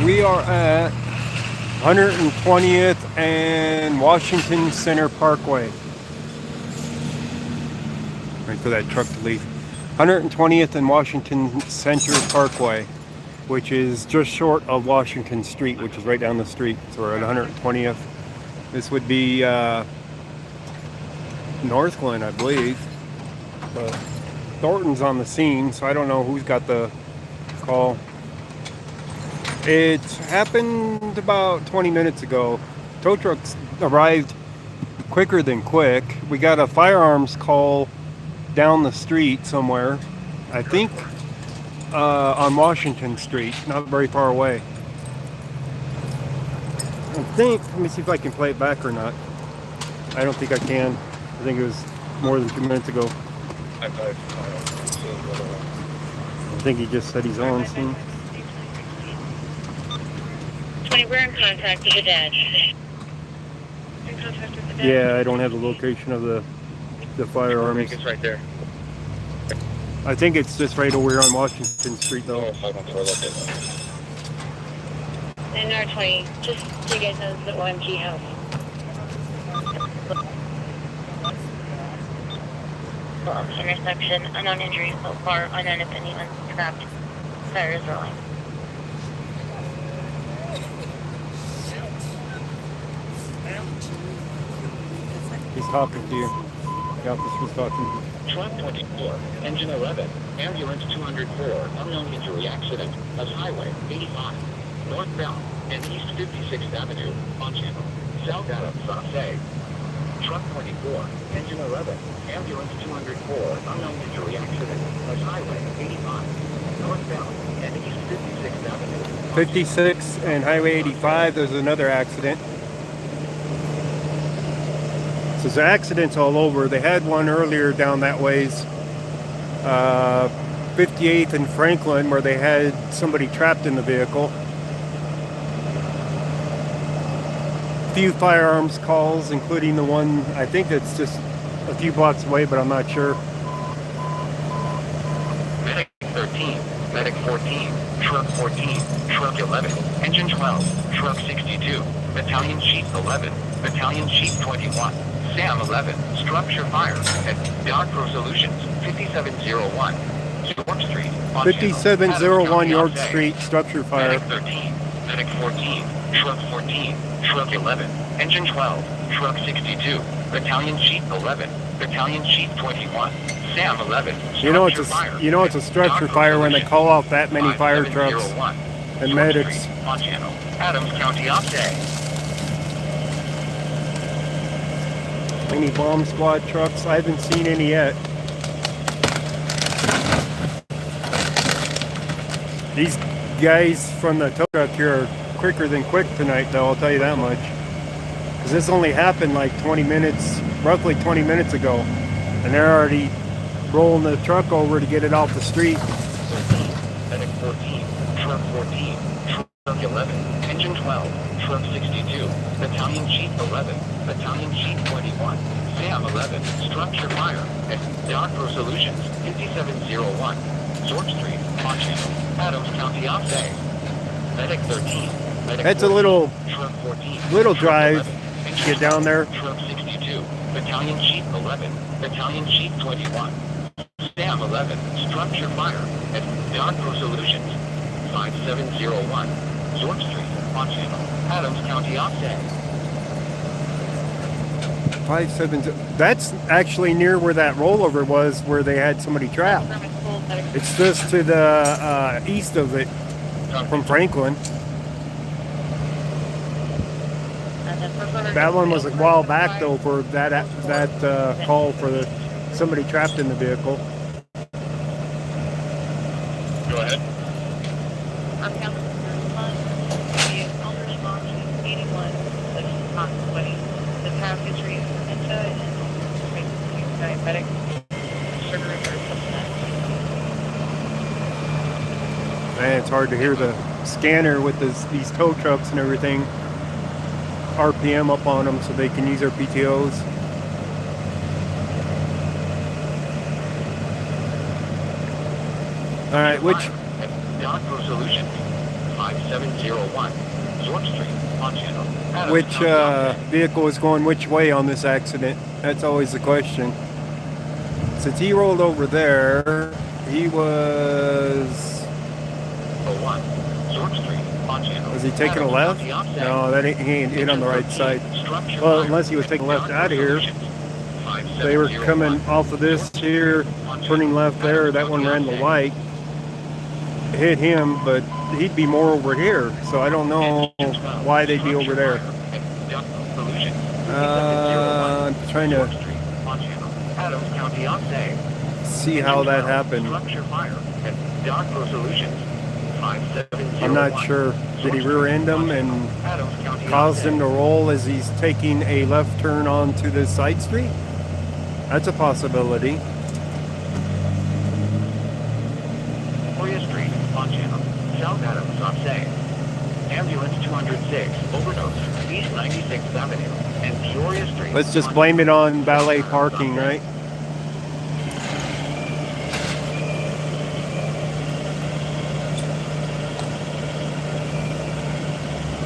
We are at 120th and Washington Center Parkway. Wait for that truck to leave. 120th and Washington Center Parkway, which is just short of Washington Street, which is right down the street. So we're at 120th. This would be Northglenn, I believe. But Thornton's on the scene, so I don't know who's got the call. It happened about 20 minutes ago. Tow trucks arrived quicker than quick. We got a firearms call down the street somewhere. I think on Washington Street, not very far away. Let me see if I can play it back or not. I don't think I can. I think it was more than 2 minutes ago. I think he just said he's on scene. We're in contact with the dad. Yeah, I don't have the location of the firearms. It's right there. I think it's just right over here on Washington Street, though. And R20, just so you guys know, this is the OMG house. Intersection, unknown injuries so far, unknown if anyone trapped. Fire is rolling. He's talking to you. The officer was talking to you. Truck 24, engine 11, ambulance 204, unknown injury accident, as Highway 85, northbound, and East 56th Avenue, on channel, South Adams, Say. Truck 24, engine 11, ambulance 204, unknown injury accident, as Highway 85, northbound, and East 56th Avenue. 56 and Highway 85, there's another accident. So there's accidents all over. They had one earlier down that ways, 58th and Franklin, where they had somebody trapped in the vehicle. Few firearms calls, including the one, I think that's just a few blocks away, but I'm not sure. Medic 13, Medic 14, Truck 14, Truck 11, Engine 12, Truck 62, Battalion Chief 11, Battalion Chief 21, Sam 11, Structure Fire, and Pro Solutions 5701, York Street. 5701 York Street, Structure Fire. Medic 13, Medic 14, Truck 14, Truck 11, Engine 12, Truck 62, Battalion Chief 11, Battalion Chief 21, Sam 11, You know it's a structure fire when they call out that many fire trucks and medics. On channel, Adams County Update. Any bomb squad trucks? I haven't seen any yet. These guys from the tow truck here are quicker than quick tonight, though, I'll tell you that much. Because this only happened like 20 minutes, roughly 20 minutes ago. And they're already rolling the truck over to get it off the street. 13, Medic 14, Truck 14, Truck 11, Engine 12, Truck 62, Battalion Chief 11, Battalion Chief 21, Sam 11, Structure Fire, and Pro Solutions 5701, York Street, on channel, Adams County Update. Medic 13, Medic That's 14, a little drive to get down there. Truck 62, Battalion Chief 11, Battalion Chief 21, Sam 11, Structure Fire, and Pro Solutions 5701, York Street, on channel, Adams County Update. 57. That's actually near where that rollover was, where they had somebody trapped. It's just to the east of it, from Franklin. That one was a while back, though, for that call for somebody trapped in the vehicle. Go ahead. I'm counting response to 81, but it's not sweaty. The package reads into it, diabetic, sugar, or something. Man, it's hard to hear the scanner with these tow trucks and everything. RPM up on them so they can use their PTOs. All right, which Pro Solutions 5701 York Street, Montana. Adams Which County offset. vehicle is going which way on this accident? That's always the question. Since he rolled over there, he was... 01 York Street, Montana. Was he taking a Adams left? County offset. No, that ain't, he ain't hit on the right side. Structure Well, fire. unless he was taking left out of here. Solutions. They were 5701 coming off of this here, turning left there. That one ran the light, hit him, but he'd be more over here. So I don't know why they'd be over there. I'm trying to Adams County offset. see how that happened. Structure fire at Doctor Solutions. 5701. I'm not sure. Did he rear end him and cause him to roll as he's taking a left turn onto this side street? That's a possibility. Victoria Street, Montana. South Adams offset. Ambulance 206, overdose, East 96th Avenue, and Peoria Street. Let's just blame it on valet parking, right?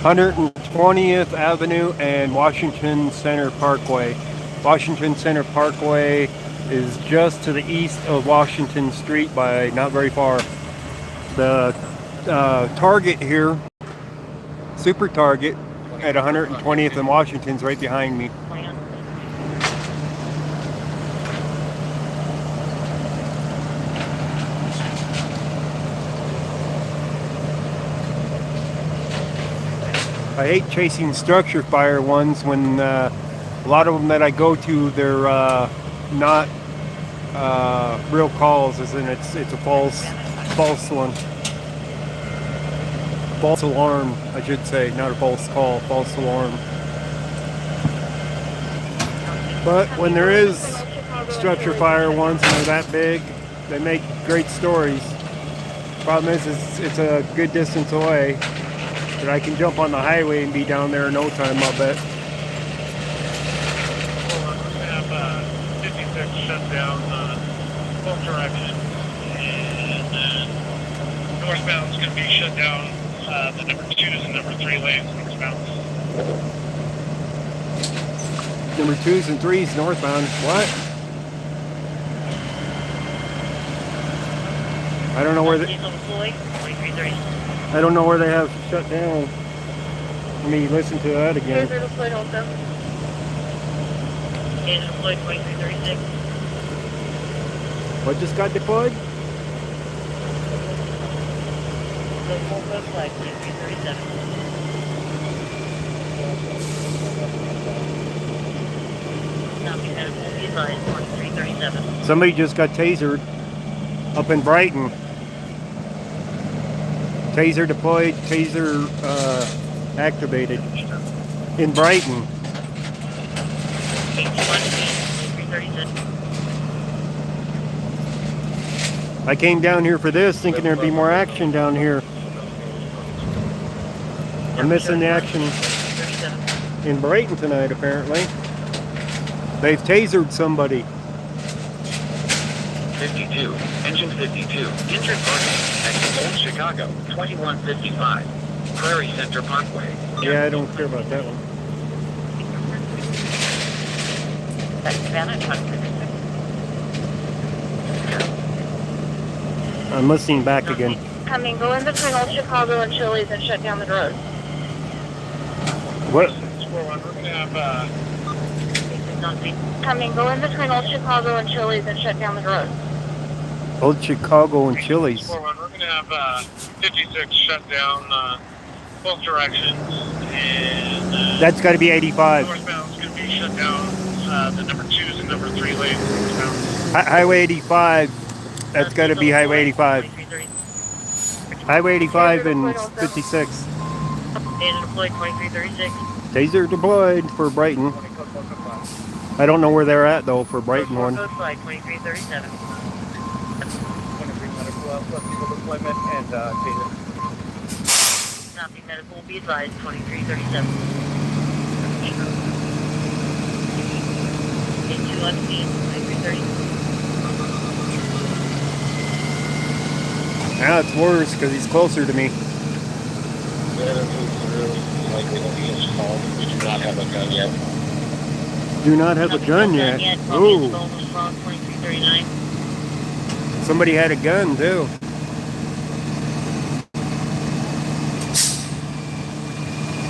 (120th Avenue and Washington Center Parkway). Washington Center Parkway is just to the east of Washington Street by not very far. The Target here, Super Target at 120th and Washington's right behind me. I hate chasing structure fire ones when a lot of them that I go to, they're not real calls, as in it's a false one. False alarm, I should say, not a false call, false alarm. But when there is structure fire ones and they're that big, they make great stories. Problem is it's a good distance away, but I can jump on the highway and be down there in no time, I'll bet. We're going to have 56 shut down both directions, and then northbound is going to be shut down. The number 2 and number 3 lanes northbound. Number 2s and 3s northbound. What? I don't know where they. I don't know where they have shut down. Let me listen to that again. Taser deployed also. Taser deployed 2336. What just got deployed? The full code flag 2337. Copy that. Will be advised 2337. Somebody just got tasered up in Brighton. Taser deployed, taser activated in Brighton. 2337. I came down here for this thinking there'd be more action down here. I'm missing the action in Brighton tonight, apparently. They've tasered somebody. 52, engine 52, entered parking at Old Chicago, 2155, Prairie Center Parkway. Yeah, I don't care about that one. That's Savannah 2336. I'm listening back again. Coming, go in between Old Chicago and Chili's and shut down the road. What? We're going to have Coming, go in between Old Chicago and Chili's and shut down the road. Old Chicago and Chili's. we're going to have 56 shut down both directions, and That's got to be 85. northbound is going to be shut down. The number 2 and number 3 lanes northbound. Highway 85. That's got to be Highway 85. Highway 85 and 56. Taser deployed 2336. Taser deployed for Brighton. I don't know where they're at though for Brighton one. Code flag 2337. Deployment and taser. Copy medical will be advised 2337. K2 on scene 2330. Now it's worse because he's closer to me. have a gun yet. Do not have a gun yet. Ooh, 2339. somebody had a gun too.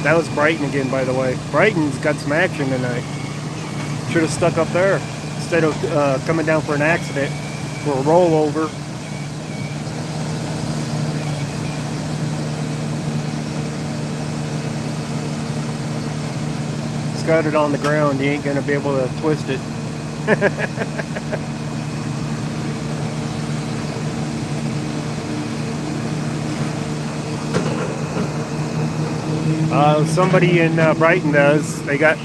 That was Brighton again, by the way. Brighton's got some action tonight. Should have stuck up there instead of coming down for an accident or a rollover. He's got it on the ground. He ain't gonna be able to twist it. Somebody in Brighton does.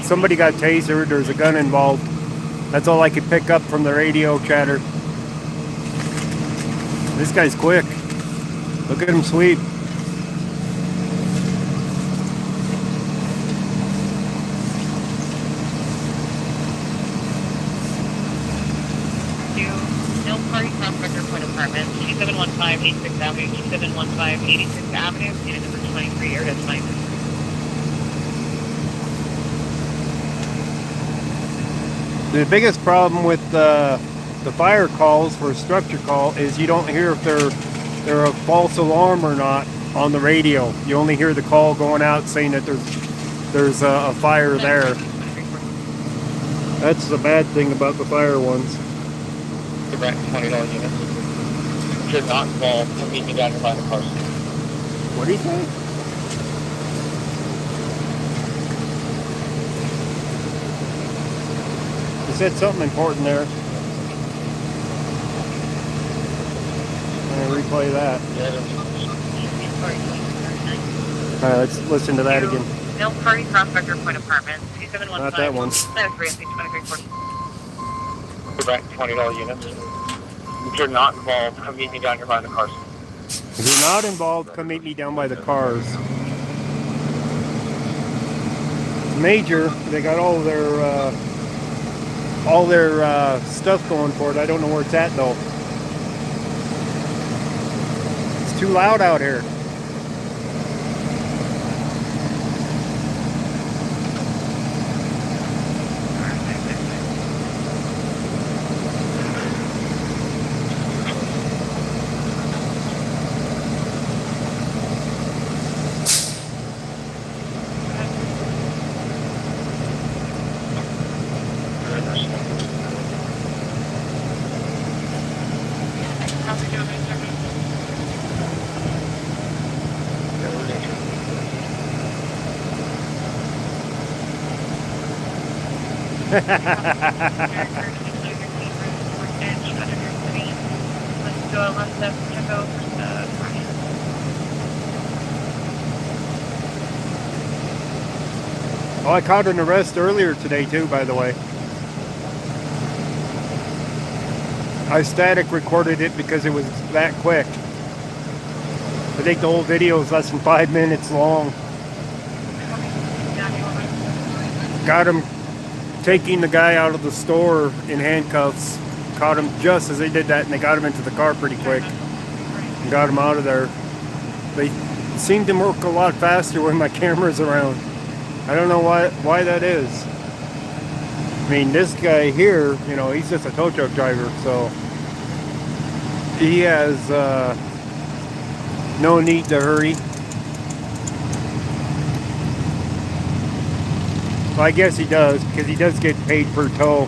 Somebody got tasered. There's a gun involved. That's all I could pick up from the radio chatter. This guy's quick. Look at him sweep. No party prospector point apartments. 2715 86th Avenue. 2715 86th Avenue. Unit number 23. Air that's 9. The biggest problem with the fire calls for a structure call is you don't hear if they're a false alarm or not on the radio. You only hear the call going out saying that there's a fire there. That's the bad thing about the fire ones. Direct $20 units. If you're not involved, come meet me down here by the car. What do you think? You said something important there. I'm gonna replay that. All right, let's listen to that again. No party prospector point apartments. 2715. Not that one. 2340. Direct $20 units. If you're not involved, come meet me down here by the cars. If you're not involved, come meet me down by the cars. Major, they got all their stuff going for it. I don't know where it's at though. It's too loud out here. Oh, I caught an arrest earlier today too, by the way. I static recorded it because it was that quick. I think the whole video is less than 5 minutes long. Got him taking the guy out of the store in handcuffs. Caught him just as they did that, and they got him into the car pretty quick and got him out of there. They seem to work a lot faster when my camera's around. I don't know why that is. I mean, this guy here, you know, he's just a tow truck driver, so he has no need to hurry. Well, I guess he does, because he does get paid per tow.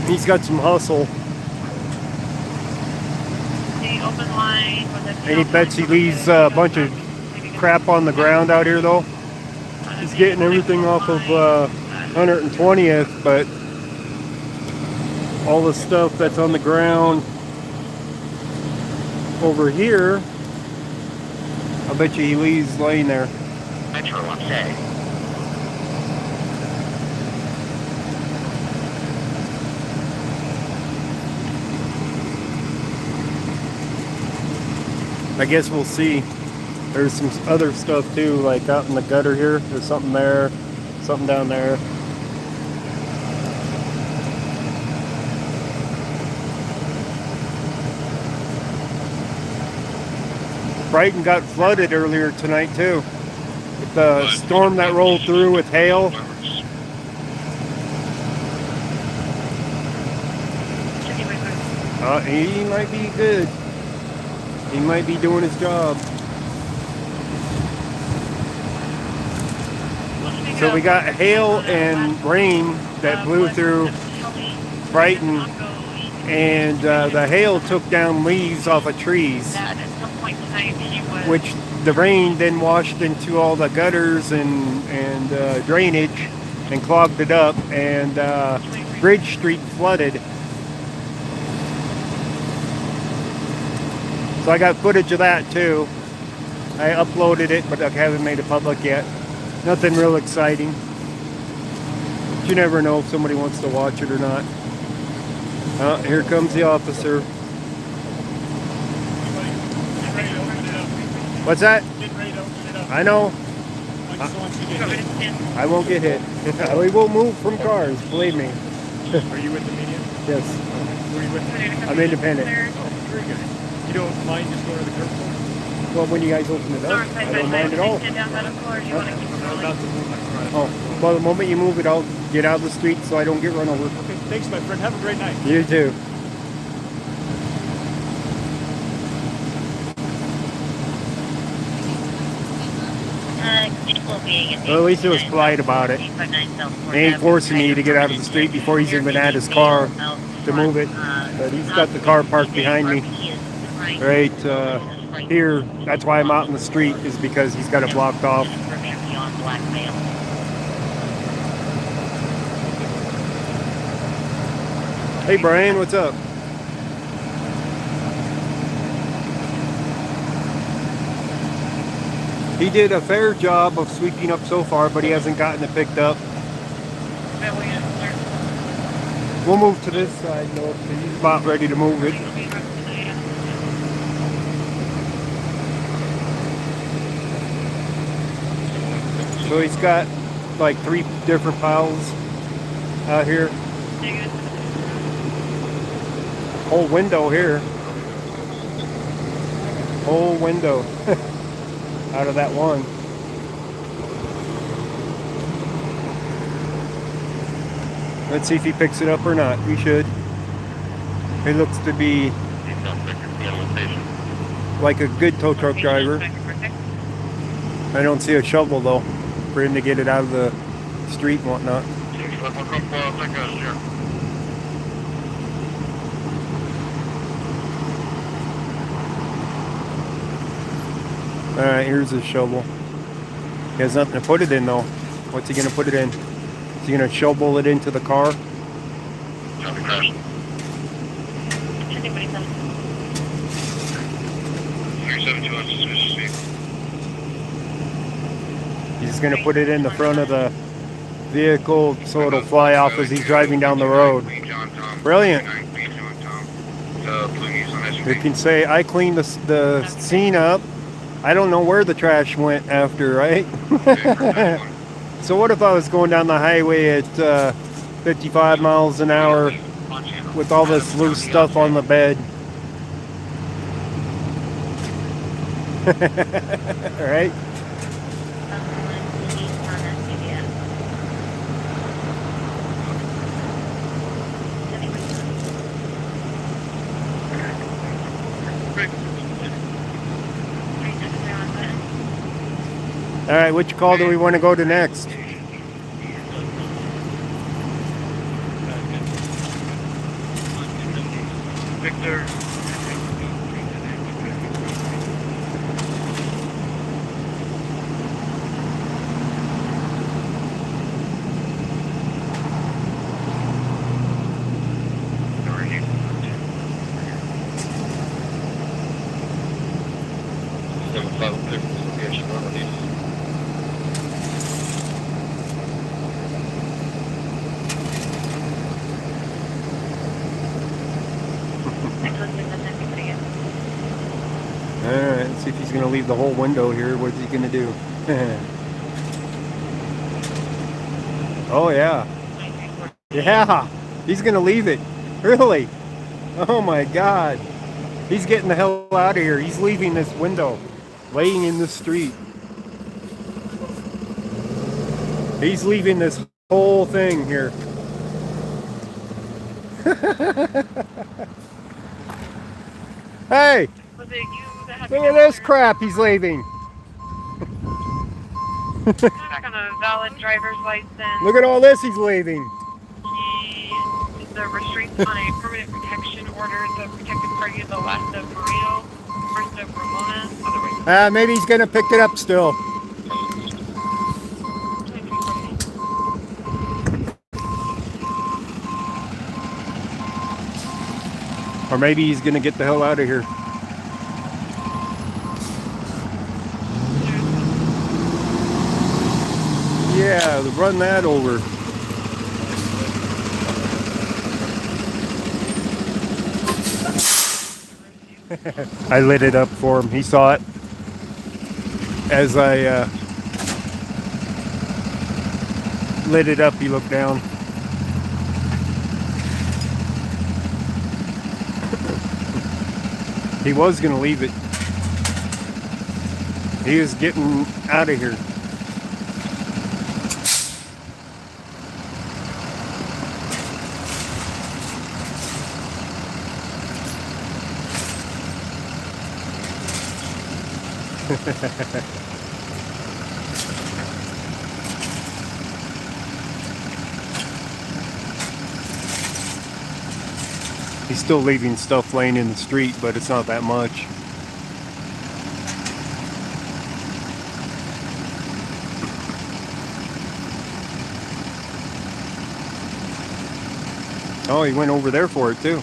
He's got some hustle. The open line was at And he bets he leaves a bunch of crap on the ground out here, though. He's getting everything off of 120th, but all the stuff that's on the ground over here, I bet you he leaves laying there. Metro, okay. I guess we'll see. There's some other stuff too, like out in the gutter here. There's something there, something down there. Brighton got flooded earlier tonight too. With the storm that rolled through with hail. He might be good. He might be doing his job. So we got hail and rain that blew through Brighton, and the hail took down leaves off of trees, which the rain then washed into all the gutters and drainage and clogged it up, and Bridge Street flooded. So I got footage of that too. I uploaded it, but I haven't made it public yet. Nothing real exciting. But you never know if somebody wants to watch it or not. Here comes the officer. What's that? I know. I won't get hit. We will move from cars, believe me. Are you with the media? Yes. Who are you with? I'm independent. Oh, very good. You don't mind just going to the curb store? Well, when you guys open it up, I don't mind at all. Oh, well, the moment you move it, I'll get out of the street so I don't get run over. Okay, thanks, my friend. Have a great night. You too. Well, at least he was polite about it. He ain't forcing me to get out of the street before he's even at his car to move it. But he's got the car parked behind me right here. That's why I'm out in the street, is because he's got it blocked off. Hey Brian, what's up? He did a fair job of sweeping up so far, but he hasn't gotten it picked up. We'll move to this side, though, because he's about ready to move it. So he's got like 3 different piles out here. Whole window here. Whole window out of that one. Let's see if he picks it up or not. He should. He looks to be like a good tow truck driver. I don't see a shovel though for him to get it out of the street and whatnot. Alright, here's his shovel. He has nothing to put it in though. What's he going to put it in? Is he going to shovel it into the car? He's going to put it in the front of the vehicle so it'll fly off as he's driving down the road. Brilliant. You can say, I cleaned the scene up. I don't know where the trash went after, right? So what if I was going down the highway at 55 miles an hour with all this loose stuff on the bed? All right? All right, which call do we want to go to next? Victor. Alright, let's see if he's going to leave the whole window here. What is he going to do? Oh, yeah. Yeah, he's going to leave it. Really? Oh, my God. He's getting the hell out of here. He's leaving this window, laying in the street. He's leaving this whole thing here. Hey, Was it you that had look to at go this there? crap he's leaving. Back on a valid driver's license. Look at all this he's leaving. The restraints on a permanent protection order. The protected party is the last of Mario, first of Ramona, otherwise. Maybe he's gonna pick it up still. Or maybe he's gonna get the hell out of here. Yeah, run that over. I lit it up for him. He saw it as I lit it up. He looked down. He was gonna leave it. He was getting out of here. He's still leaving stuff laying in the street, but it's not that much. Oh, he went over there for it too.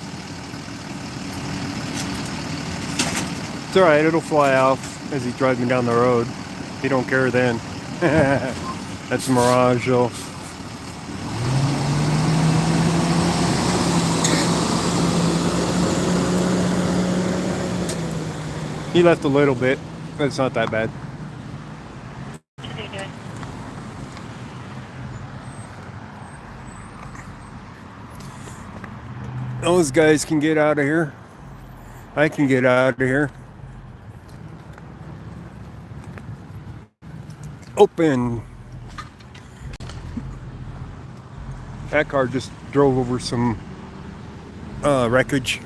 It's alright, it'll fly off as he's driving down the road. He don't care then. That's a mirage though. He left a little bit, but it's not that bad. What are they doing? Those guys can get out of here. I can get out of here. Open. That car just drove over some wreckage.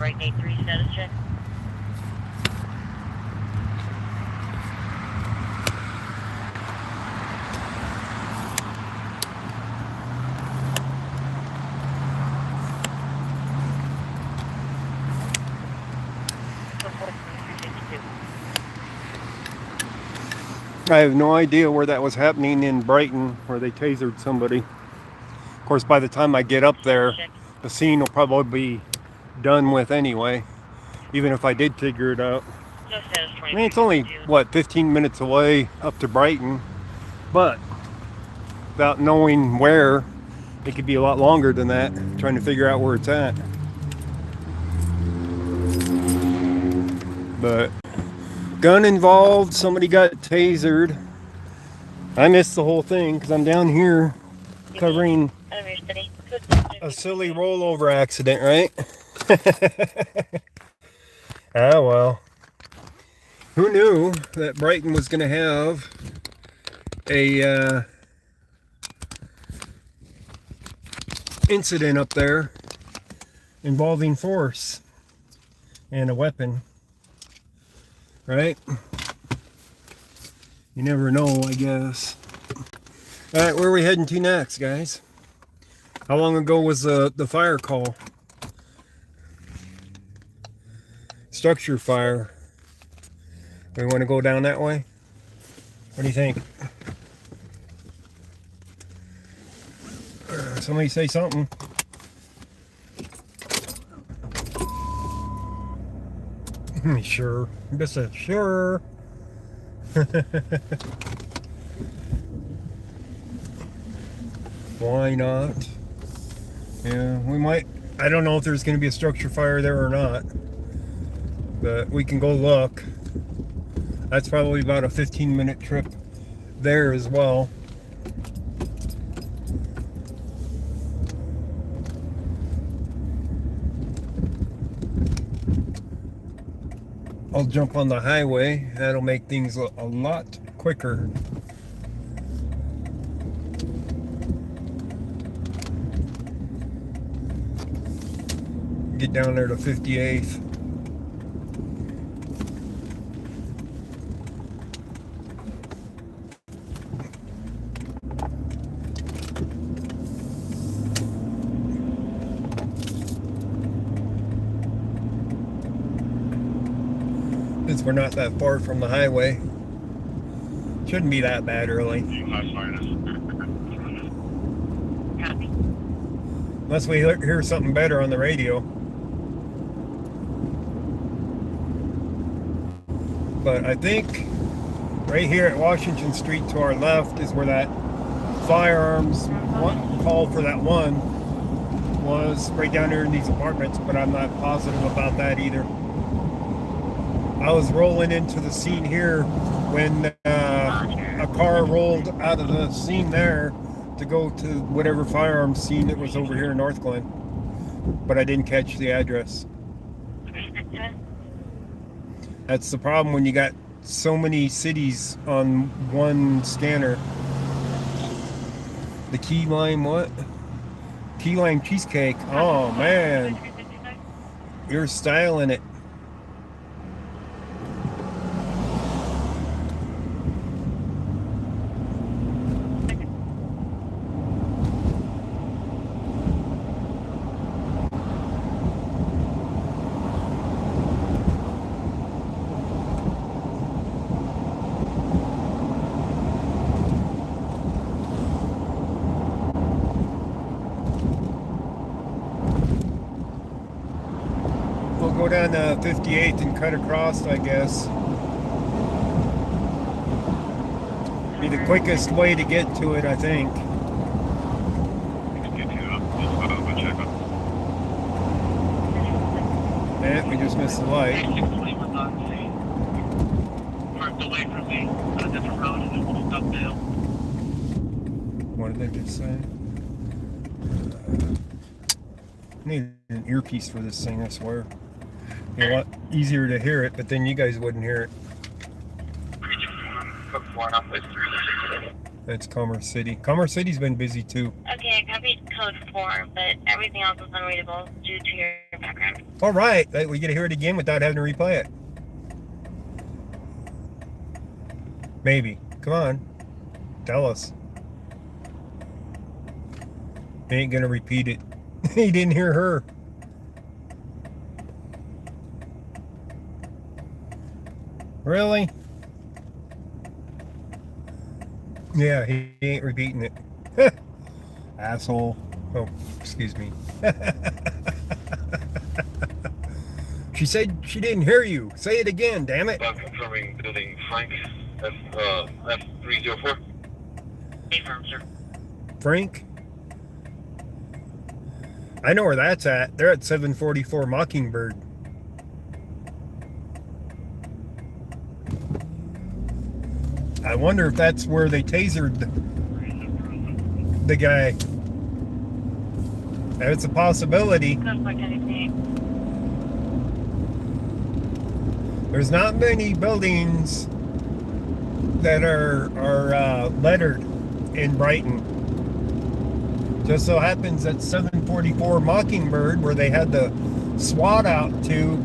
Right, 8-3 status check. I have no idea where that was happening in Brighton, where they tasered somebody. Of course, by the time I get up there, the scene will probably be done with anyway, even if I did figure it out. No status 20. I mean, it's only, what, 15 minutes away up to Brighton, but without knowing where, it could be a lot longer than that, trying to figure out where it's at. But gun involved, somebody got tasered. I missed the whole thing because I'm down here covering a silly rollover accident, right? Ah, well. Who knew that Brighton was going to have a incident up there involving force and a weapon, right? You never know, I guess. All right, where are we heading to next, guys? How long ago was the fire call? Structure fire. We want to go down that way? What do you think? Somebody say something. Sure. Just a sure. Why not? Yeah, we might. I don't know if there's going to be a structure fire there or not. But we can go look. That's probably about a 15-minute trip there as well. I'll jump on the highway. That'll make things a lot quicker. Get down there to 58th. Since we're not that far from the highway. Shouldn't be that bad really. Copy. Unless we hear something better on the radio. But I think right here at Washington Street to our left is where that firearms call for that one was, right down there in these apartments, but I'm not positive about that either. I was rolling into the scene here when a car rolled out of the scene there to go to whatever firearms scene that was over here in North Glen, but I didn't catch the address. That's the problem when you got so many cities on one scanner. The key lime what? Key lime cheesecake. Oh man, you're styling it. Go down to 58th and cut across, I guess. Be the quickest way to get to it, I think. And we just missed the light. What did they just say? I need an earpiece for this thing, I swear. Be a lot easier to hear it, but then you guys wouldn't hear it. That's Commerce City. Commerce City's been busy too. Okay, I copied code 4, but everything else is unreadable due to your background. All right, we get to hear it again without having to replay it. Maybe. Come on. Tell us. He ain't gonna repeat it. He didn't hear her. Really? Yeah, he ain't repeating it. Asshole. Oh, excuse me. She said she didn't hear you. Say it again, damn it. Confirming building Frank, F304. Confirm, sir. Frank? I know where that's at. They're at 744 Mockingbird. I wonder if that's where they tasered the guy. It's a possibility. There's not many buildings that are lettered in Brighton. Just so happens that 744 Mockingbird, where they had the SWAT out to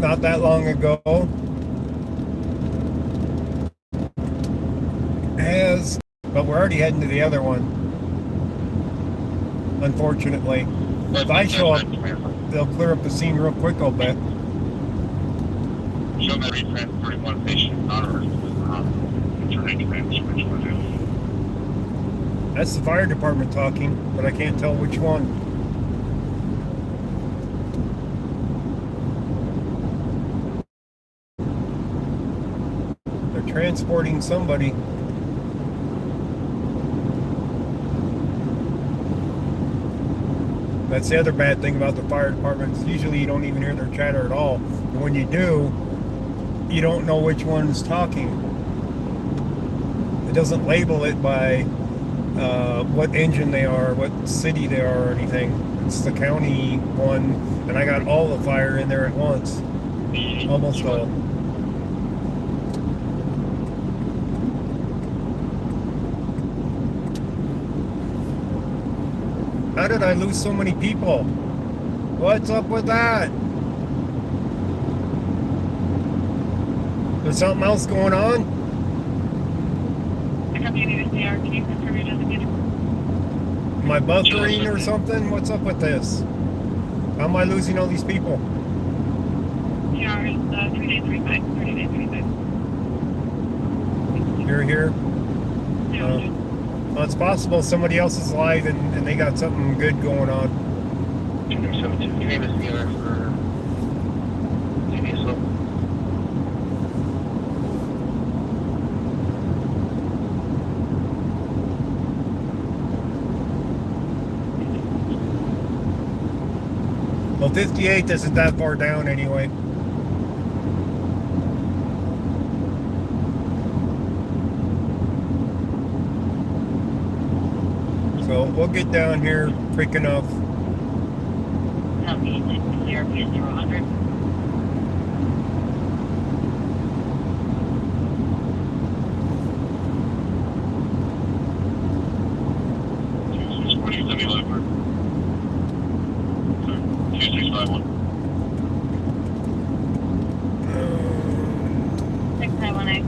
not that long ago, but we're already heading to the other one, unfortunately. If I show up, they'll clear up the scene real quick, I'll bet. Show me reprint 31 patient honor. That's the fire department talking, but I can't tell which one. They're transporting somebody. That's the other bad thing about the fire departments. Usually you don't even hear their chatter at all. And when you do, you don't know which one's talking. It doesn't label it by what engine they are, what city they are, or anything. It's the county one, and I got all the fire in there at once. Almost all. How did I lose so many people? What's up with that? There's something else going on? I have you need a CRT for your designated. Am I buffering or something? What's up with this? How am I losing all these people? CR is 3835. 3835. You're here? Yeah. Well, it's possible somebody else is live and they got something good going on. 272, name is CR for previous level. Well, 58th isn't that far down anyway. So we'll get down here quick enough. No, the CRP is 000.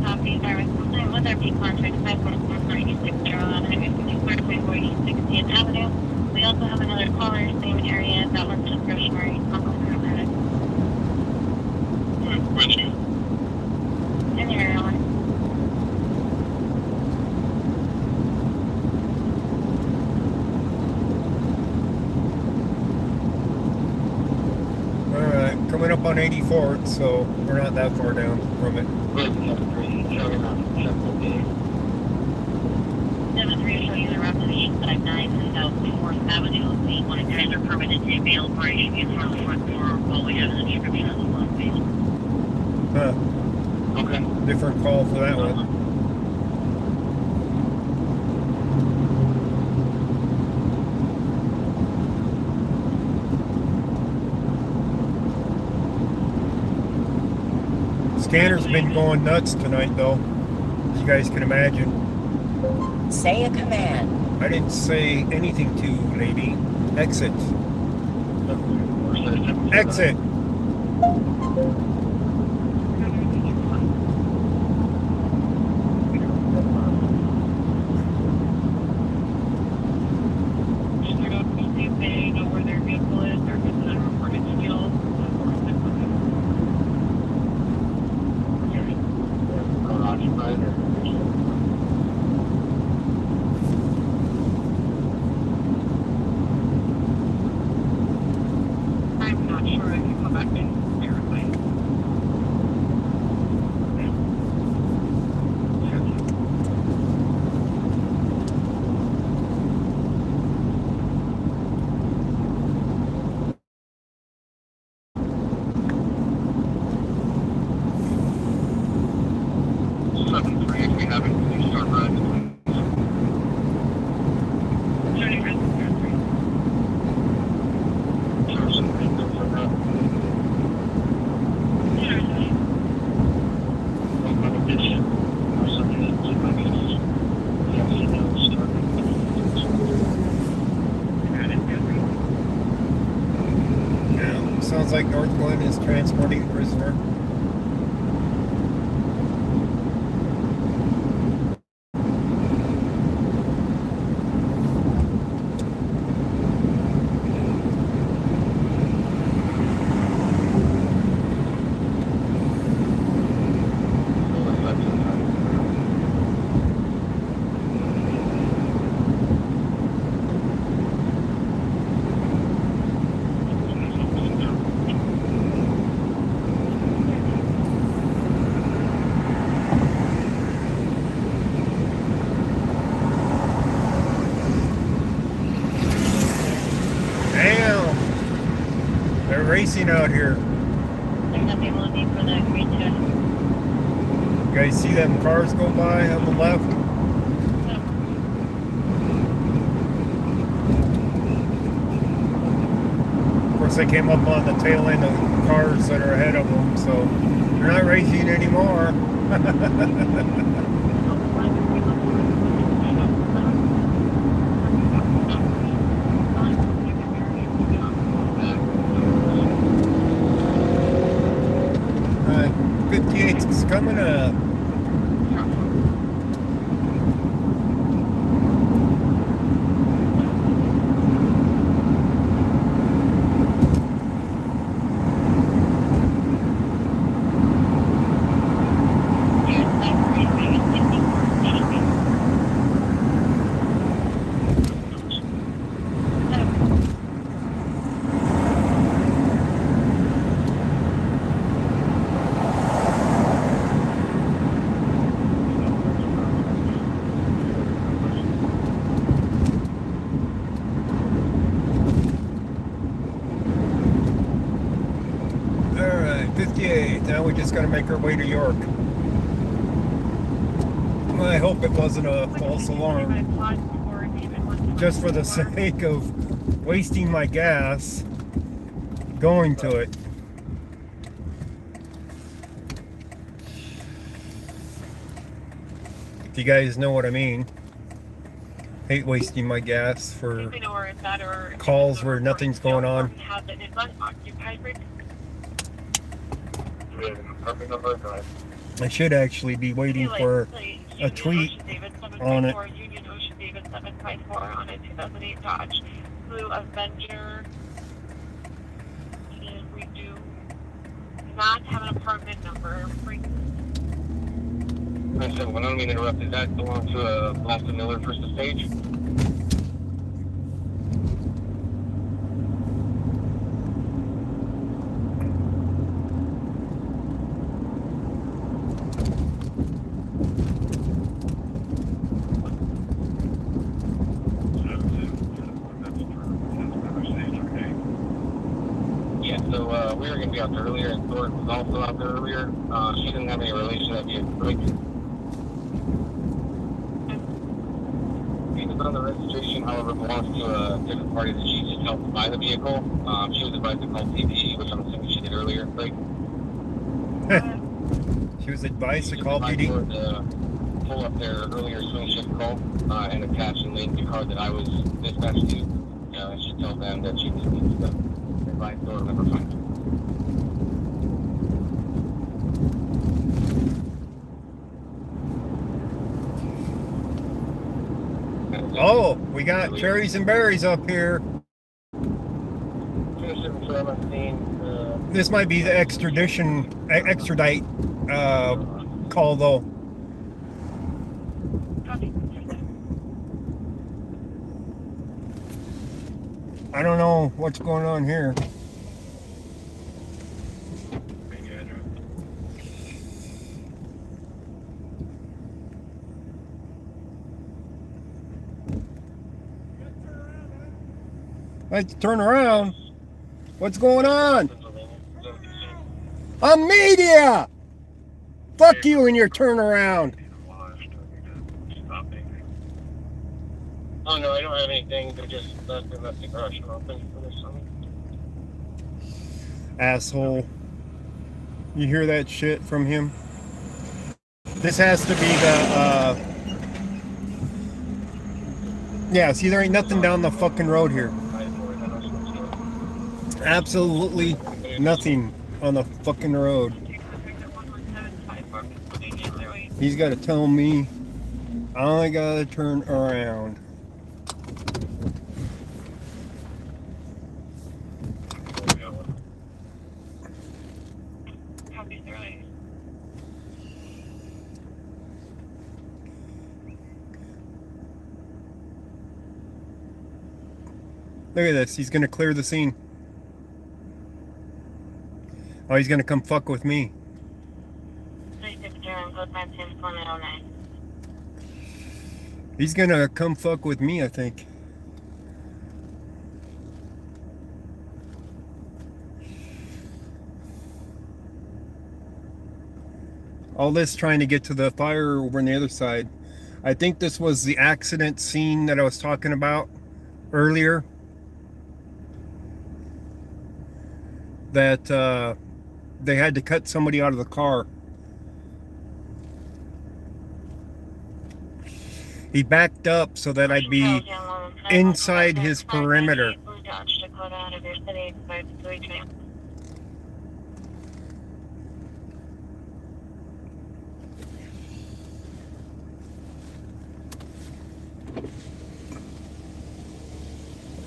Copy virus complaint with our peak contract 544-486 on Highway 54-460th Avenue. We also have another caller, same area, that one's just stationary, paramedic. Which? In the area one. Alright, coming up on 84th, so we're not that far down from it. 73 show you the route to the 859 and South 4th Avenue. The one guys are permitted to bail operation in front of the front door while we have an inscription on the front bail. Huh. Okay. Different call for that one. Scanner's been going nuts tonight, though, as you guys can imagine. Say a command. I didn't say anything to you, lady. Exit. Exit. They know where their vehicle is, or if it's an unreported skill. I'm not sure if you come back and verify. Yeah, sounds like North Glen is transporting a prisoner. They're racing out here. They're gonna be looking for that green test. You guys see them cars go by on the left? Of course, they came up on the tail end of cars that are ahead of them, so they're not racing anymore. Alright, 58's coming up. Alright, 58. Now we just gotta make our way to York. I hope it wasn't a false alarm. Just for the sake of wasting my gas going to it. If you guys know what I mean. Hate wasting my gas for calls where nothing's going on. I should actually be waiting for a tweet on it. Union Ocean David 754 on a 2008 Dodge Blue Avenger. And we do not have an apartment number. I said, well, I don't mean to interrupt. Does that belong to Boston Miller First Estate? Yeah, so we were going to be out there earlier, and Thor was also out there earlier. She didn't have any relation to that vehicle, right? She was on the registration, however, belongs to a different party that she just helped buy the vehicle. She was advised to call PPE, which I'm assuming she did earlier, right? She was advised to call PD. PD. Pull up their earlier swing shift call and attach and link the car that I was dispatched to. I should tell them that she just needs to advise door number 5. Oh, we got cherries and berries up here. This might be the extradite call though. I don't know what's going on here. Let's turn around. What's going on? I'm media! Fuck you and your turnaround. Oh no, I don't have anything. They just left the garage door open for this summer. Asshole. You hear that shit from him? This has to be the, yeah, see, there ain't nothing down the fucking road here. Absolutely nothing on the fucking road. He's got to tell me I gotta turn around. Look at this. He's gonna clear the scene. Oh, he's gonna come fuck with me. He's gonna come fuck with me, I think. All this trying to get to the fire over on the other side. I think this was the accident scene that I was talking about earlier. That they had to cut somebody out of the car. He backed up so that I'd be inside his perimeter.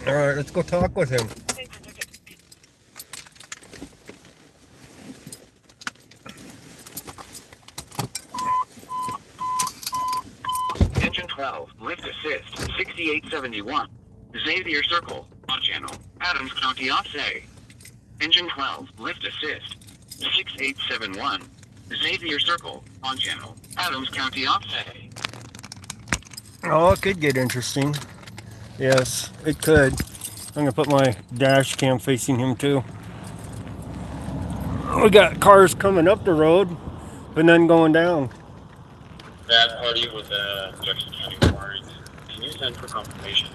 All right, let's go talk with him. Engine 12, lift assist, 6871. Xavier Circle, on channel, Adams County Offsay. Engine 12, lift assist, 6871. Xavier Circle, on channel, Adams County Offsay. Oh, it could get interesting. Yes, it could. I'm gonna put my dash cam facing him too. We got cars coming up the road, but none going down. That party with the Jackson County warrant. Can you send for confirmation?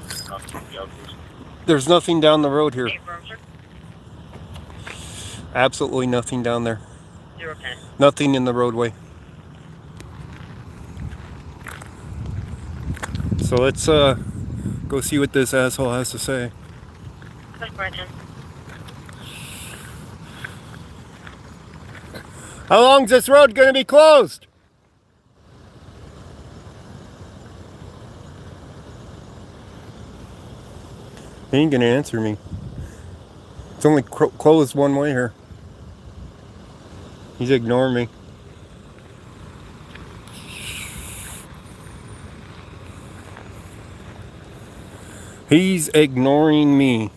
There's nothing down the road here. Absolutely nothing down there. 010. Nothing in the roadway. So let's go see what this asshole has to say. How long's this road gonna be closed? He ain't gonna answer me. It's only closed one way here. He's ignoring me. He's ignoring me.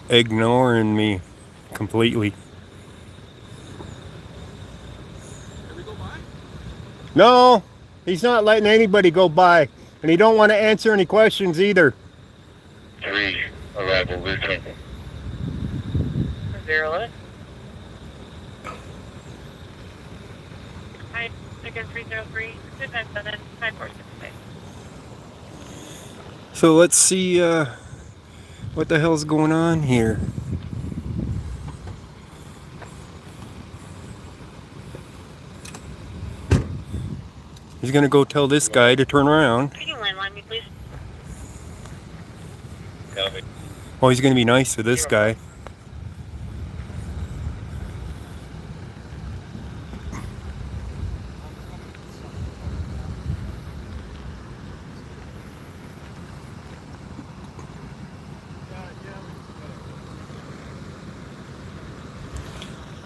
Ignoring me completely. Can we go by? No, he's not letting anybody go by, and he don't want to answer any questions either. 3, arrival route. 0. Hi, again 303 257 5466. So let's see what the hell's going on here. He's gonna go tell this guy to turn around. Can you landline me, please? Oh, he's gonna be nice to this guy.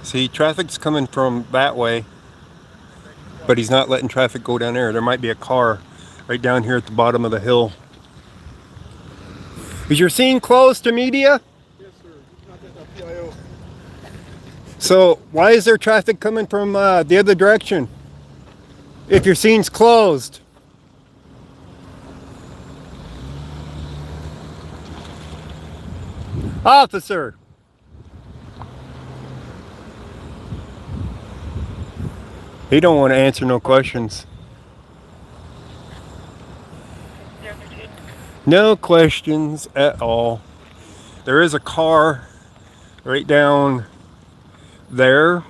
See, traffic's coming from that way, but he's not letting traffic go down there. There might be a car right down here at the bottom of the hill. Is your scene closed to media? Yes, sir. Not that PIO. So why is there traffic coming from the other direction if your scene's closed? Officer! He don't want to answer no questions. 013. No questions at all. There is a car right down there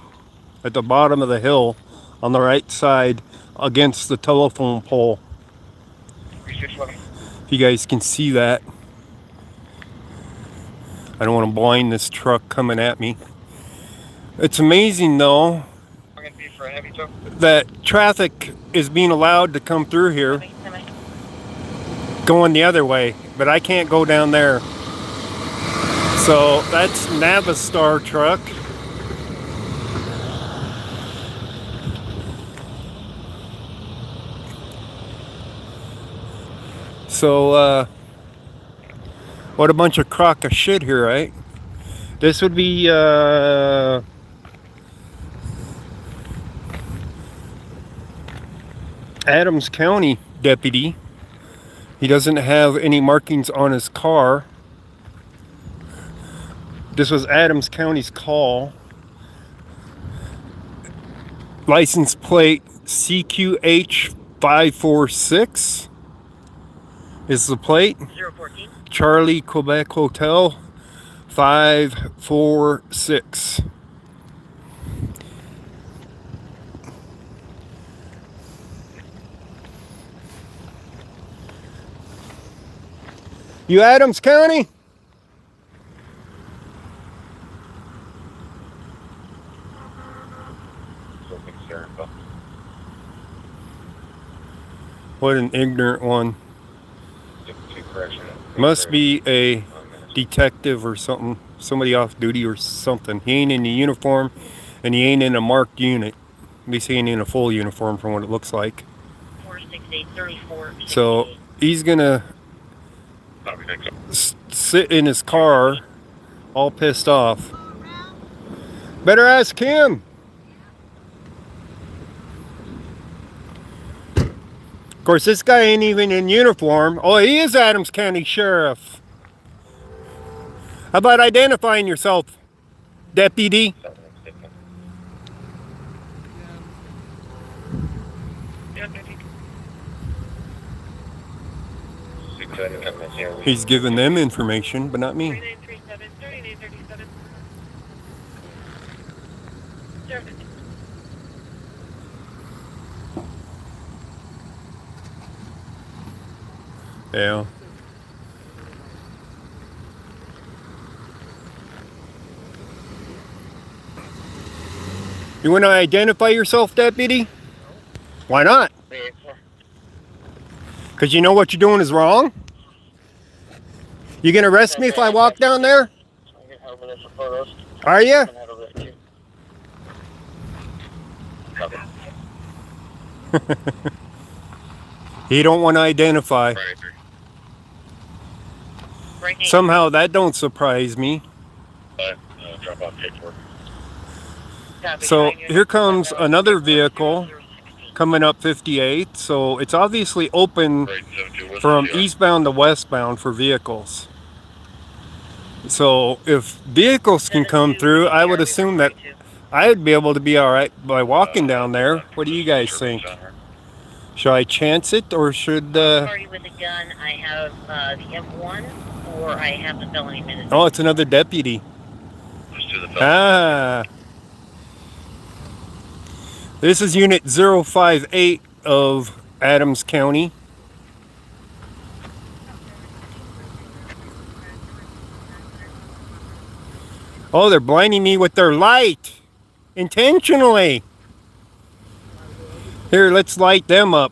at the bottom of the hill on the right side against the telephone pole. If you guys can see that. I don't want to blind this truck coming at me. It's amazing though that traffic is being allowed to come through here going the other way, but I can't go down there. So that's Navistar truck. So what a bunch of crock of shit here, right? This would be Adams County deputy. He doesn't have any markings on his car. This was Adams County's call. License plate CQH546 is the plate. 014. Charlie Quebec Hotel 546. You Adams County? What an ignorant one. Must be a detective or something. Somebody off duty or something. He ain't in the uniform and he ain't in a marked unit. At least he ain't in a full uniform from what it looks like. 46834. So he's gonna sit in his car all pissed off. Better ask him. Of course, this guy ain't even in uniform. Oh, he is Adams County Sheriff. How about identifying yourself, deputy? He's giving them information, but not me. 3937, 3937. Yeah. You want to identify yourself, deputy? Why not? Because you know what you're doing is wrong? You gonna arrest me if I walk down there? Are you? He don't want to identify. Somehow that don't surprise me. Drop off paperwork. So here comes another vehicle coming up 58. So it's obviously open from eastbound to westbound for vehicles. So if vehicles can come through, I would assume that I would be able to be all right by walking down there. What do you guys think? Should I chance it or should... Party with a gun, I have the M1 or I have the felony minute. Oh, it's another deputy. Let's do the Ah. This is Unit 058 of Adams County. Oh, they're blinding me with their light. Intentionally. Here, let's light them up.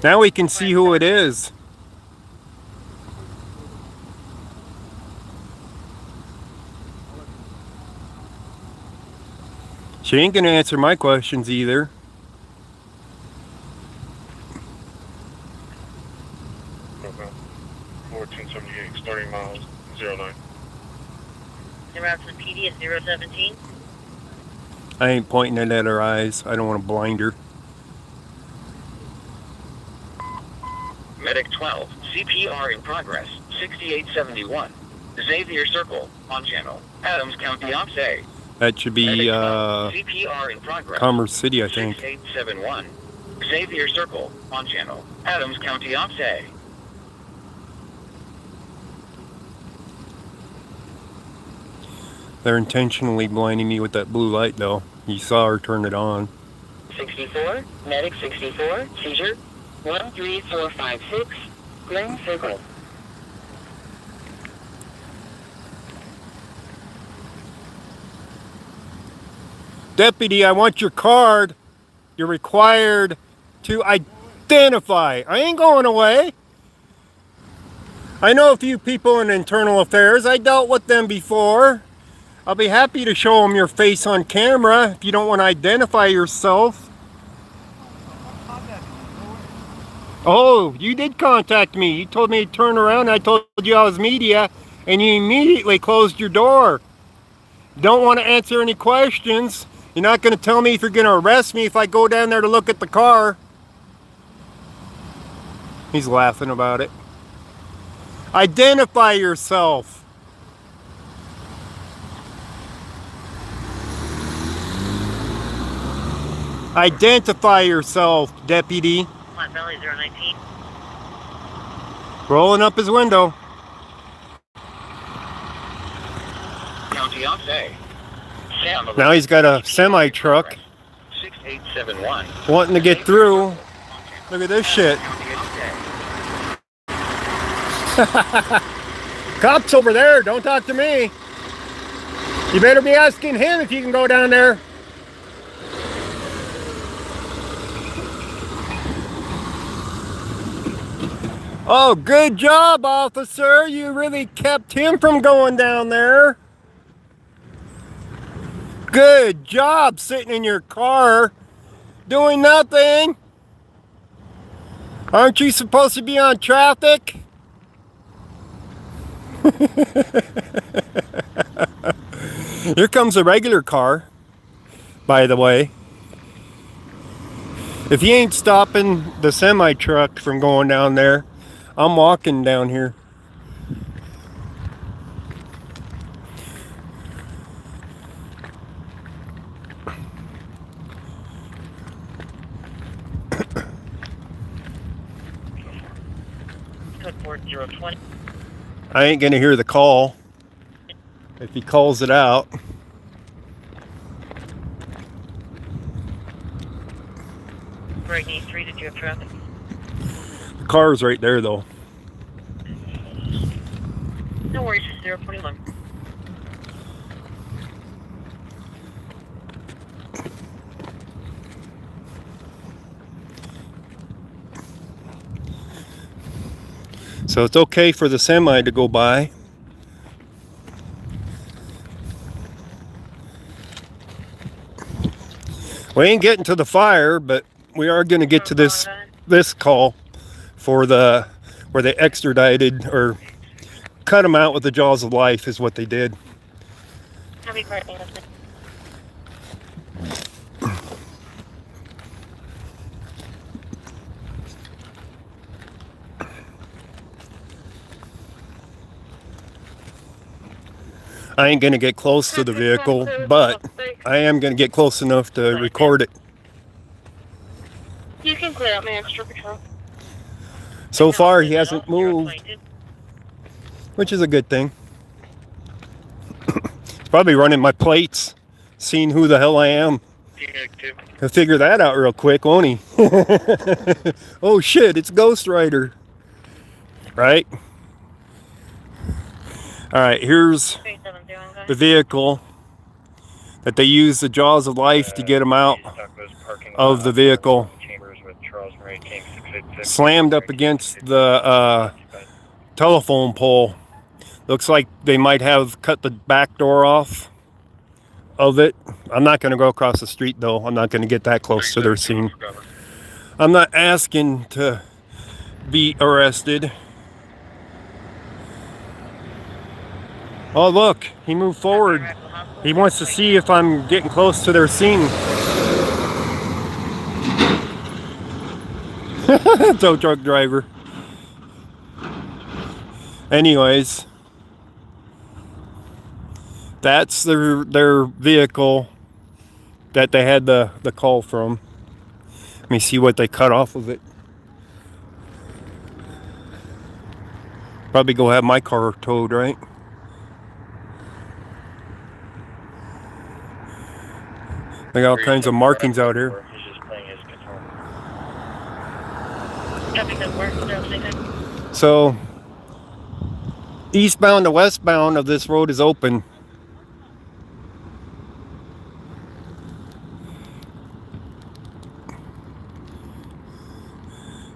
Now we can see who it is. She ain't gonna answer my questions either. Okay. 1478, starting miles 09. The route to the PD is 017. I ain't pointing it at her eyes. I don't want to blind her. Medic 12, CPR in progress, 6871. Xavier Circle, on channel, Adams County Oxay. That should be CPR in progress. Commerce City, I think. 6871. Xavier Circle, on channel, Adams County Oxay. They're intentionally blinding me with that blue light, though. You saw her turn it on. 64, medic 64, seizure 13456, Glen Circle. Deputy, I want your card. You're required to identify. I ain't going away. I know a few people in internal affairs. I dealt with them before. I'll be happy to show them your face on camera if you don't want to identify yourself. Oh, you did contact me. You told me to turn around. I told you I was media, and you immediately closed your door. Don't want to answer any questions. You're not going to tell me if you're going to arrest me if I go down there to look at the car. He's laughing about it. Identify yourself. Identify yourself, deputy. Flat Valley 019. Rolling up his window. County Oxay. Sam, Now he's got a semi truck 6871. wanting to get through. Look at this shit. Cops over there, don't talk to me. You better be asking him if you can go down there. Oh, good job, officer. You really kept him from going down there. Good job sitting in your car doing nothing. Aren't you supposed to be on traffic? Here comes a regular car, by the way. If he ain't stopping the semi truck from going down there, I'm walking down here. Code 4020. I ain't gonna hear the call if he calls it out. Right, East 3, did you have traffic? The car's right there though. No worries, 021. So it's okay for the semi to go by. We ain't getting to the fire, but we are going to get to this call for the where they extradited or cut him out with the jaws of life is what they did. Happy birthday, Leslie. I ain't going to get close to the vehicle, but I am going to get close enough to record it. You can clear out my extra patrol. So far, he hasn't moved, which is a good thing. He's probably running my plates, seeing who the hell I am. He'll figure that out real quick, won't he? Oh shit, it's Ghost Rider. Right? Alright, here's the vehicle that they use the jaws of life to get him out of the vehicle. Slammed up against the telephone pole. Looks like they might have cut the back door off of it. I'm not going to go across the street though. I'm not going to get that close to their scene. I'm not asking to be arrested. Oh look, he moved forward. He wants to see if I'm getting close to their scene. Tow truck driver. Anyways, that's their vehicle that they had the call from. Let me see what they cut off of it. Probably go have my car towed, right? They got all kinds of markings out here. So, eastbound to westbound of this road is open.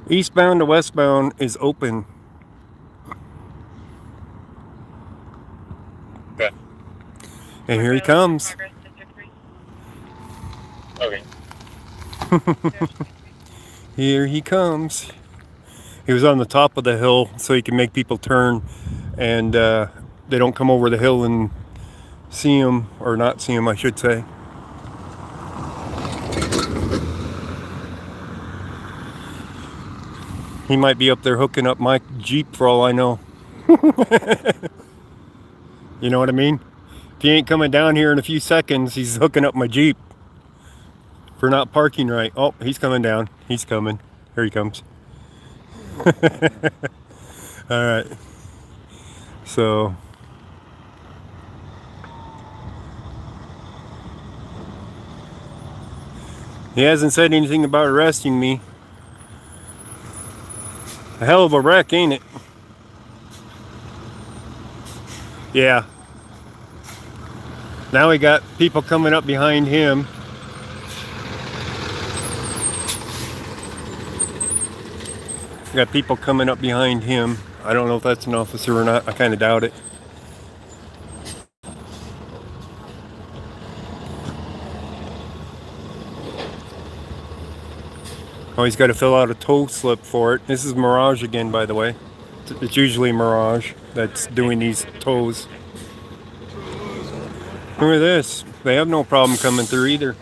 Eastbound to westbound is open. Okay. And here he comes. Okay. Here he comes. He was on the top of the hill so he can make people turn and they don't come over the hill and see him, or not see him, I should say. He might be up there hooking up my Jeep for all I know. You know what I mean? If he ain't coming down here in a few seconds, he's hooking up my Jeep for not parking right. Oh, he's coming down. He's coming. Here he comes. Alright. So he hasn't said anything about arresting me. A hell of a wreck, ain't it? Yeah. Now we got people coming up behind him. We got people coming up behind him. I don't know if that's an officer or not. I kind of doubt it. Oh, he's got to fill out a tow slip for it. This is Mirage again, by the way. It's usually Mirage that's doing these tows. Look at this. They have no problem coming through either.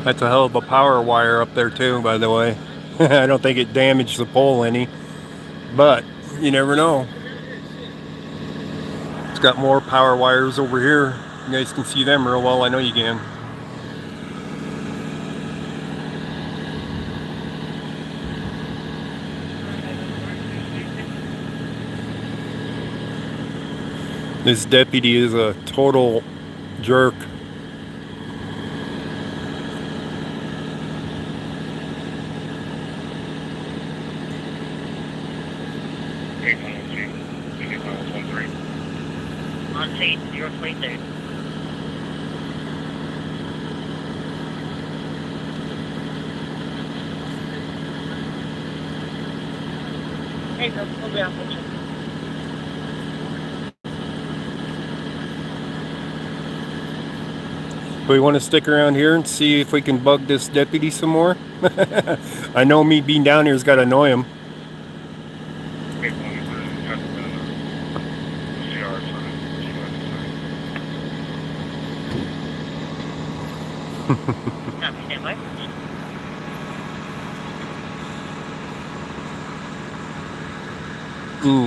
That's a hell of a power wire up there too, by the way. I don't think it damaged the pole any, but you never know. It's got more power wires over here. You guys can see them real well. I know you can. This deputy is a total jerk. On state, 028. Hey, we'll be out with you. Do we want to stick around here and see if we can bug this deputy some more? I know me being down here has got to annoy him. Stand by.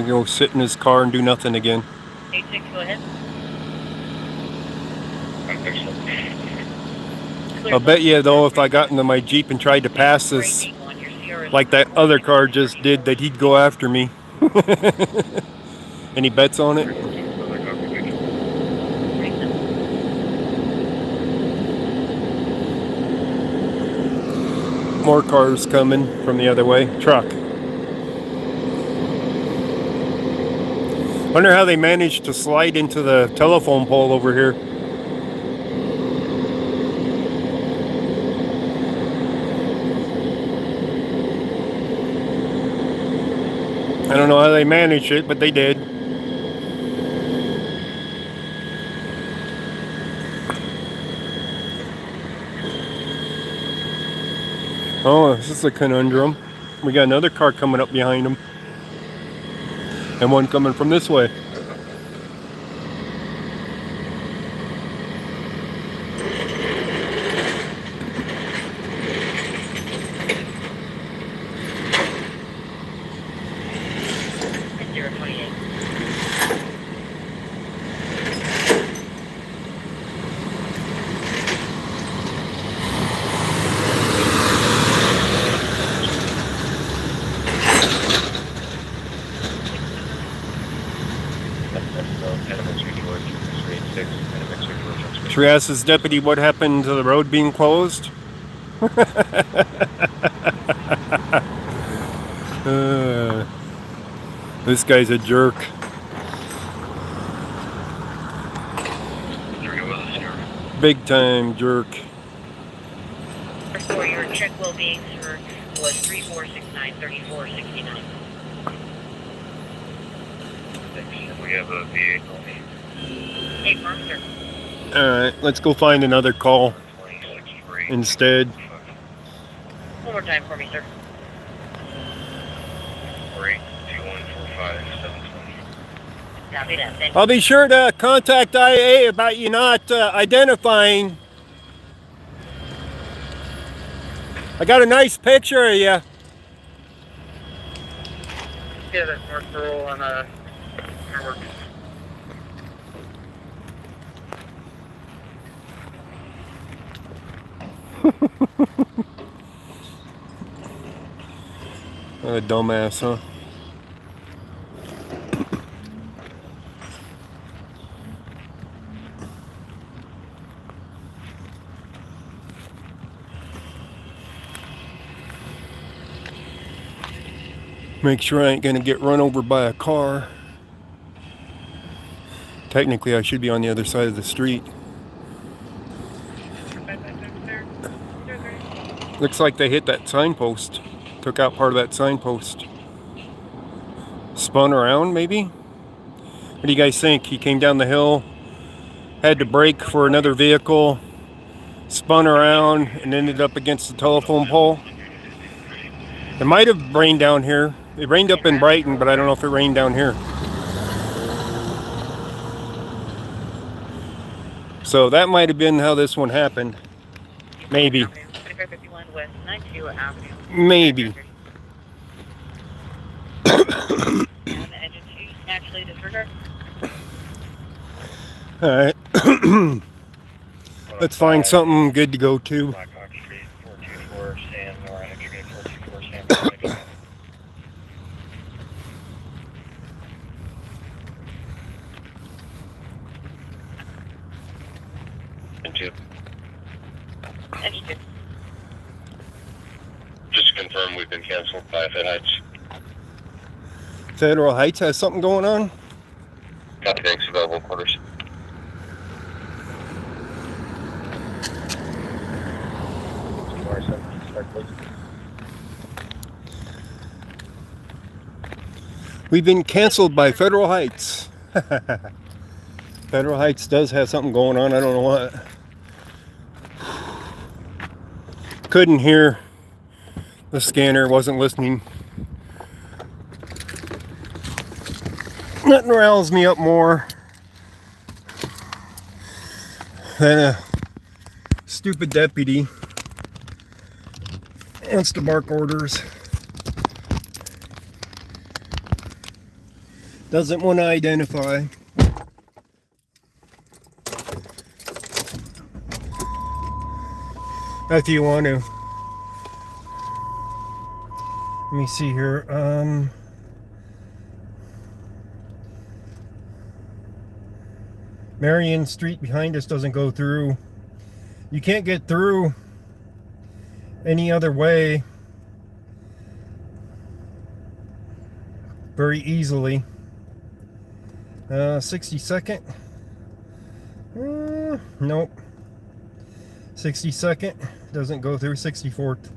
Go sit in his car and do nothing again. 86, go ahead. I'll bet you though, if I got into my Jeep and tried to pass this like that other car just did, that he'd go after me. Any bets on it? More cars coming from the other way. Truck. Wonder how they managed to slide into the telephone pole over here. I don't know how they managed it, but they did. Oh, this is a conundrum. We got another car coming up behind them. And one coming from this way. Should we ask this deputy what happened to the road being closed? This guy's a jerk. Big time jerk. For your check well being, sir, was 3469-3469. We have a VA. Hey, firm, sir. Alright, let's go find another call instead. One more time for me, sir. 482145 Copy that. Thank I'll be sure to contact IA about you not identifying. I got a nice picture of you. Yeah, that's North Pearl on Fireworks. What a dumbass, huh? Make sure I ain't gonna get run over by a car. Technically, I should be on the other side of the street. Looks like they hit that signpost. Took out part of that signpost. Spun around, maybe? What do you guys think? He came down the hill, had to brake for another vehicle, spun around, and ended up against the telephone pole. It might have rained down here. It rained up in Brighton, but I don't know if it rained down here. So that might have been how this one happened. Maybe. 2551 West 92 Avenue. Maybe. And engine 2 naturally disregard. Alright. Let's find something good to go to. Blackhawk Street 424 San Nora Extreme 424 San. Engine 2. Engine 2. Just to confirm, we've been canceled by Fed Heights. Federal Heights has something going on? Copy, thanks. Available quarters. We've been canceled by Federal Heights. Federal Heights does have something going on. I don't know what. Couldn't hear the scanner. Wasn't listening. Nothing riles me up more than a stupid deputy wants to bark orders. Doesn't want to identify. If you want to. Let me see here. Marion Street behind us doesn't go through. You can't get through any other way very easily. 62nd. Nope. 62nd doesn't go through. 64th,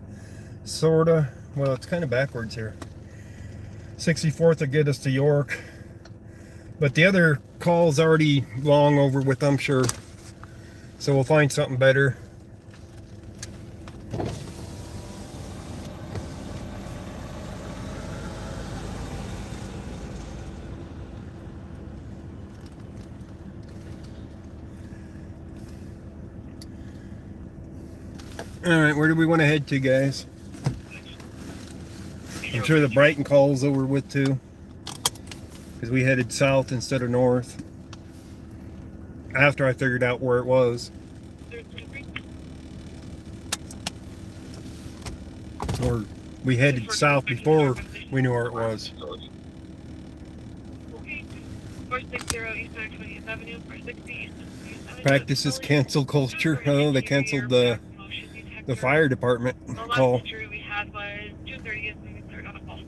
sorta. Well, it's kind of backwards here. 64th will get us to York, but the other call's already long over with, I'm sure. So we'll find something better. Alright, where do we want to head to, guys? I'm sure the Brighton call's over with too, because we headed south instead of north after I figured out where it was. Or we headed south before we knew where it was. 460 East 20th Avenue, 460 East 20th Avenue. Practices cancel culture. Oh, they canceled the fire department call. We had was 2:30 and we started on a call.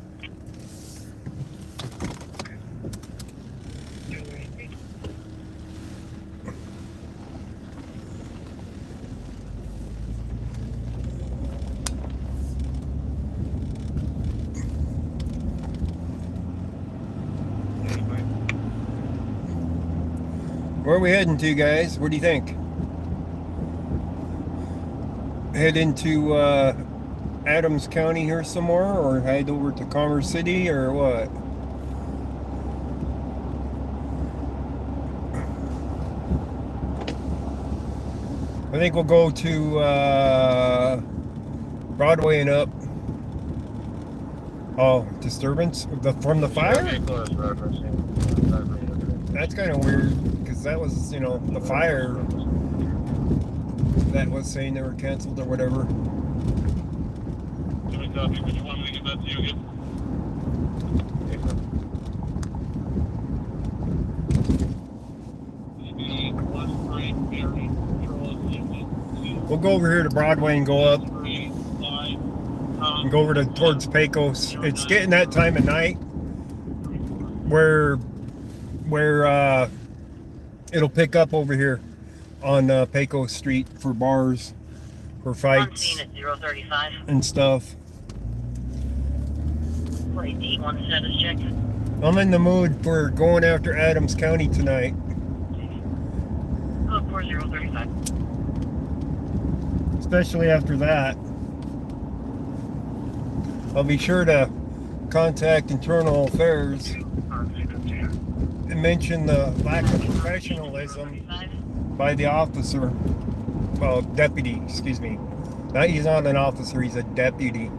Where are we heading to, guys? What do you think? Head into Adams County here some more, or head over to Commerce City, or what? I think we'll go to Broadway and up. Oh, disturbance from the fire? That's kind of weird, because that was, you know, the fire that was saying they were canceled or whatever. Which one we get that to you again? We'll go over here to Broadway and go up and go over towards Pecos. It's getting that time of night where it'll pick up over here on Pecos Street for bars, for fights At 035. and stuff. Plate 81 status check. I'm in the mood for going after Adams County tonight. Code 4035. Especially after that. I'll be sure to contact Internal Affairs and mention the lack of professionalism by the officer. Well, deputy, excuse me. He's not an officer, he's a deputy.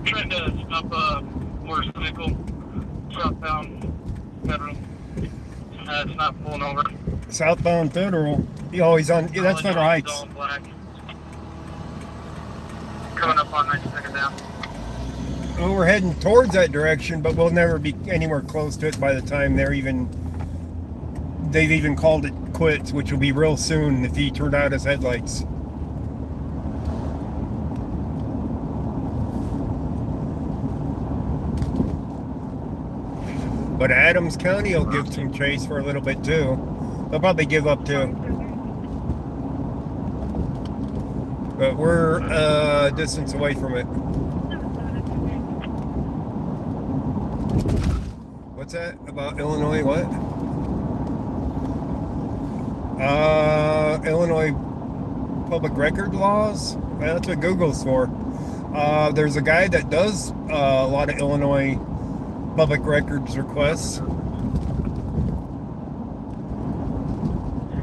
Trying to stop a motorcycle southbound Federal. It's not pulling over. Southbound Federal. Oh, he's on. That's Federal Heights. All in black. Coming up on 92nd down. Well, we're heading towards that direction, but we'll never be anywhere close to it by the time they've even called it quits, which will be real soon if he turned out his headlights. But Adams County will give some chase for a little bit too. They'll probably give up too. But we're a distance away from it. What's that about Illinois? What? Illinois public record laws? Well, that's what Google's for. There's a guy that does a lot of Illinois public records requests.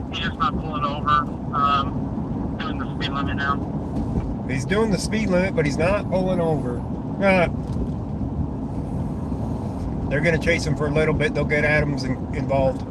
He's just not pulling over. Doing the speed limit now. He's doing the speed limit, but he's not pulling over. They're going to chase him for a little bit. They'll get Adams involved.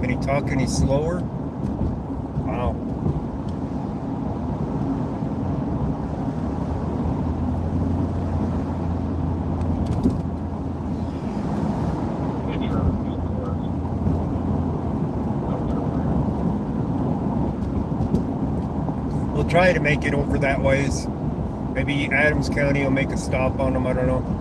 Can he talk any slower? Wow. We'll try to make it over that ways. Maybe Adams County will make a stop on him, I don't know.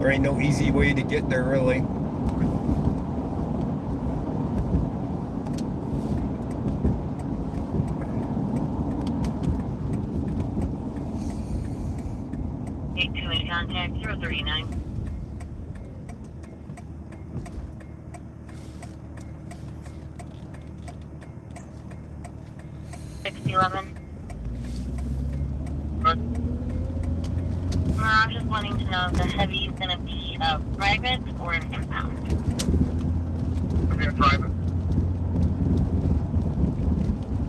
There ain't no easy way to get there, really. Contact 039. 6011. But I'm just wanting to know if the heavy is going to be a private or an impound. it'll be a private.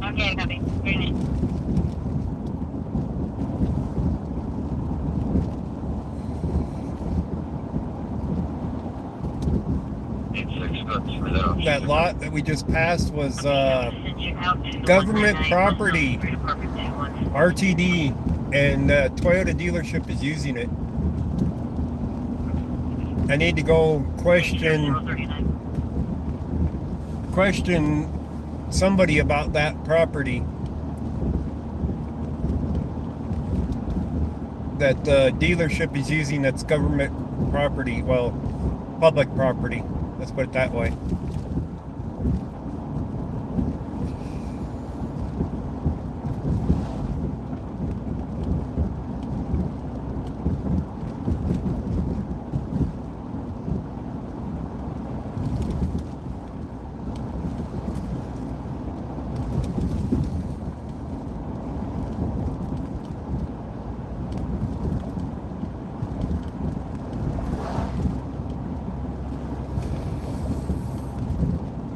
Okay, copy. Very nice. That lot that we just passed was Send you out to the government 199 property. Fire Department 21. RTD, and Toyota dealership is using it. I need to go question 039. somebody about that property that the dealership is using. That's government property, well, public property, let's put it that way.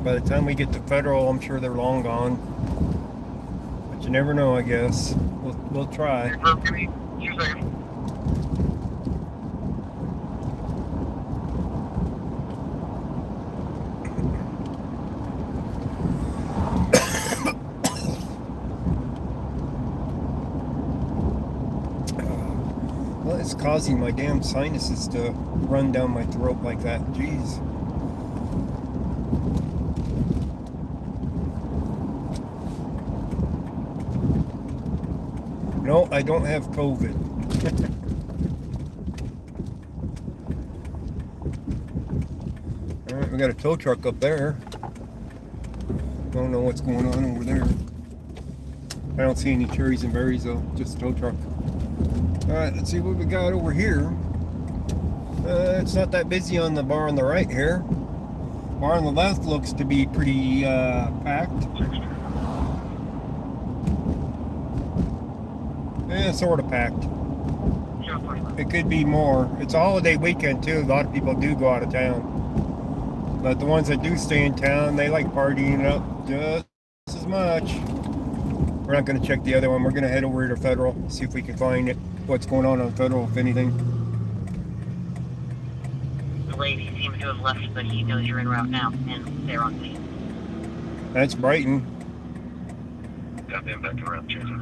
By the time we get to federal, I'm sure they're long gone. But you never know, I guess. We'll try. Hey, bro, give me 2 seconds. Well, it's causing my damn sinuses to run down my throat like that. Jeez. No, I don't have COVID. All right, we got a tow truck up there. Don't know what's going on over there. I don't see any cherries and berries though, just a tow truck. All right, let's see what we got over here. It's not that busy on the bar on the right here. Bar on the left looks to be pretty packed. Yeah, sort of packed. It could be more. It's a holiday weekend too. A lot of people do go out of town. But the ones that do stay in town, they like partying it up just as much. We're not going to check the other one. We're going to head over to Federal, see if we can find it. What's going on Federal, if anything. The lady seems to have left, but he knows you're en route now, and they're on me. That's Brighton. Yeah, I'm back around changing.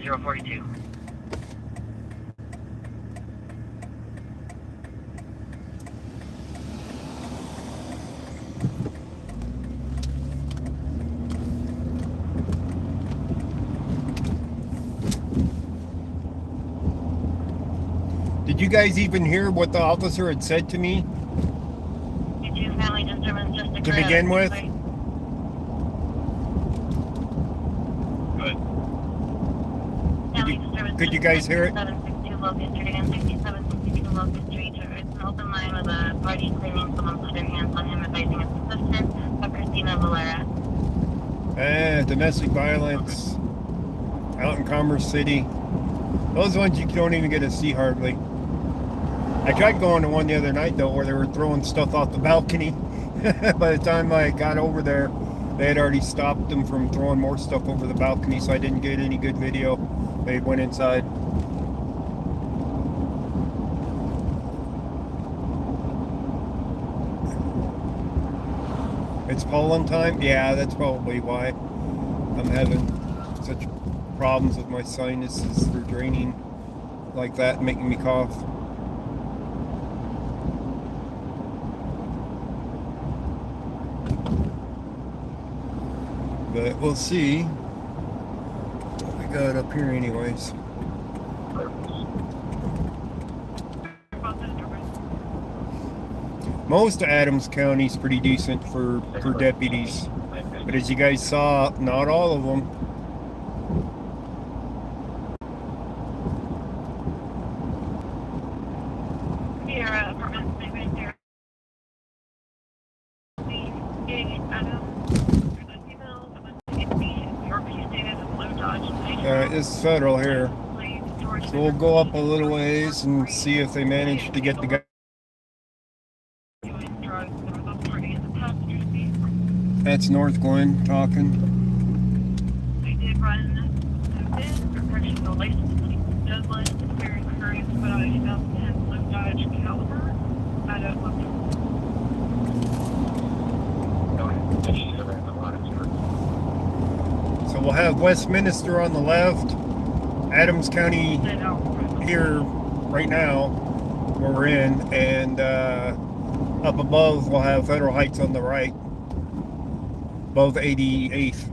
042. Did you guys even hear what the officer had said to me Family disturbance just occurred. to begin with? Good. Could you guys hear it? 762 Locust Street and 6762 Locust Street. It's an open line with a party claiming someone put their hands on him, advising his sister, Christina Valera. Domestic violence out in Commerce City. Those ones you don't even get to see hardly. I tried going to one the other night though, where they were throwing stuff off the balcony. By the time I got over there, they had already stopped them from throwing more stuff over the balcony, so I didn't get any good video. They went inside. It's pollen time? Yeah, that's probably why I'm having such problems with my sinuses. They're draining like that, making me cough. But we'll see what we got up here anyways. Most of Adams County is pretty decent for deputies. But as you guys saw, not all of them. Alright, this is Federal here. So we'll go up a little ways and see if they manage to get the guy. That's North Glen talking. I did run the bid, correctional license plate Douglas, very curious about a 2010 Blue Dodge Caliber out of So we'll have Westminster on the left, Adams County here right now, where we're in, and up above we'll have Federal Heights on the right, above 88th.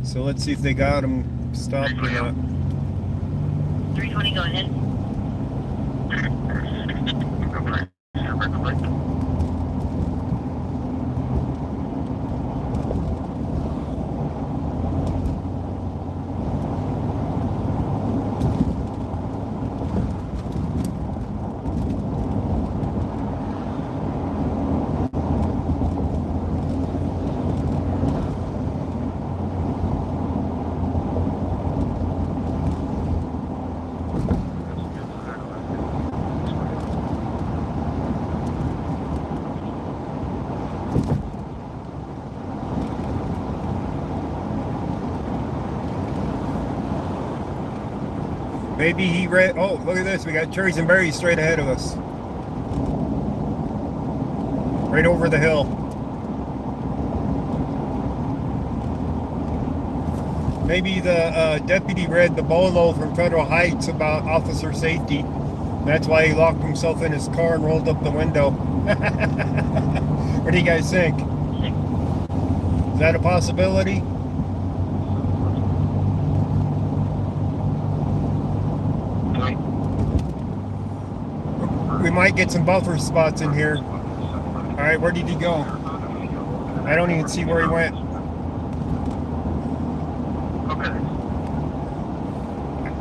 So let's see if they got them stopped or not. 320, go ahead. Maybe he read. Oh, look at this. We got cherries and berries straight ahead of us. Right over the hill. Maybe the deputy read the bolo from Federal Heights about officer safety. That's why he locked himself in his car and rolled up the window. What do you guys think? Is that a possibility? We might get some buffer spots in here. All right, where did he go? I don't even see where he went.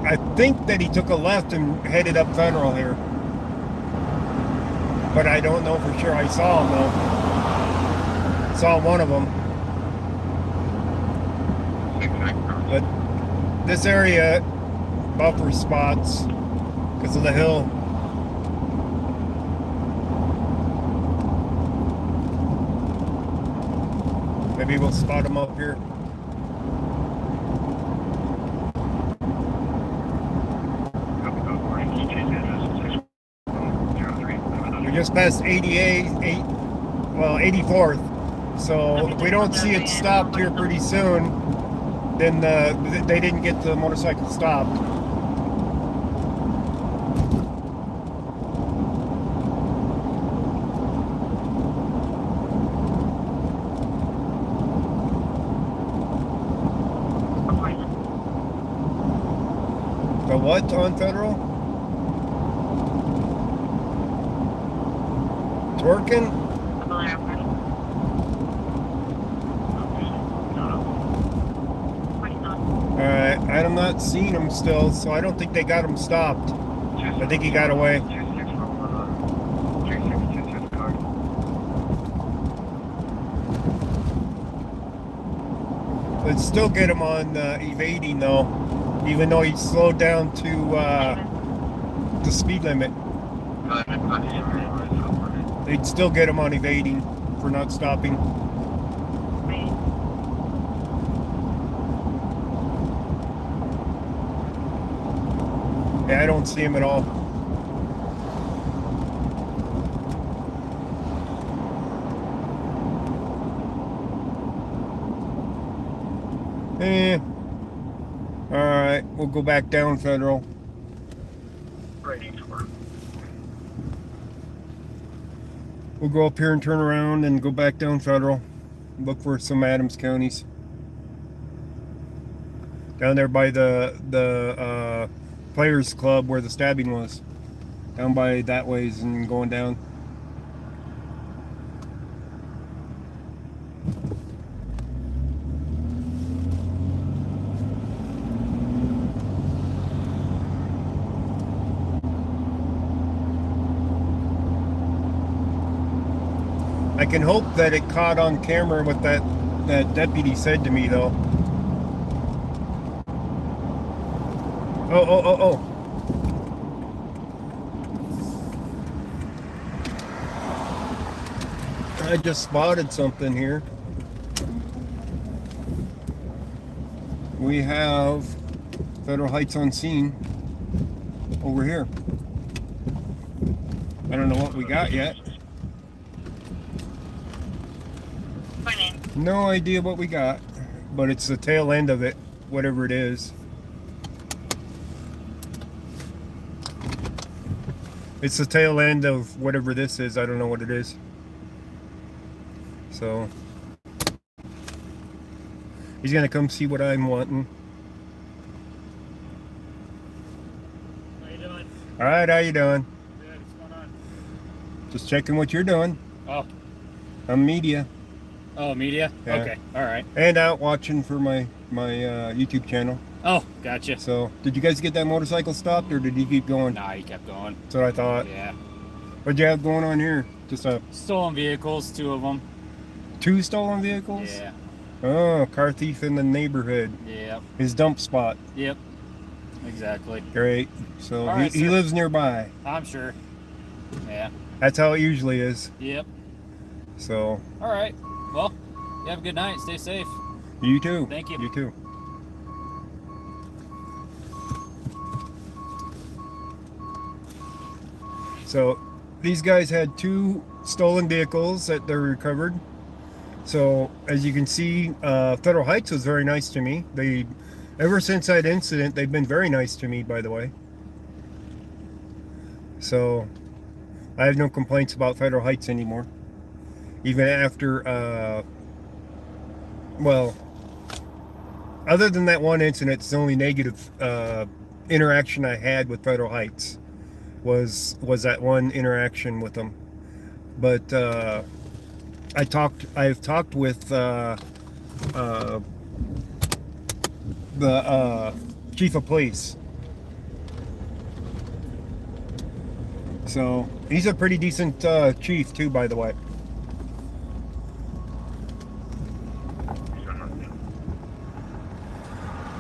I think that he took a left and headed up Federal here. But I don't know for sure. I saw him though. Saw one of them. But this area, buffer spots, because of the hill. Maybe we'll spot him up here. We just passed 84th. So if we don't see it stopped here pretty soon, then they didn't get the motorcycle stopped. The what on Federal? Twerking? Alright, I'm not seeing him still, so I don't think they got him stopped. I think he got away. Let's still get him on evading though, even though he slowed down to the speed limit. They'd still get him on evading for not stopping. Yeah, I don't see him at all. Alright, we'll go back down Federal. We'll go up here and turn around and go back down Federal. Look for some Adams counties. Down there by the Players Club where the stabbing was. Down by that ways and going down. I can hope that it caught on camera what that deputy said to me though. Oh. I just spotted something here. We have Federal Heights on scene over here. I don't know what we got yet. Morning. No idea what we got, but it's the tail end of it, whatever it is. It's the tail end of whatever this is. I don't know what it is. So he's gonna come see what I'm wanting. How you doing? All right, how you doing? Good. What's going on? Just checking what you're doing. Oh. I'm media. Oh, media? Yeah. Okay. All right. And out watching for my YouTube channel. Oh, gotcha. So, did you guys get that motorcycle stopped, or did you keep going? Nah, you kept going. That's what I thought. Yeah. What'd you have going on here? Just Stolen vehicles, 2 of them. 2 stolen vehicles? Yeah. Oh, car thief in the neighborhood. Yep. His dump spot. Yep. Exactly. Great. So All right, he sir. lives nearby. I'm sure. Yeah. That's how it usually is. Yep. So. All right. Well, you have a good night. Stay safe. You too. Thank you. You too. So these guys had 2 stolen vehicles that they recovered. So as you can see, Federal Heights was very nice to me. Ever since that incident, they've been very nice to me, by the way. So I have no complaints about Federal Heights anymore. Even after, well, other than that one incident, it's the only negative interaction I had with Federal Heights was that one interaction with them. But I've talked with the chief of police. So he's a pretty decent chief too, by the way.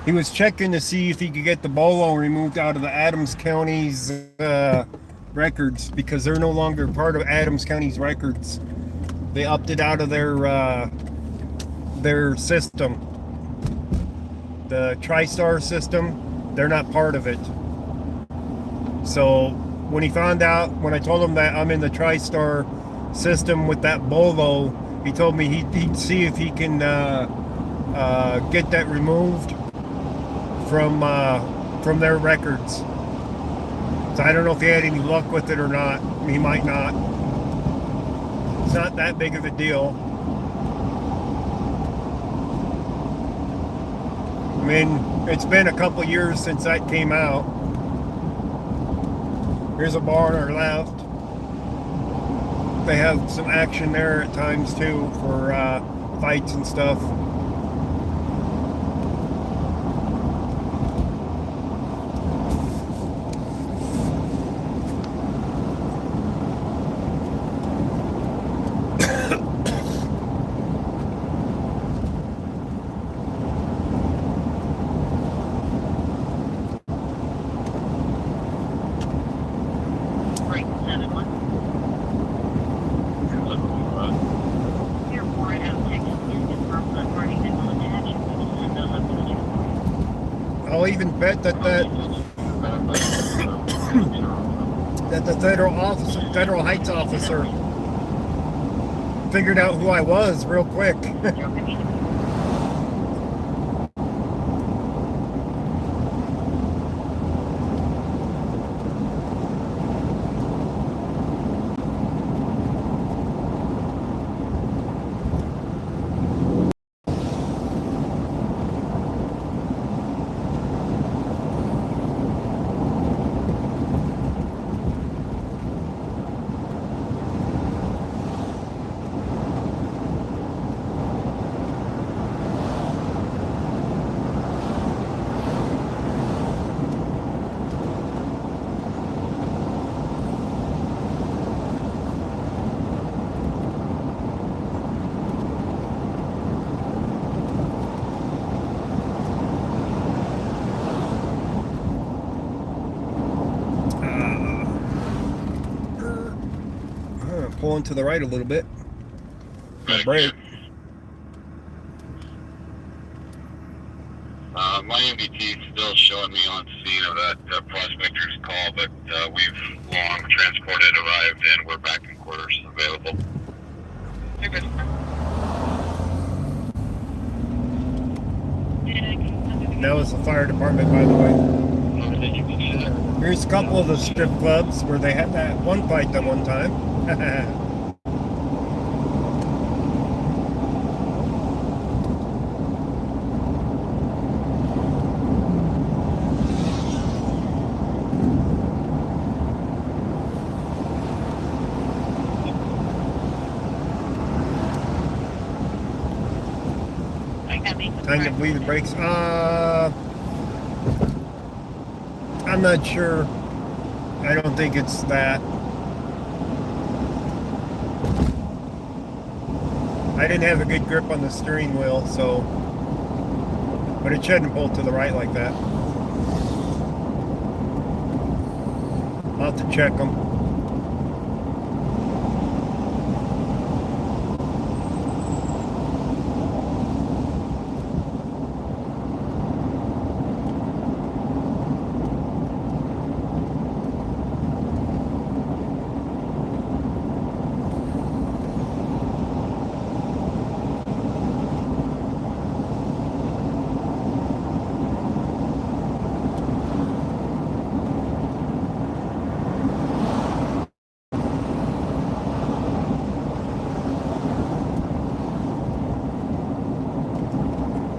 He was checking to see if he could get the bolo removed out of the Adams County's records, because they're no longer part of Adams County's records. They opted out of their system. The TriStar system, they're not part of it. So when he found out, when I told him that I'm in the TriStar system with that bolo, he told me he'd see if he can get that removed from their records. So I don't know if he had any luck with it or not. He might not. It's not that big of a deal. I mean, it's been a couple years since that came out. Here's a bar on our left. They have some action there at times too for fights and stuff. Break 7-1. Your warrant out text is confirmed that party that will attach. We will send those up to the checkpoint. I'll even bet that the Federal Heights officer figured out who I was real quick. I'm pulling to the right a little bit. My brake. My MBT is still showing me on scene of that prospector's call, but we've long transported, arrived, and we're back in quarters available. You're good. That was the fire department, by the way. Thank you. Here's a couple of the strip clubs where they had that one fight at one time. Time to bleed the brakes. I'm not sure. I don't think it's that. I didn't have a good grip on the steering wheel, so. But it shouldn't pull to the right like that. I'll have to check them.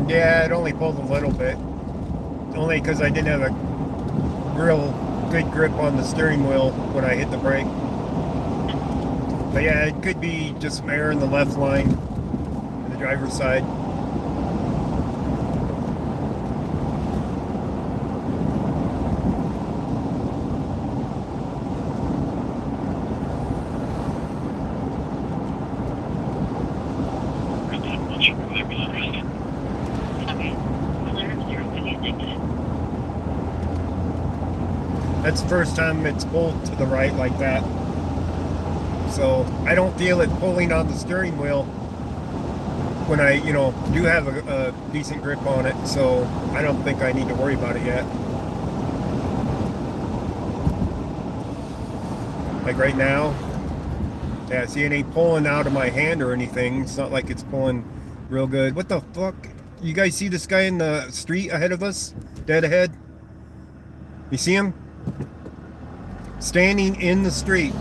Yeah, it only pulled a little bit. Only because I didn't have a real good grip on the steering wheel when I hit the brake. But yeah, it could be just some air in the left line, the driver's side. That's the first time it's pulled to the right like that. So I don't feel it pulling on the steering wheel when I, do have a decent grip on it. So I don't think I need to worry about it yet. Like right now, yeah, see, it ain't pulling out of my hand or anything. It's not like it's pulling real good. What the fuck? You guys see this guy in the street ahead of us? Dead ahead? You see him? Standing in the street.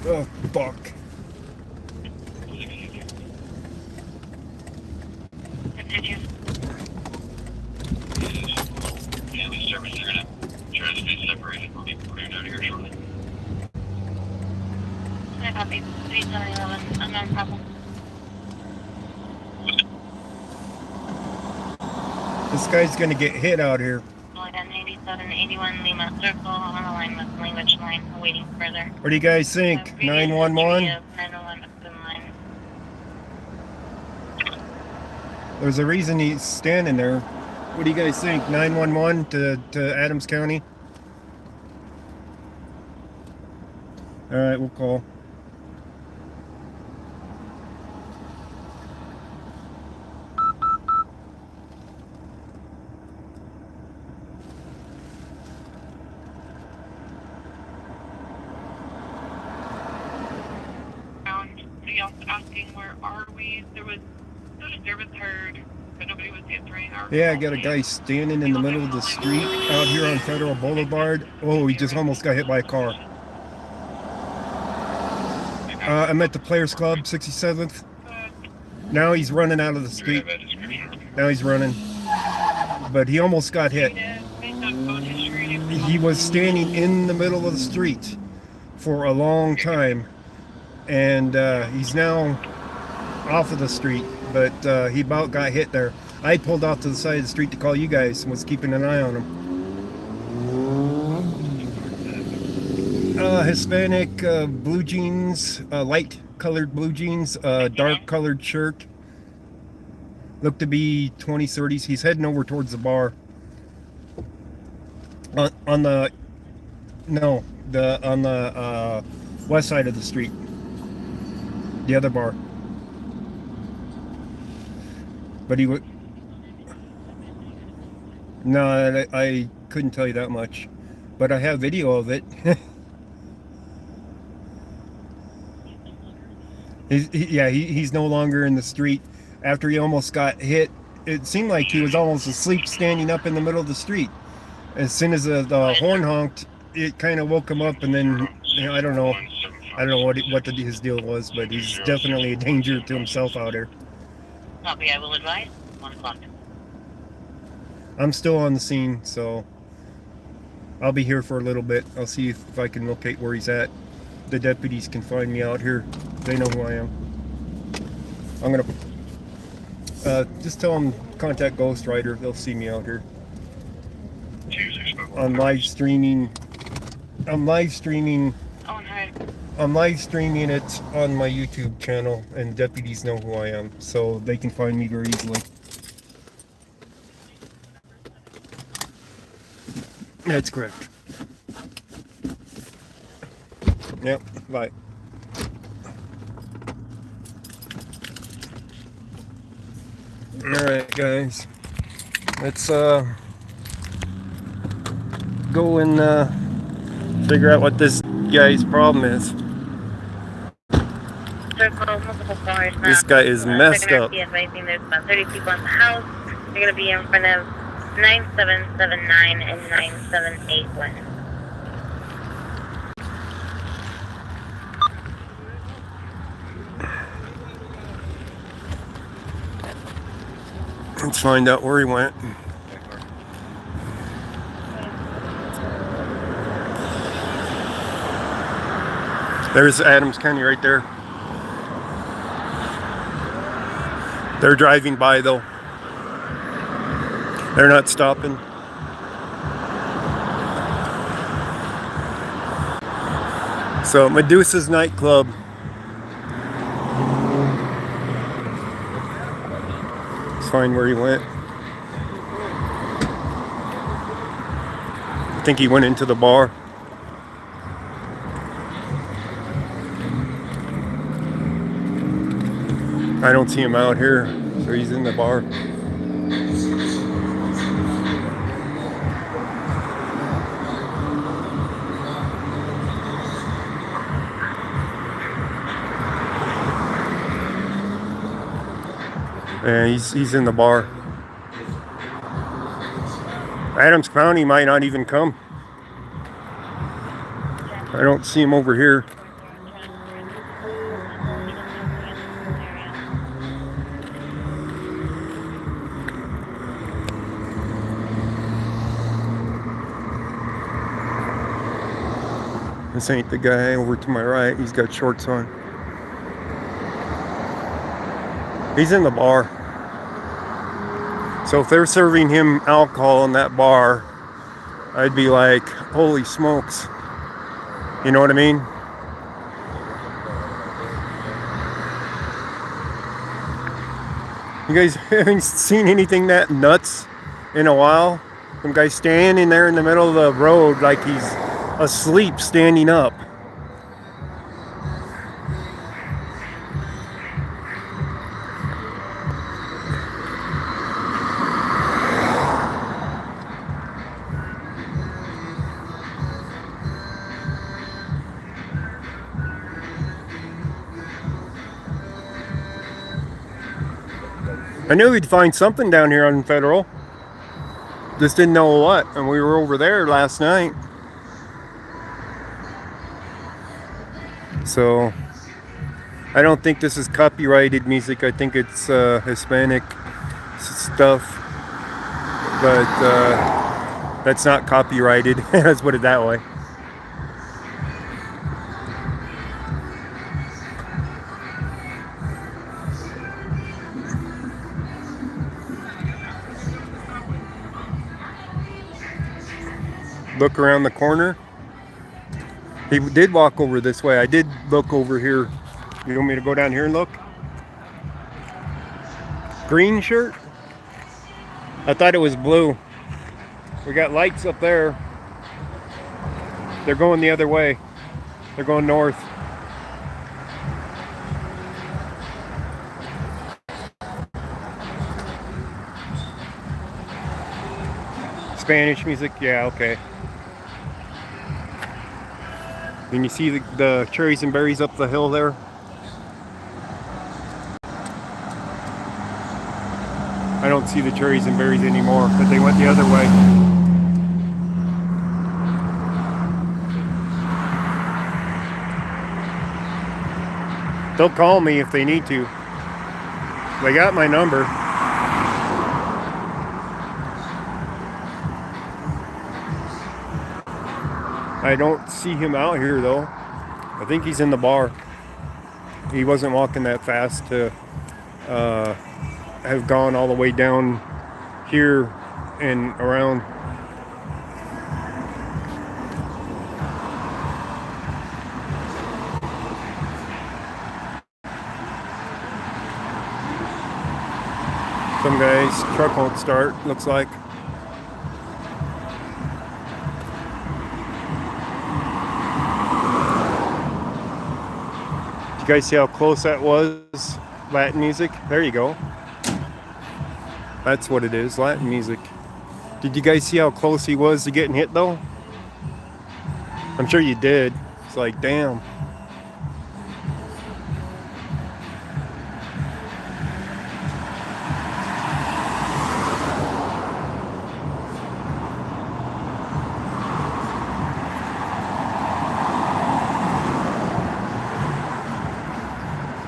Oh, fuck. Family service, they're gonna try to stay separated. We'll be cleared out of here shortly. I copy. 3711. Unknown problem. This guy's gonna get hit out here. Flight 8781 Lima Circle on the line with language line, awaiting further. What do you guys think? 911? 911 line. There's a reason he's standing there. What do you guys think? 911 to Adams County? All right, we'll call. Asking where are we? There was no disturbance heard, but nobody was answering our Yeah, I got a guy standing in the middle of the street out here on Federal Boulevard. Oh, he just almost got hit by a car. I'm at the Players Club, 67th. Now he's running out of the street. Now he's running. But he almost got hit. He was standing in the middle of the street for a long time. And he's now off of the street, but he about got hit there. I pulled off to the side of the street to call you guys and was keeping an eye on him. Hispanic, blue jeans, light colored blue jeans, dark colored shirt. Looked to be 20s, 30s. He's heading over towards the bar. On the no, the on the west side of the street. The other bar. But he would. No, I couldn't tell you that much, but I have video of it. He's no longer in the street. After he almost got hit, it seemed like he was almost asleep standing up in the middle of the street. As soon as the horn honked, it kind of woke him up, and then I don't know what his deal was, but he's definitely a danger to himself out here. Copy, I will advise. 1 o'clock. I'm still on the scene, so I'll be here for a little bit. I'll see if I can locate where he's at. The deputies can find me out here. They know who I am. I'm gonna just tell them contact Ghost Rider. They'll see me out here. I'm live streaming. I'm live streaming it on my YouTube channel, and deputies know who I am, so they can find me very easily. That's correct. Yep, bye. Alright guys, let's go and figure out what this guy's problem is. This guy is messed up. Advising there's about 30 people in the house. They're going to be in front of 9779 and 9781. Let's find out where he went. There's Adams County right there. They're driving by though. They're not stopping. So Medusa's nightclub. Let's find where he went. I think he went into the bar. I don't see him out here, so he's in the bar. Yeah, he's in the bar. Adams County might not even come. I don't see him over here. This ain't the guy over to my right. He's got shorts on. He's in the bar. So if they're serving him alcohol in that bar, I'd be like, holy smokes. You know what I mean? You guys haven't seen anything that nuts in a while? Some guy standing there in the middle of the road like he's asleep standing up. I knew we'd find something down here on Federal. Just didn't know what. And we were over there last night. So I don't think this is copyrighted music. I think it's Hispanic stuff. But that's not copyrighted. Let's put it that way. Look around the corner. He did walk over this way. I did look over here. You want me to go down here and look? Green shirt? I thought it was blue. We got lights up there. They're going the other way. They're going north. Spanish music? Yeah, okay. Can you see the cherries and berries up the hill there? I don't see the cherries and berries anymore, but they went the other way. They'll call me if they need to. They got my number. I don't see him out here though. I think he's in the bar. He wasn't walking that fast to have gone all the way down here and around. Some guy's truck won't start, looks like. You guys see how close that was? Latin music? There you go. That's what it is, Latin music. Did you guys see how close he was to getting hit though? I'm sure you did. It's like, damn.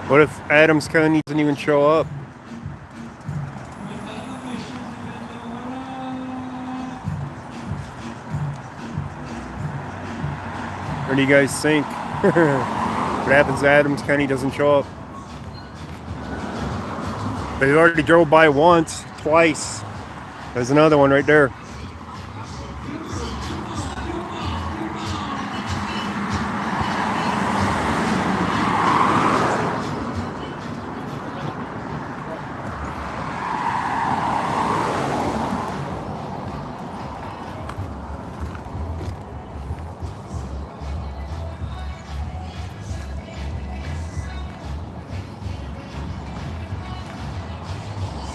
What if Adams County doesn't even show up? What do you guys think? What happens if Adams County doesn't show up? They already drove by once, twice. There's another one right there.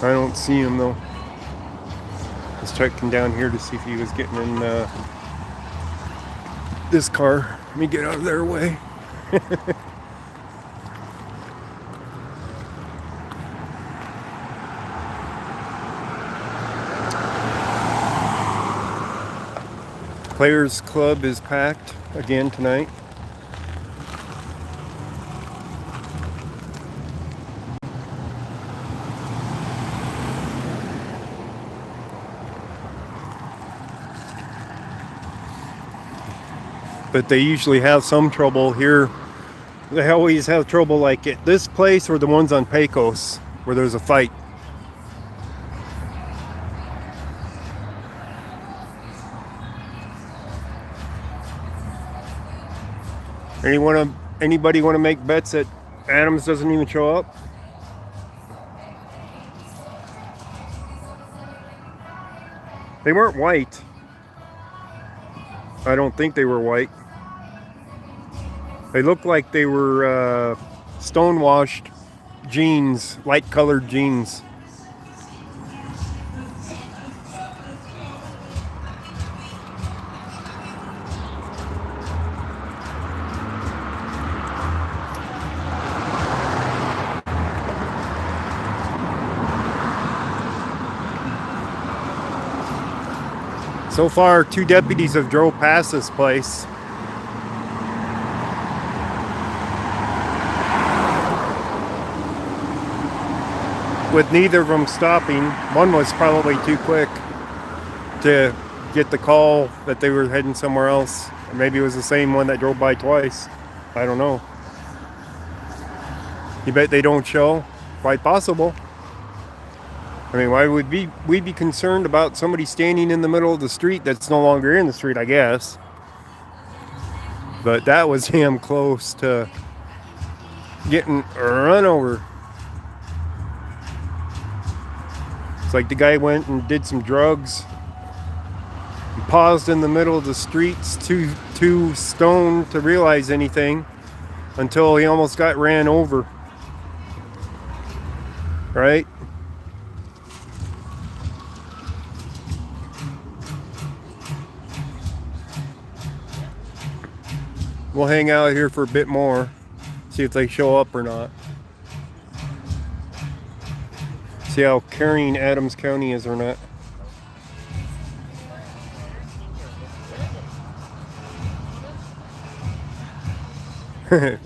I don't see him though. Just checking down here to see if he was getting in this car. Let me get out of their way. Players Club is packed again tonight. But they usually have some trouble here. They always have trouble like at this place or the ones on Pecos where there's a fight. Anybody want to make bets that Adams doesn't even show up? They weren't white. I don't think they were white. They looked like they were stonewashed jeans, light colored jeans. So far, 2 deputies have drove past this place. With neither of them stopping. One was probably too quick to get the call that they were heading somewhere else. Or maybe it was the same one that drove by twice. I don't know. You bet they don't show? Quite possible. I mean, why would we be concerned about somebody standing in the middle of the street that's no longer in the street, I guess. But that was damn close to getting run over. It's like the guy went and did some drugs Paused in the middle of the streets, too stoned to realize anything until he almost got ran over. Right? We'll hang out here for a bit more, see if they show up or not. See how caring Adams County is or not.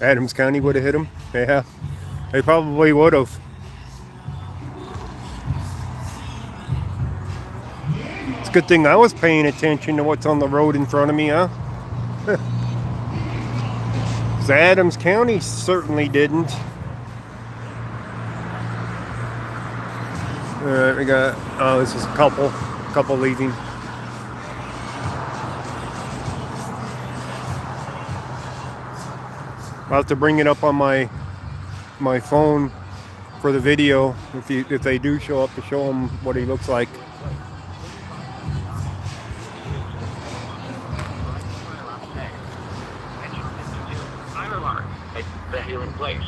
Adams County would have hit him. Yeah, they probably would have. It's a good thing I was paying attention to what's on the road in front of me, huh? Because Adams County certainly didn't. Alright, we got, oh, this is a couple leaving. I'll have to bring it up on my phone for the video if they do show up, to show them what he looks like. The Healing Place.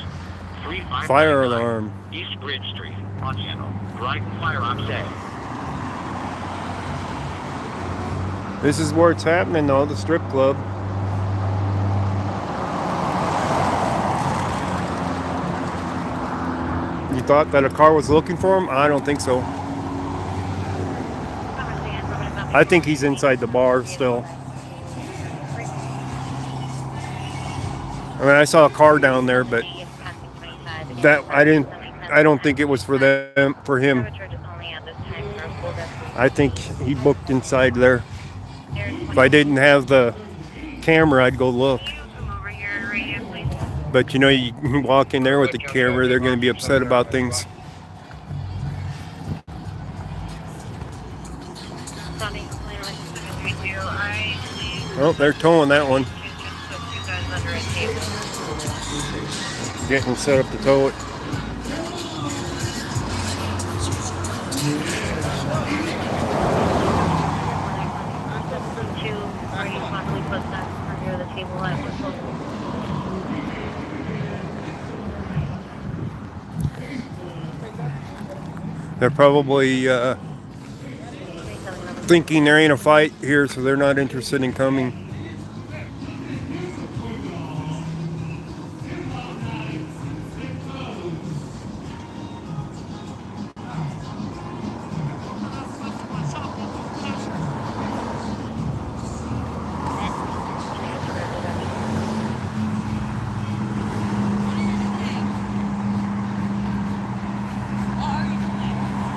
Fire alarm. East Bridge Street on channel. Brighton Firearms A. This is where it's happening though, the strip club. You thought that a car was looking for him? I don't think so. I think he's inside the bar still. I mean, I saw a car down there, but that I don't think it was for him. I think he booked inside there. If I didn't have the camera, I'd go look. But you know, you walk in there with the camera, they're going to be upset about things. Oh, they're towing that one. Getting set up to tow it. They're probably thinking there ain't a fight here, so they're not interested in coming.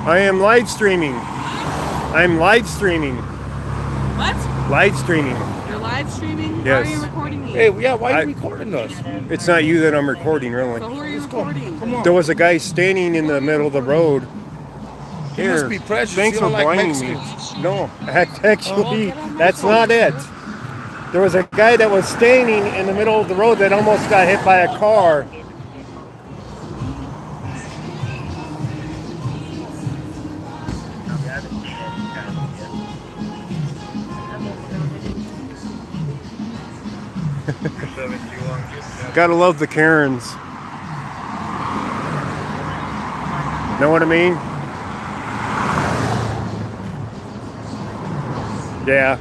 I am live streaming. I'm live streaming. What? Live streaming. You're live streaming? Yes. Why are you recording me? Hey, yeah, why are you recording us? It's not you that I'm recording, really. So who are you recording? Come on. There was a guy standing in the middle of the road. You must be prejudiced. Thanks You for don't like blinding me. Mexicans. No, actually, get on my that's phone, not it. There was a guy that was standing in the middle of the road that almost got hit by a car. Gotta love the Karens. Know what I mean? Yeah.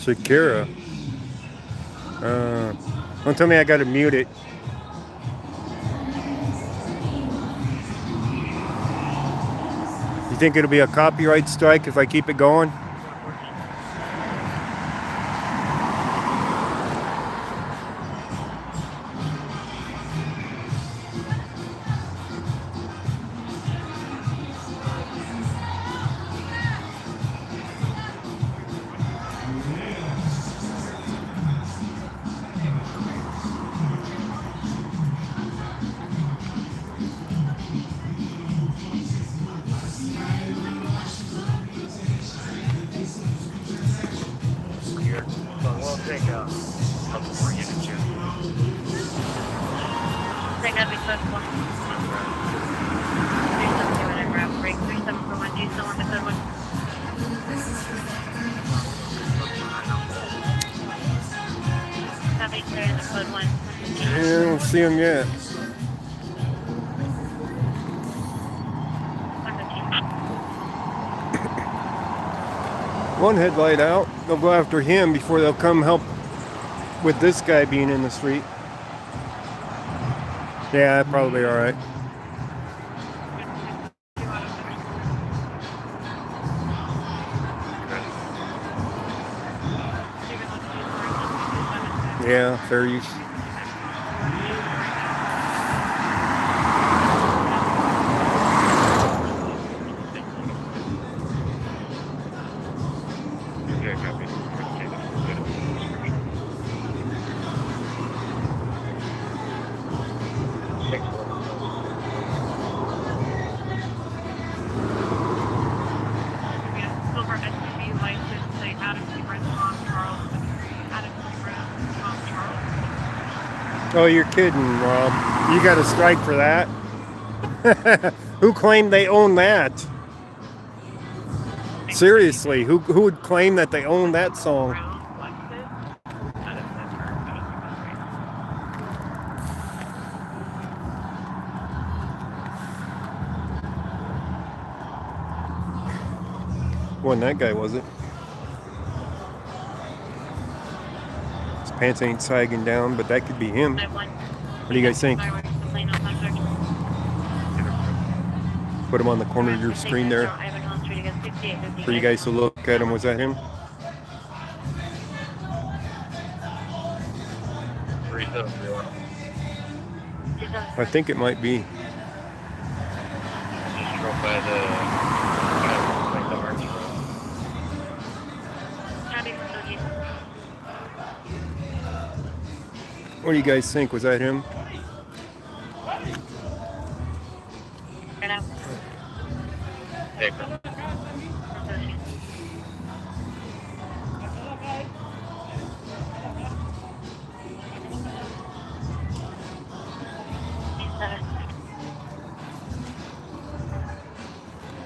Shakira. Don't tell me I gotta mute it. You think it'll be a copyright strike if I keep it going? see him yet. 115. One headlight out. They'll go after him before they'll come help with this guy being in the street. Yeah, probably all right. Yeah, fair use. Silver SUV license, say Adam Seabrand, Tom Charles, Adam Seabrand, Tom Charles. Oh, you're kidding, Rob. You got a strike for that? Who claimed they own that? Seriously, who would claim that they own that song? Wasn't that guy, was it? His pants ain't sagging down, but that could be him. What do you guys think? Put him on the corner of your screen there for you guys to look at him. Was that him? I think it might be. Just drove by the arch road. What do you guys think? Was that him?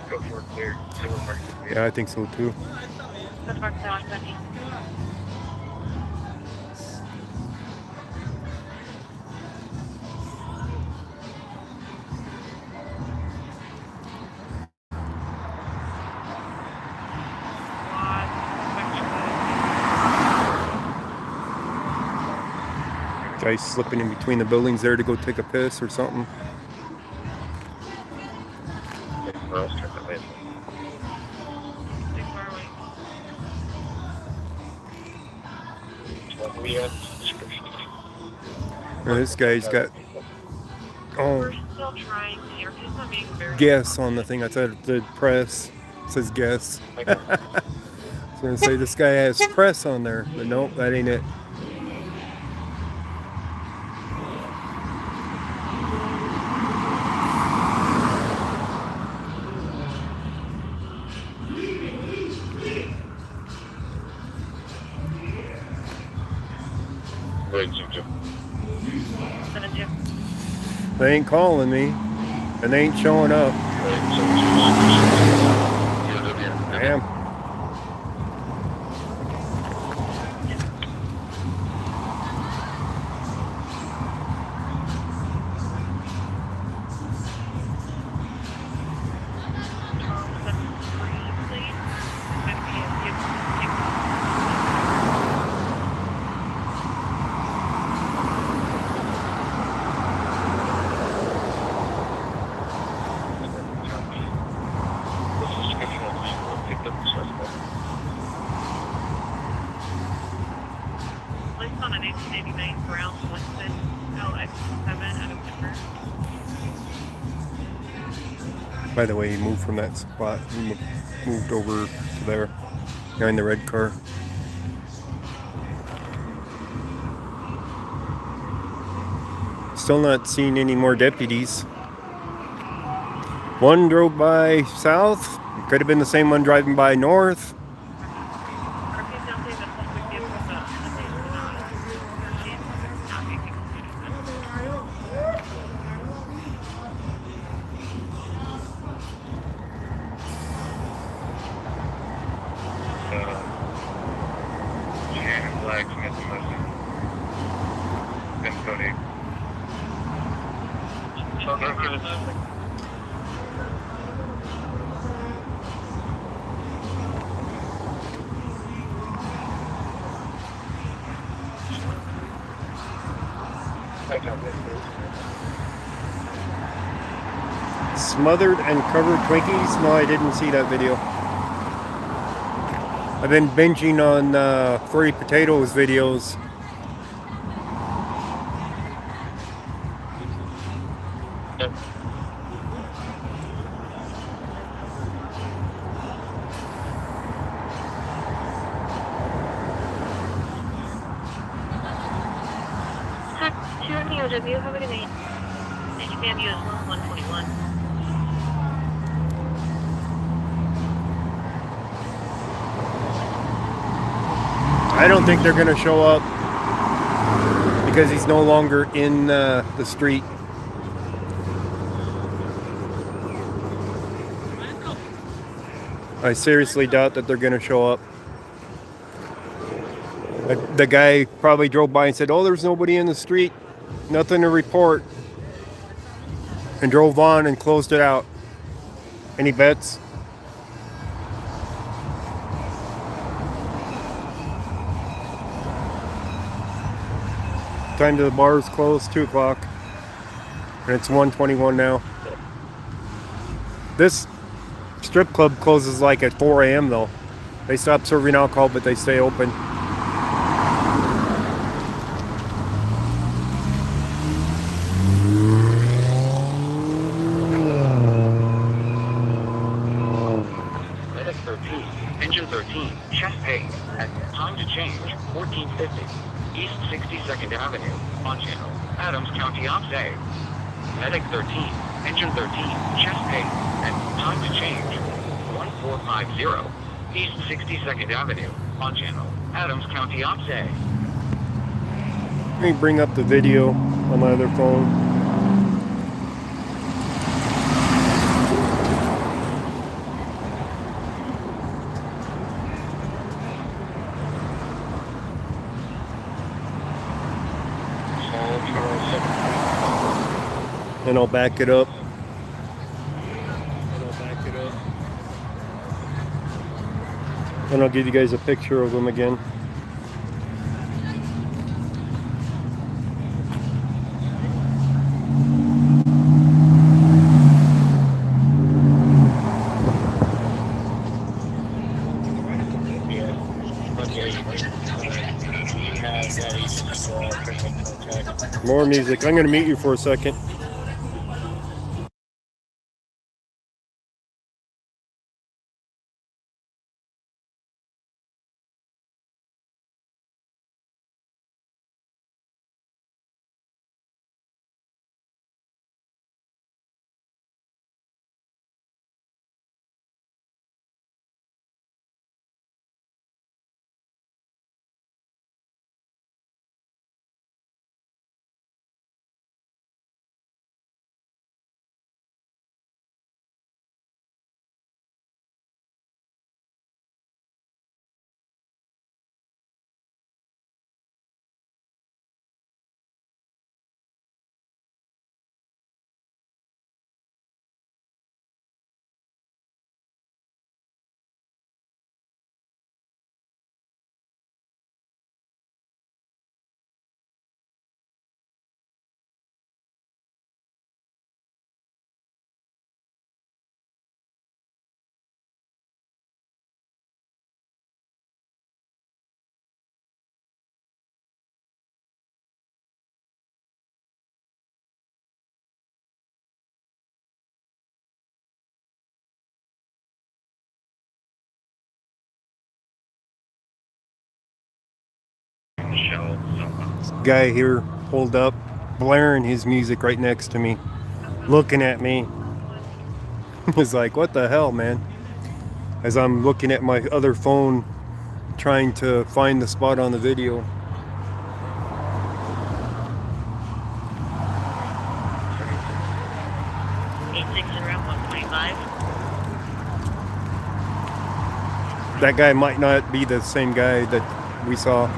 Go for it, clear. Silver mark. Yeah, I think so too. Guys slipping in between the buildings there to go take a piss or something. This guy's got guess on the thing. I said the press. It says guess. I was gonna say this guy has press on there, but nope, that ain't it. They ain't calling me, and they ain't showing up. Damn. By the way, he moved from that spot. He moved over to there, behind the red car. Still not seeing any more deputies. One drove by south. Could have been the same one driving by north. Smothered and covered Twinkies? No, I didn't see that video. I've been binging on Furry Potatoes videos. TRNEOW, have a good night. HBMU as well, 121. I don't think they're going to show up because he's no longer in the street. I seriously doubt that they're going to show up. The guy probably drove by and said, "Oh, there's nobody in the street. Nothing to report." And drove on and closed it out. Any bets? Time to the bar is closed, 2 o'clock. And it's 1:21 now. This strip club closes like at 4 a.m. though. They stop serving alcohol, but they stay open. Medic 13, engine 13, chest pay, at time to change, 1450, East 62nd Avenue, on channel, Adams County Ops A. Medic 13, engine 13, chest pay, at time to change, 1450, East 62nd Avenue, on channel, Adams County Ops A. Let me bring up the video on my other phone. And I'll back it up. And I'll give you guys a picture of them again. More music. I'm going to mute you for a second. Guy here pulled up, blaring his music right next to me, looking at me. It's like, what the hell, man? As I'm looking at my other phone, trying to find the spot on the video. That guy might not be the same guy that we saw.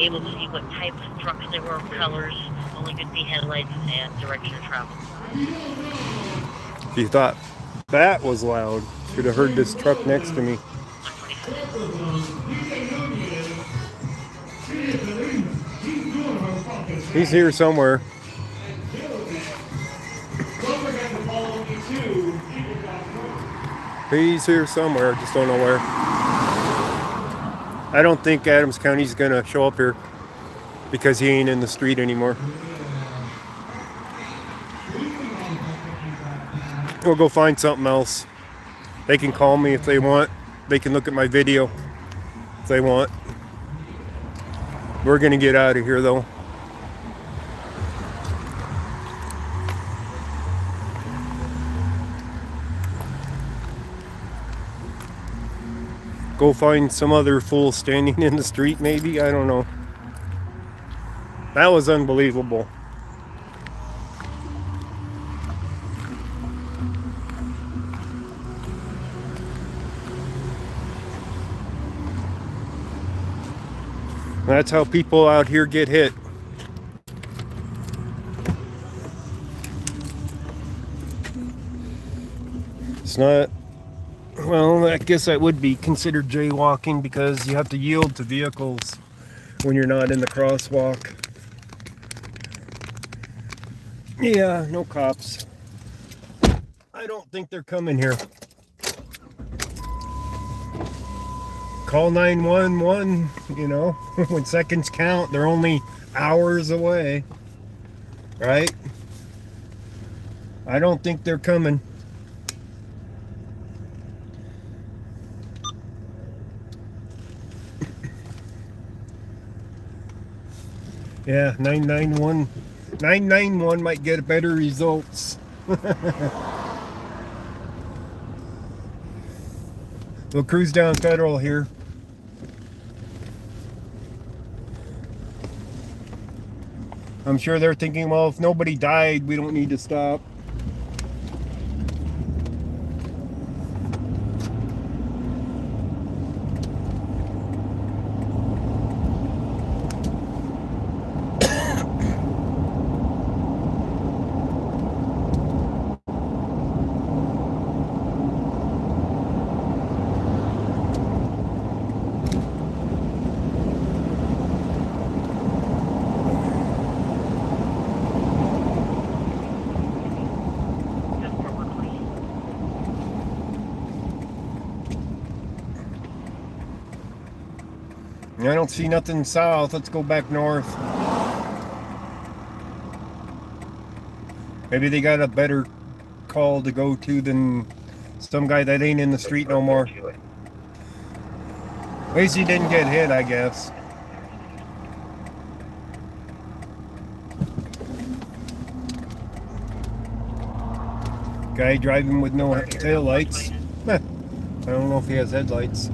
be able to see what type of trucks they were, colors, only could see headlights and direction of travel. If you thought that was loud, should have heard this truck next to me. 126. He's here somewhere. He's here somewhere, just don't know where. I don't think Adams County's gonna show up here because he ain't in the street anymore. We'll go find something else. They can call me if they want. They can look at my video if they want. We're gonna get out of here though. Go find some other fool standing in the street maybe, I don't know. That was unbelievable. That's how people out here get hit. It's not, well, I guess that would be considered jaywalking because you have to yield to vehicles when you're not in the crosswalk. Yeah, no cops. I don't think they're coming here. Call 911, you know, when seconds count, they're only hours away, right? I don't think they're coming. Yeah, 991 might get better results. We'll cruise down Federal here. I'm sure they're thinking, well, if nobody died, we don't need to stop. I don't see nothing south. Let's go back north. Maybe they got a better call to go to than some guy that ain't in the street no more. At least he didn't get hit, I guess. Guy driving with no tail lights. I don't know if he has headlights.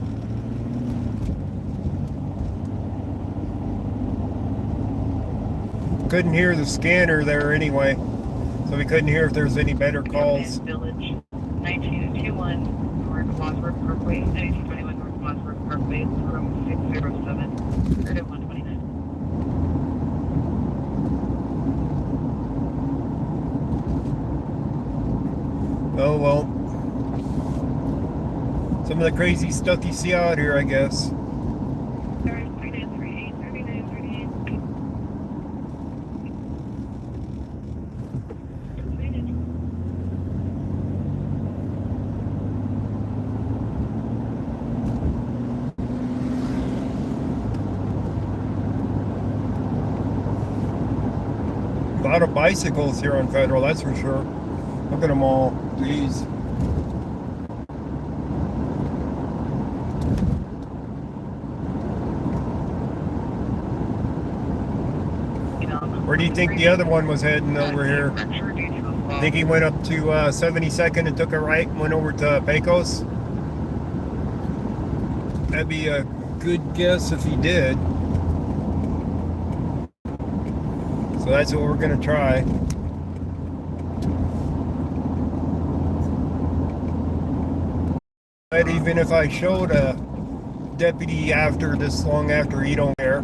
Couldn't hear the scanner there anyway, so we couldn't hear if there was any better calls. Village, 9221 North Wadsworth Parkway, 9221 North Wadsworth Parkway, room 607, heard at 129. Oh well. Some of the crazy stuff you see out here, I guess. Sorry, 3938, 3938. A lot of bicycles here on Federal, that's for sure. Look at them all. Jeez. Where do you think the other one was heading over here? I think he went up to 72nd and took a right and went over to Pecos. That'd be a good guess if he did. So that's what we're going to try. But even if I showed a deputy after this long after, he don't care.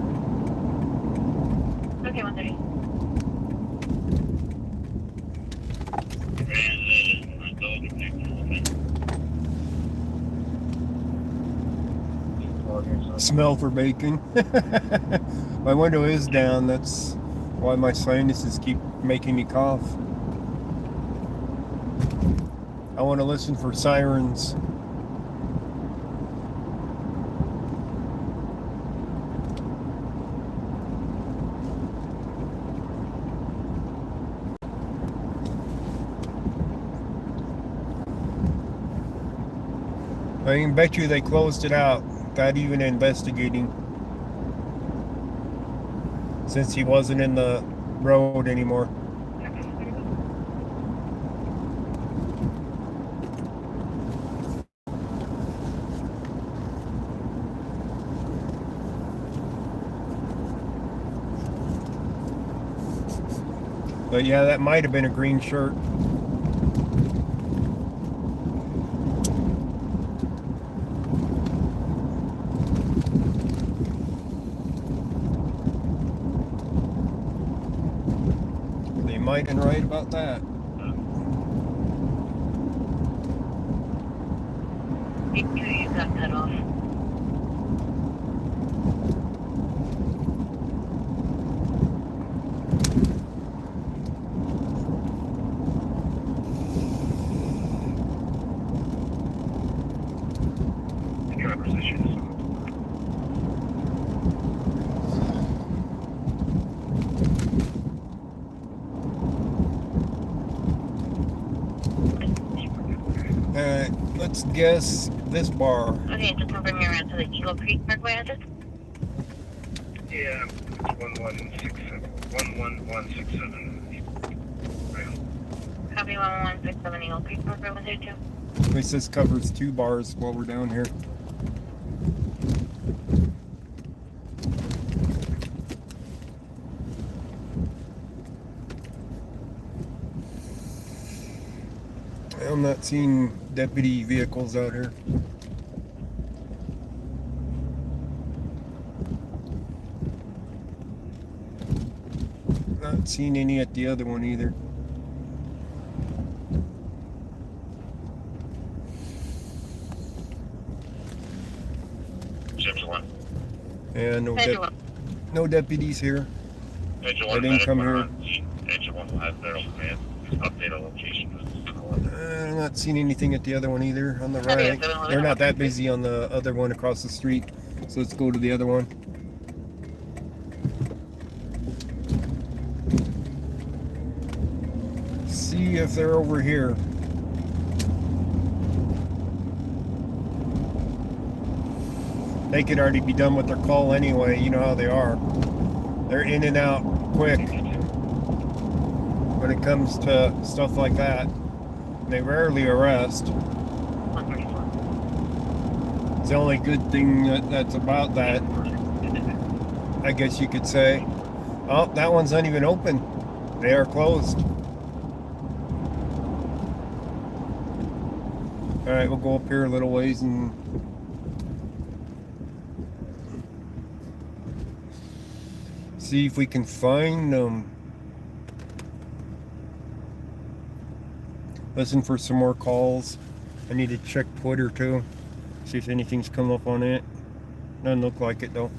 Okay, 130. Smell for bacon. My window is down. That's why my sinuses keep making me cough. I want to listen for sirens. I can bet you they closed it out without even investigating, since he wasn't in the road anymore. But yeah, that might have been a green shirt. They might have been right about that. You got cut off. Driver's issues. Alright, let's guess this bar. Okay, just confirm you're at the Eagle Creek Parkway address. Yeah, it's 11167. Copy 11167 Eagle Creek Parkway 132. At least this covers 2 bars while we're down here. I'm not seeing deputy vehicles out here. Not seeing any at the other one either. Engine 1. And no deputies here. Engine I 1 didn't come here. Engine 1 will have their own command. Update a location. I'm not seeing anything at the other one either. On the right, they're not that busy on the other one across the street. So let's go to the other one. See if they're over here. They could already be done with their call anyway. You know how they are. They're in and out quick when it comes to stuff like that. They rarely arrest. 134. It's the only good thing that's about that, I guess you could say. Oh, that one's not even open. They are closed. Alright, we'll go up here a little ways and see if we can find them. Listen for some more calls. I need to check Twitter too. See if anything's come up on it. Doesn't look like it though.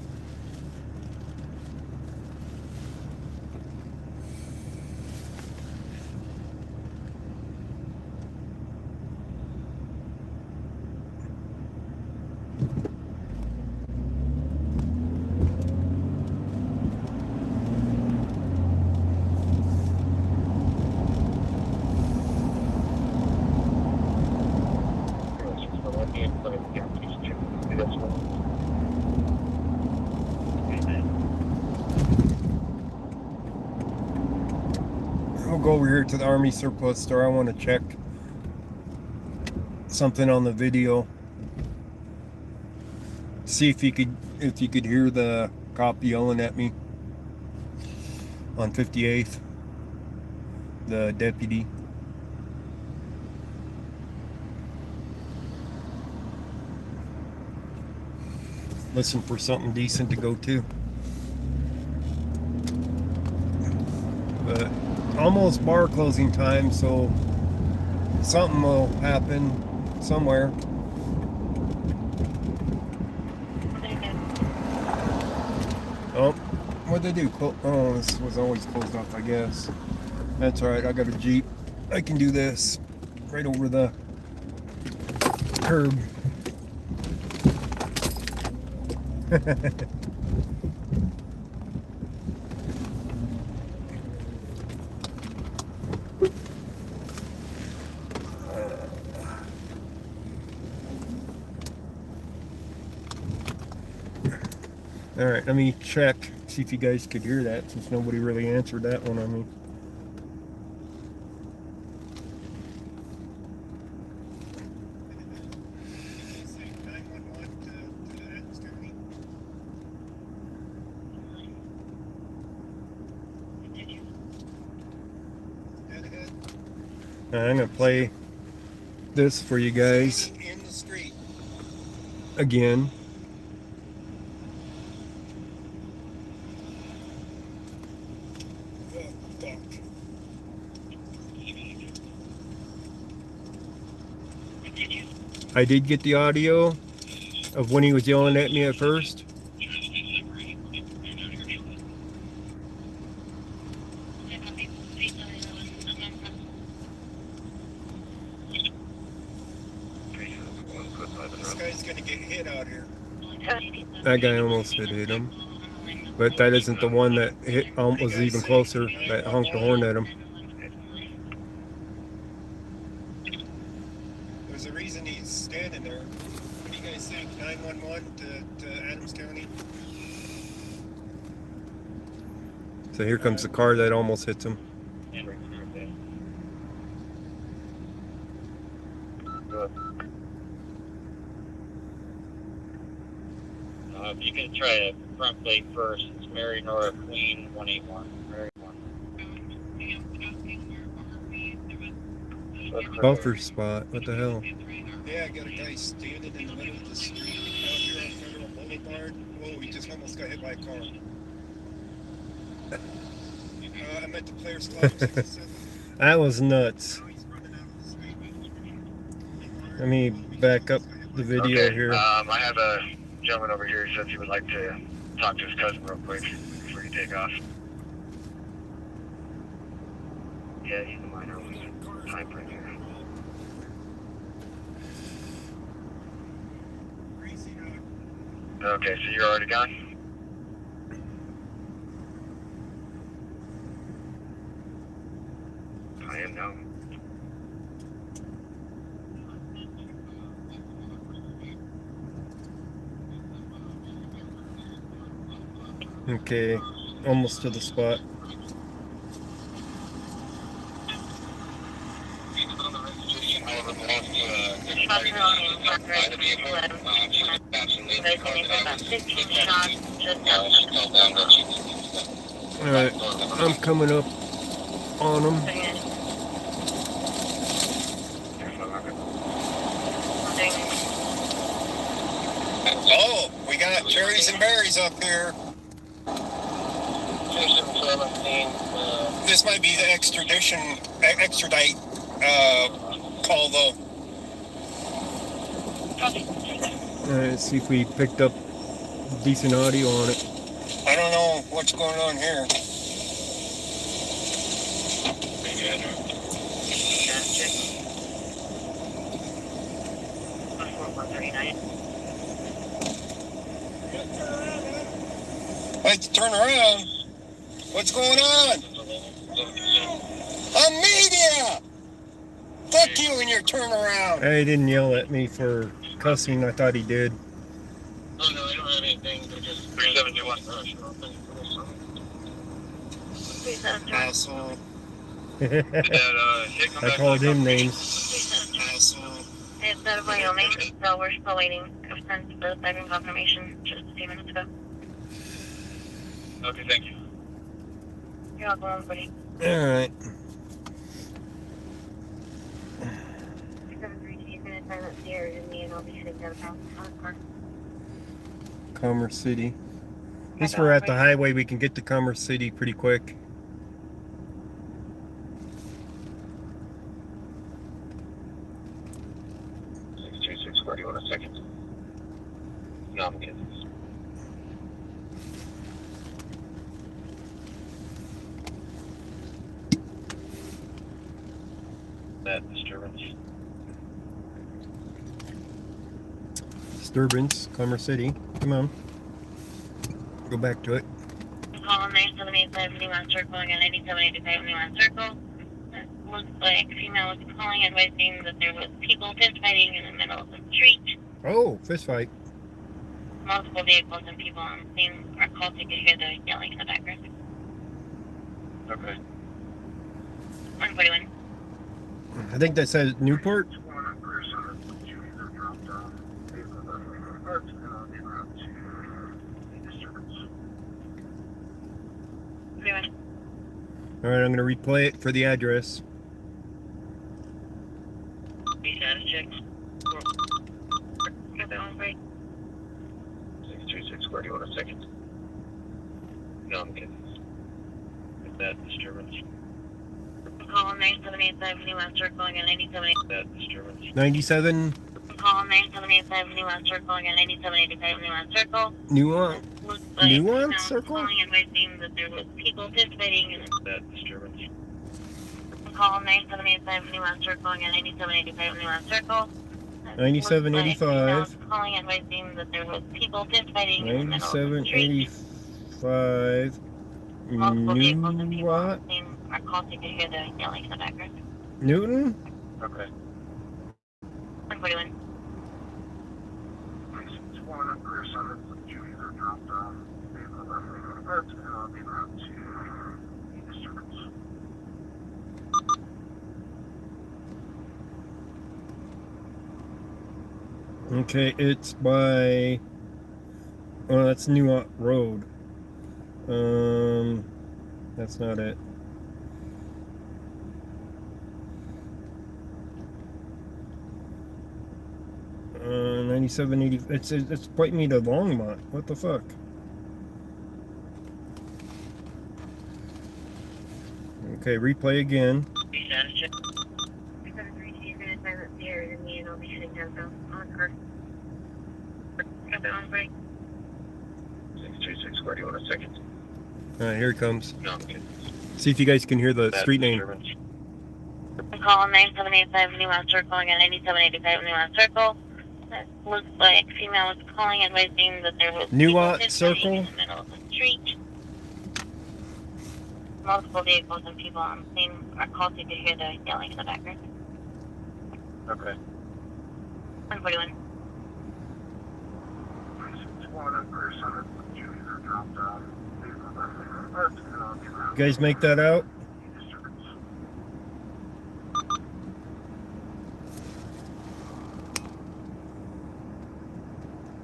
We'll go over here to the Army surplus store. I want to check something on the video. See if you could hear the cop yelling at me on 58th. The deputy. Listen for something decent to go to. But almost bar closing time, so something will happen somewhere. Oh, what'd they do? Oh, this was always closed off, I guess. That's alright, I got a Jeep. I can do this right over the curb. Alright, let me check, see if you guys could hear that, since nobody really answered that one on me. I'm gonna play this for you guys in the street again. I did get the audio of when he was yelling at me at first. This guy's gonna get hit out here. That guy almost hit him. But that isn't the one that hit, was even closer, that honked the horn at him. There's a reason he's standing there. What do you guys think? 911 to Adams County? So here comes the car that almost hits him. If you can try a front plate first, it's Mary Nora Queen 181. Mary 1. Buffer spot, what the hell? Yeah, I got a guy standing in the middle of the street out here on Federal Boulevard. Whoa, he just almost got hit by a car. I'm at the Players Club. That was nuts. Let me back up the video here. I have a gentleman over here who says he would like to talk to his cousin real quick before you take off. Yeah, he's a minor time frame here. Okay, so you're already gone? I am now. Okay, almost to the spot. Alright, I'm coming up on them. Oh, we got cherries and berries up here. This might be the extradite call though. Let's see if we picked up decent audio on it. I don't know what's going on here. I have to turn around. What's going on? I'm media! Fuck you and your turnaround! He didn't yell at me for cussing. I thought he did. Oh, no, I don't have anything. They're just 3721. Asshole. I called him names. Asshole. It's out of Wyoming, so we're still waiting. I've sent the diving confirmation just a few minutes ago. Okay, thank you. You're welcome, everybody. Alright. 732, you can assign that to your me and I'll be sitting down the Commerce City. At least we're at the highway. We can get to Commerce City pretty quick. want a second? No, I'm kidding. That disturbance. Disturbance, Commerce City. Come on. Go back to it. Call 9785 Newman Circle again, 9785 Newman Circle. Looks like female was calling advising that there was people fist fighting in the middle of the street. Oh, fist fight. Multiple vehicles and people on the scene are called to hear the yelling in the background. Okay. 141. I think that says Newport. All right, I'm going to replay it for the address. Status check. 636, where do you want a second? No, I'm kidding. Is that disturbance? Call 9785 Newman Circle again, 9785. That disturbance? 97 Call 9785 Newman Circle again, 9785 Newman Circle. Nuance. Looks like Nuance female was Circle? calling advising that there was people fist fighting in the That disturbance? Call 9785 Newman Circle again, 9785 Newman Circle. 9785. Calling advising that there was people fist fighting in the middle of the street. 9785. Multiple vehicles and people on What? the scene are called to hear the yelling in the background. Newton? Okay. 141. Okay, it's by. Oh, that's Nuance Road. That's not it. — 9780. It's pointing me to Longmont. What the fuck? Okay, replay again. Status check. 732 is going to silence the area, and you'll be heading downtown on the car. Copy on break. 636, where do you want a second? All right, here it comes. No, I'm kidding. See if you guys can hear the That street name. disturbance? Call 9785 Newman Circle again, 9785 Newman Circle. Looks like female was calling advising that there was Nuance people fist fighting Circle? in the middle of the street. Multiple vehicles and people on the scene are called to hear the yelling in the background. Okay. 141. You guys make that out?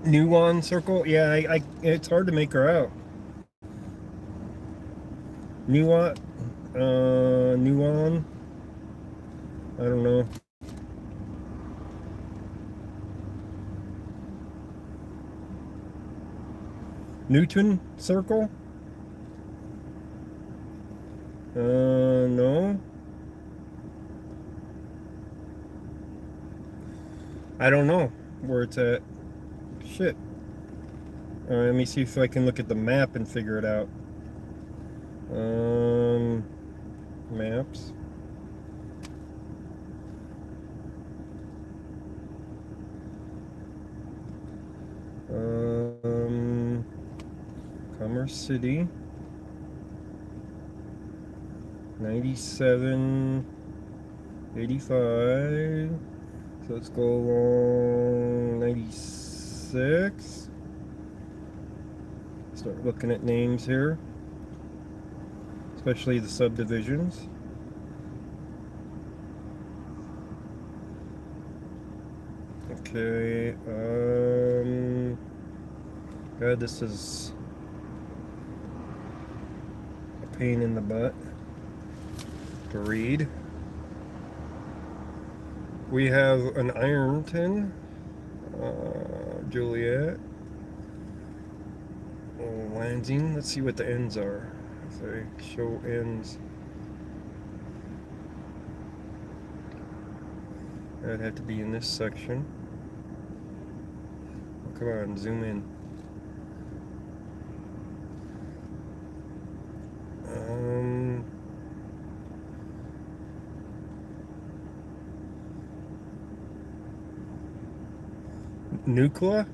Nuance Circle? Yeah, it's hard to make her out. Nuance? Nuance? I don't know. Newton Circle? No. I don't know where it's at. Shit. Let me see if I can look at the map and figure it out. Maps. Commerce City. 9785. So let's go along 96. Start looking at names here, especially the subdivisions. Okay, God, this is a pain in the butt to read. We have an Ironton, Juliet, Lansing. Let's see what the ends are. Say show ends. That'd have to be in this section. Come on, zoom in. Nuclear?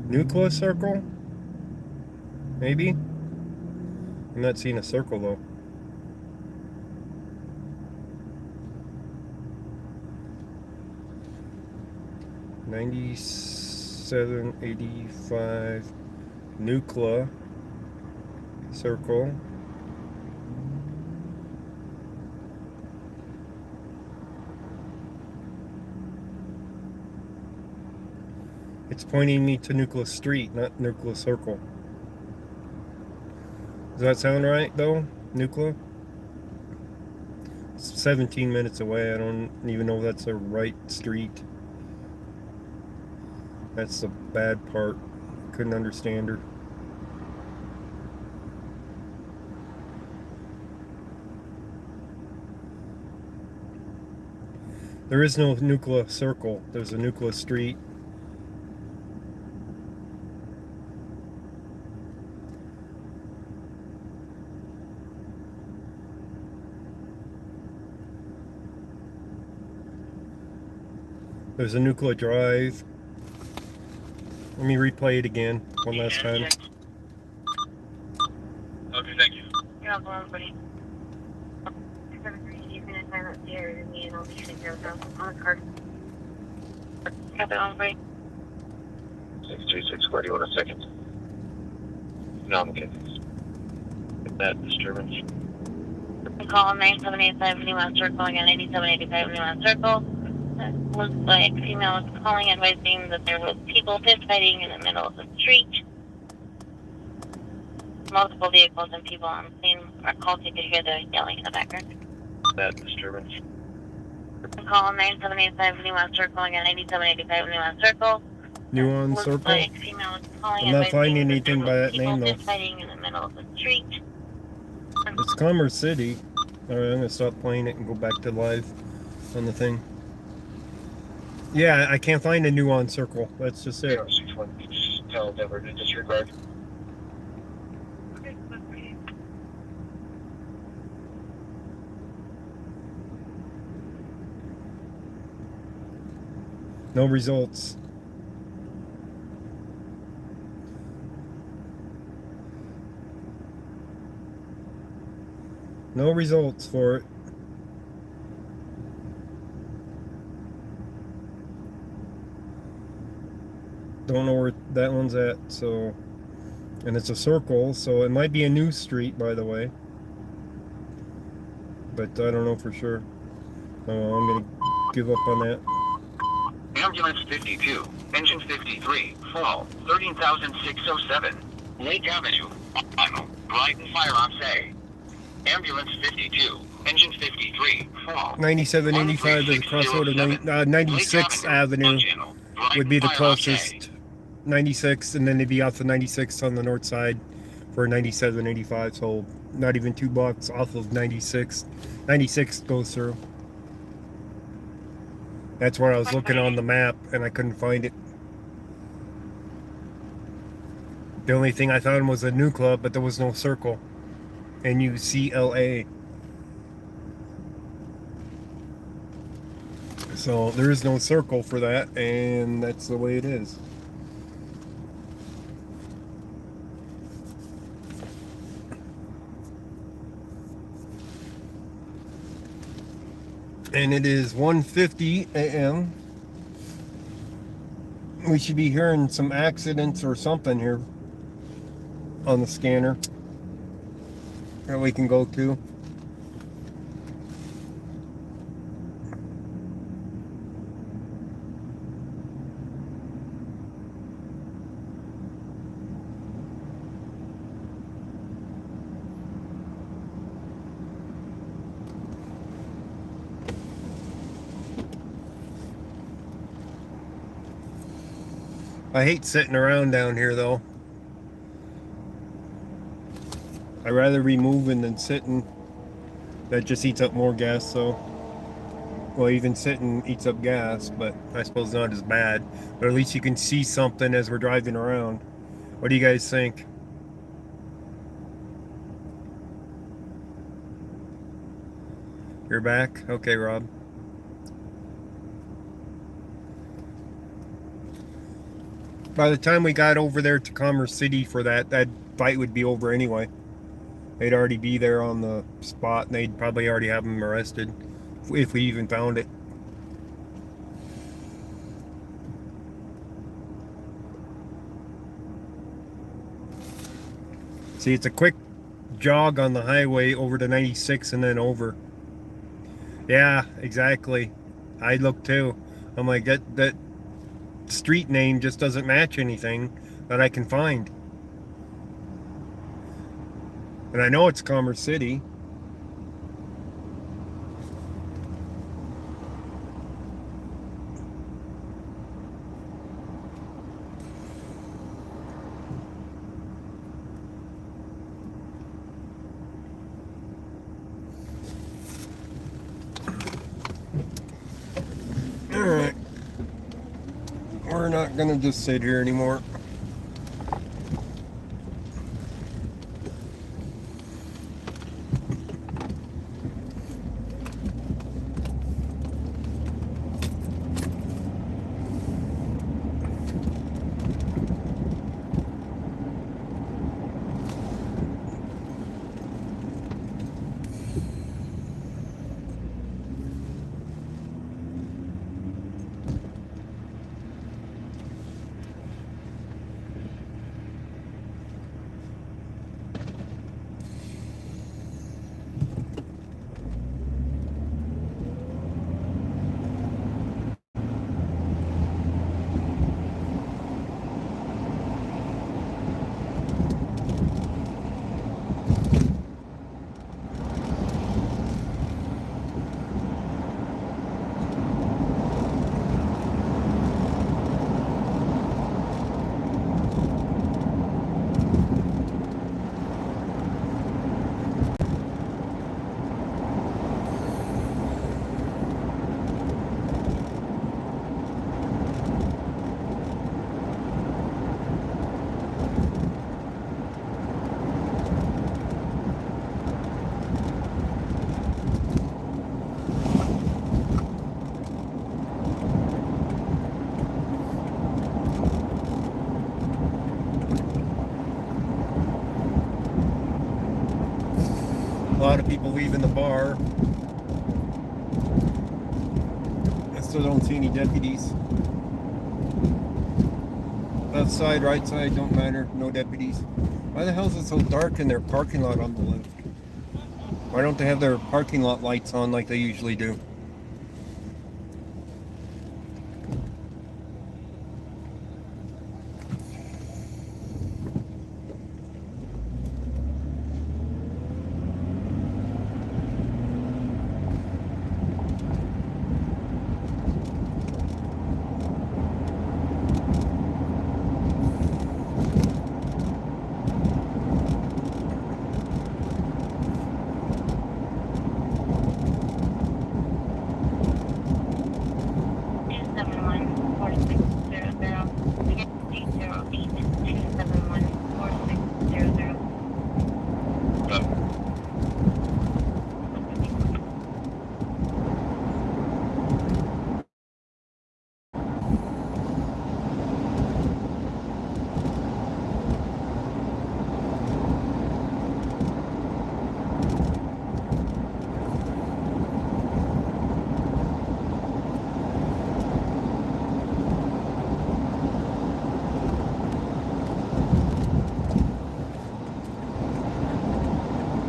Nuclear circle? Maybe? I'm not seeing a circle though. $97.85 Nuclear circle. It's pointing me to Nuclear Street, not Nuclear Circle. Does that sound right though? Nuclear? It's 17 minutes away. I don't even know if that's the right street. That's the bad part. Couldn't understand her. There is no Nuclear Circle. There's a Nuclear Street. There's a Nuclear Drive. Let me replay it again one last time. Okay, thank you. You're welcome, everybody. 7:30, you can assign that to your me and I'll be taking care of that on the card. Have it on break. 636, where do you want a second? No, I'm okay. That disturbance. Call 9785 Newman Circle again, 9785 Newman Circle. Looks like female was calling advising that there was people fist fighting in the middle of the street. Multiple vehicles and people on the scene are called. You could hear the yelling in the background. That disturbance. Call 9785 Newman Circle again, 9785 Newman Circle. Nuance Looks Circle? like female was calling I'm not advising finding that anything there by was that name, people though. fist fighting in the middle of the street. It's Commerce City. Alright, I'm gonna stop playing it and go back to live on the thing. Yeah, I can't find a Nuance Circle. That's just it. 620, just tell Denver to disregard. No results. No results for it. Don't know where that one's at, so... And it's a circle, so it might be a new street, by the way. But I don't know for sure. I'm gonna give up on that. Ambulance 52, engine 53, fall, 13,607, Lake Avenue, on Brighton Firearms A. Ambulance 52, engine 53, fall. 9785 is the crossroad of 96th Avenue would be the closest. 96, and then they'd be off the 96 on the north side for 9785, so not even $2 off of 96. 96 goes through. That's where I was looking on the map and I couldn't find it. The only thing I found was a Nuclear, but there was no circle. Nucla. So there is no circle for that, and that's the way it is. And it is 1:50 a.m. We should be hearing some accidents or something here on the scanner that we can go to. I hate sitting around down here though. I'd rather be moving than sitting. That just eats up more gas, so. Well, even sitting eats up gas, but I suppose not as bad. But at least you can see something as we're driving around. What do you guys think? You're back? Okay, Rob. By the time we got over there to Commerce City for that fight would be over anyway. They'd already be there on the spot, and they'd probably already have him arrested if we even found it. See, it's a quick jog on the highway over to 96 and then over. Yeah, exactly. I look too. I'm like, that street name just doesn't match anything that I can find. And I know it's Commerce City. Alright. We're not gonna just sit here anymore. A lot of people leaving the bar. I still don't see any deputies. Left side, right side, don't matter. No deputies. Why the hell is it so dark in their parking lot on the left? Why don't they have their parking lot lights on like they usually do?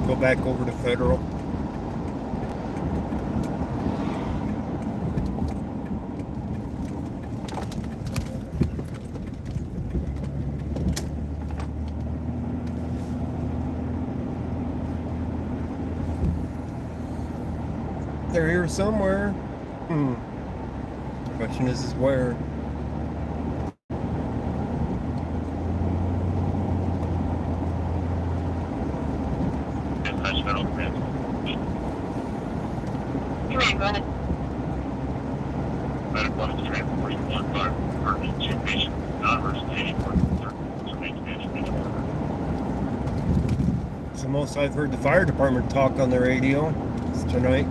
Go back over to Federal. They're here somewhere. Question is where? Come on, go ahead. medical office transport from one car for two patients, non-emergency or to make management order. It's the most I've heard the fire department talk on the radio tonight.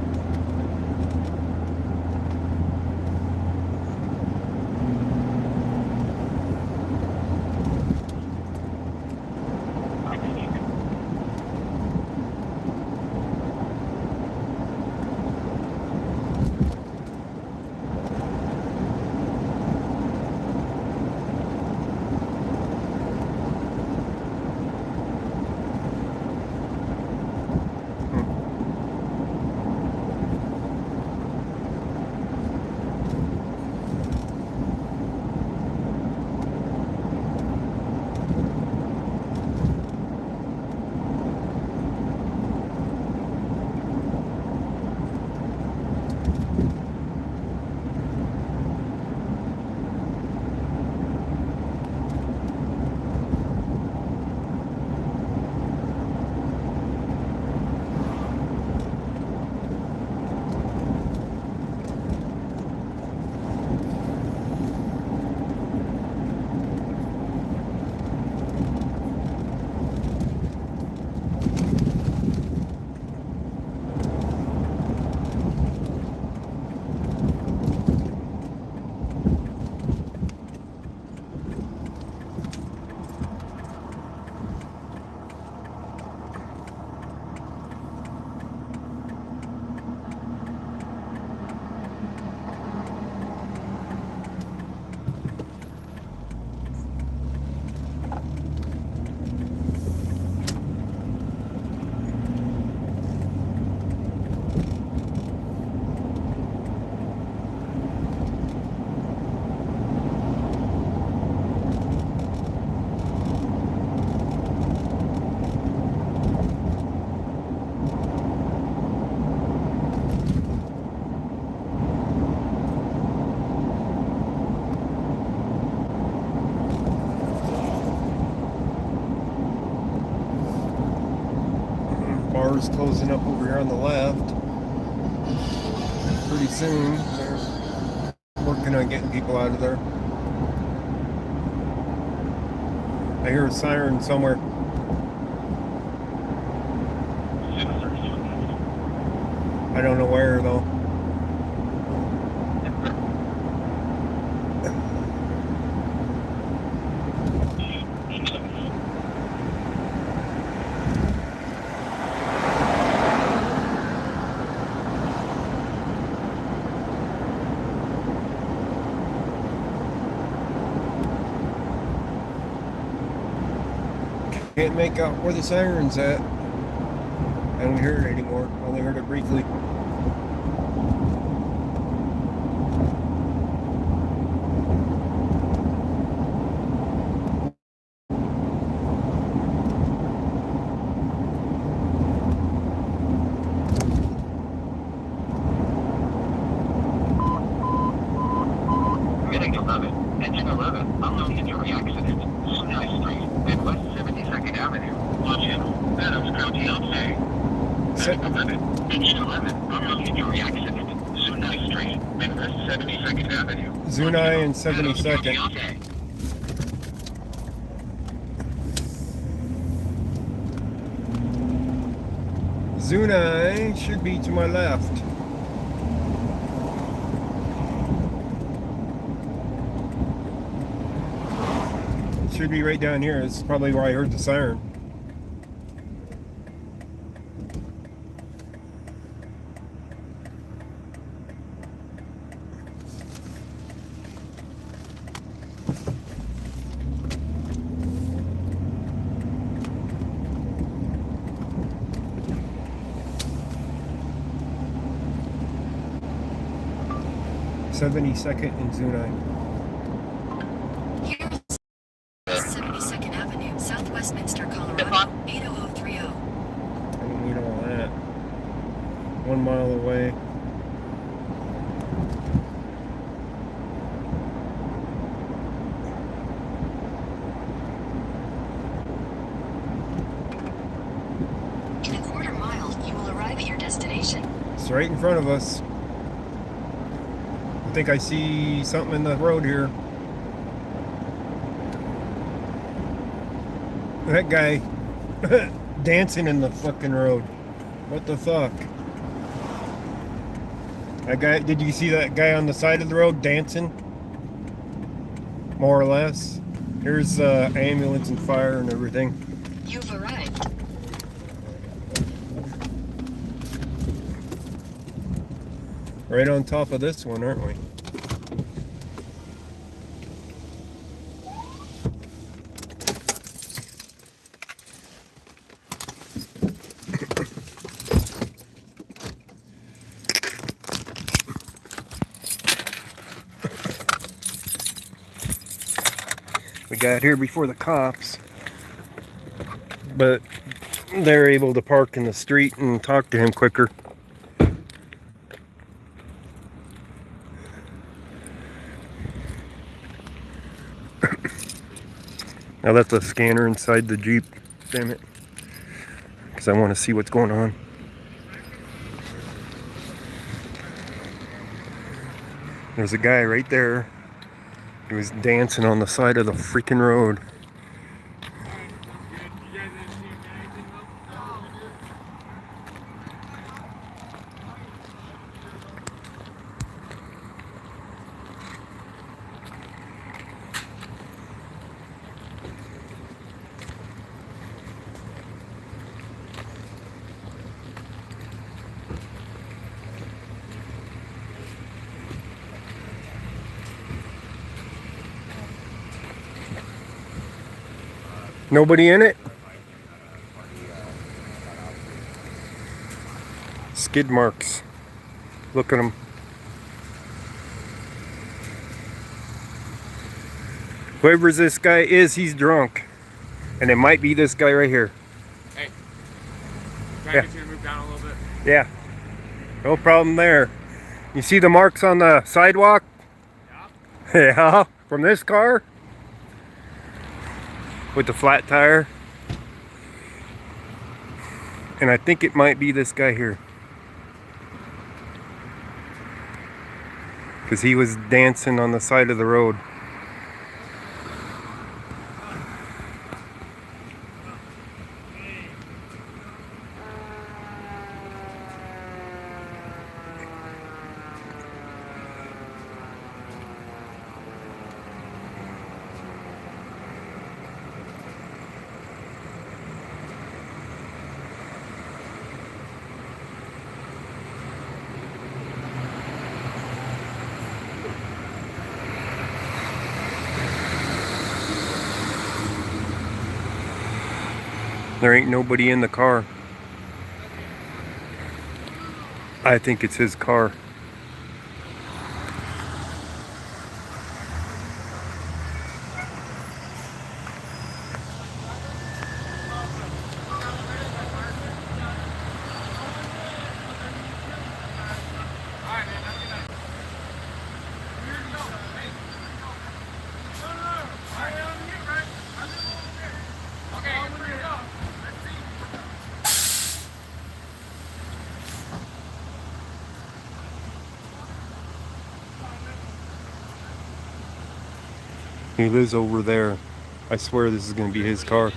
Bar's closing up over here on the left. Pretty soon, they're working on getting people out of there. I hear a siren somewhere. I don't know where though. Can't make out where the siren's at. I don't hear it anymore. I only heard it briefly. Heading 11, engine 11, unknown injury accident, Sunrise Street and West 72nd Avenue, on channel, Adams County, Alpay. Heading 11, engine 11, unknown injury accident, Sunrise Street and West 72nd Avenue. Zunai and 72nd. Zunai should be to my left. Should be right down here. It's probably where I heard the siren. (72nd) and Zunai. 72nd Avenue, South Westminster, Colorado, 80030. I don't need all that. 1 mile away. In a quarter mile, you will arrive at your destination. It's right in front of us. I think I see something in the road here. That guy dancing in the fucking road. What the fuck? That guy, did you see that guy on the side of the road dancing? More or less. Here's ambulance and fire and everything. You've arrived. Right on top of this one, aren't we? We got here before the cops, but they're able to park in the street and talk to him quicker. Now that's a scanner inside the Jeep, damn it, because I want to see what's going on. There's a guy right there. He was dancing on the side of the freaking road. Nobody in it? Skid marks. Look at them. Whoever this guy is, he's drunk. And it might be this guy right here. Hey. Can I Yeah. get you to move down a little bit? Yeah. No problem there. You see the marks on the sidewalk? Yeah. Yeah. From this car? With the flat tire. And I think it might be this guy here. Because he was dancing on the side of the road. There ain't nobody in the car. I think it's his car. He lives over there. I swear this is going to be his car.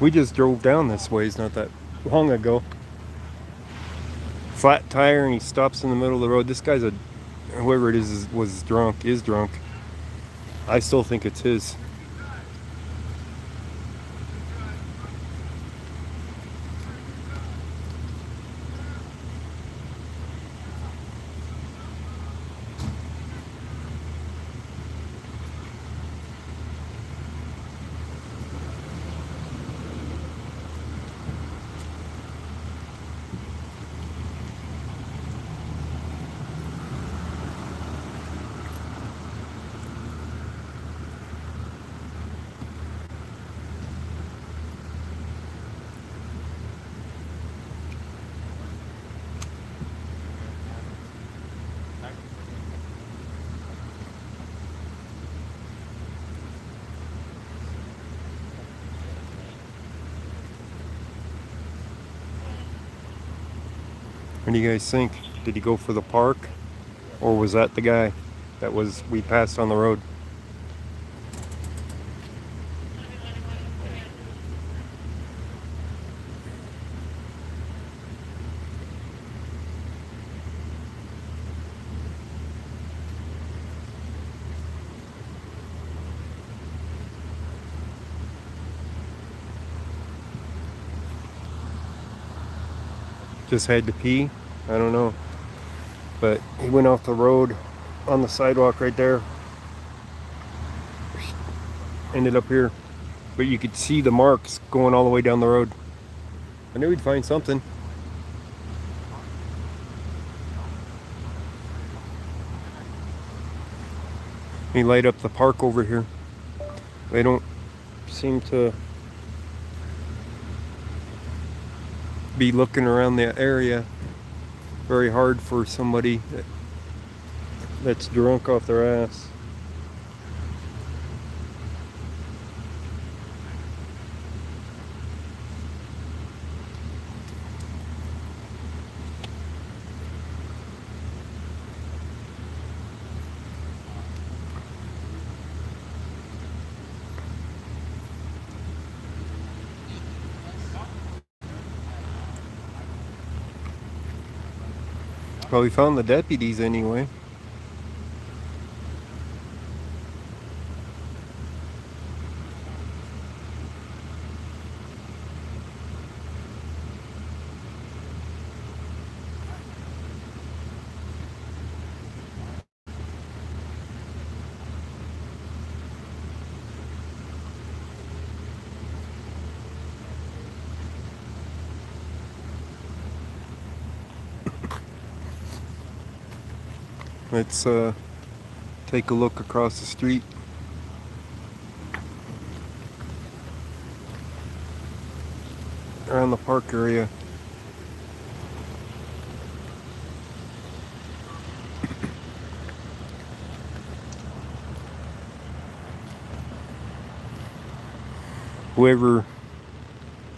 We just drove down this ways not that long ago. Flat tire and he stops in the middle of the road. This guy's whoever it is was drunk, is drunk. I still think it's his. What do you guys think? Did he go for the park? Or was that the guy that we passed on the road? Just had to pee? I don't know. But he went off the road on the sidewalk right there. Ended up here. But you could see the marks going all the way down the road. I knew he'd find something. He light up the park over here. They don't seem to be looking around the area very hard for somebody that's drunk off their ass. Well, we found the deputies anyway. Let's take a look across the street. Around the park area. Whoever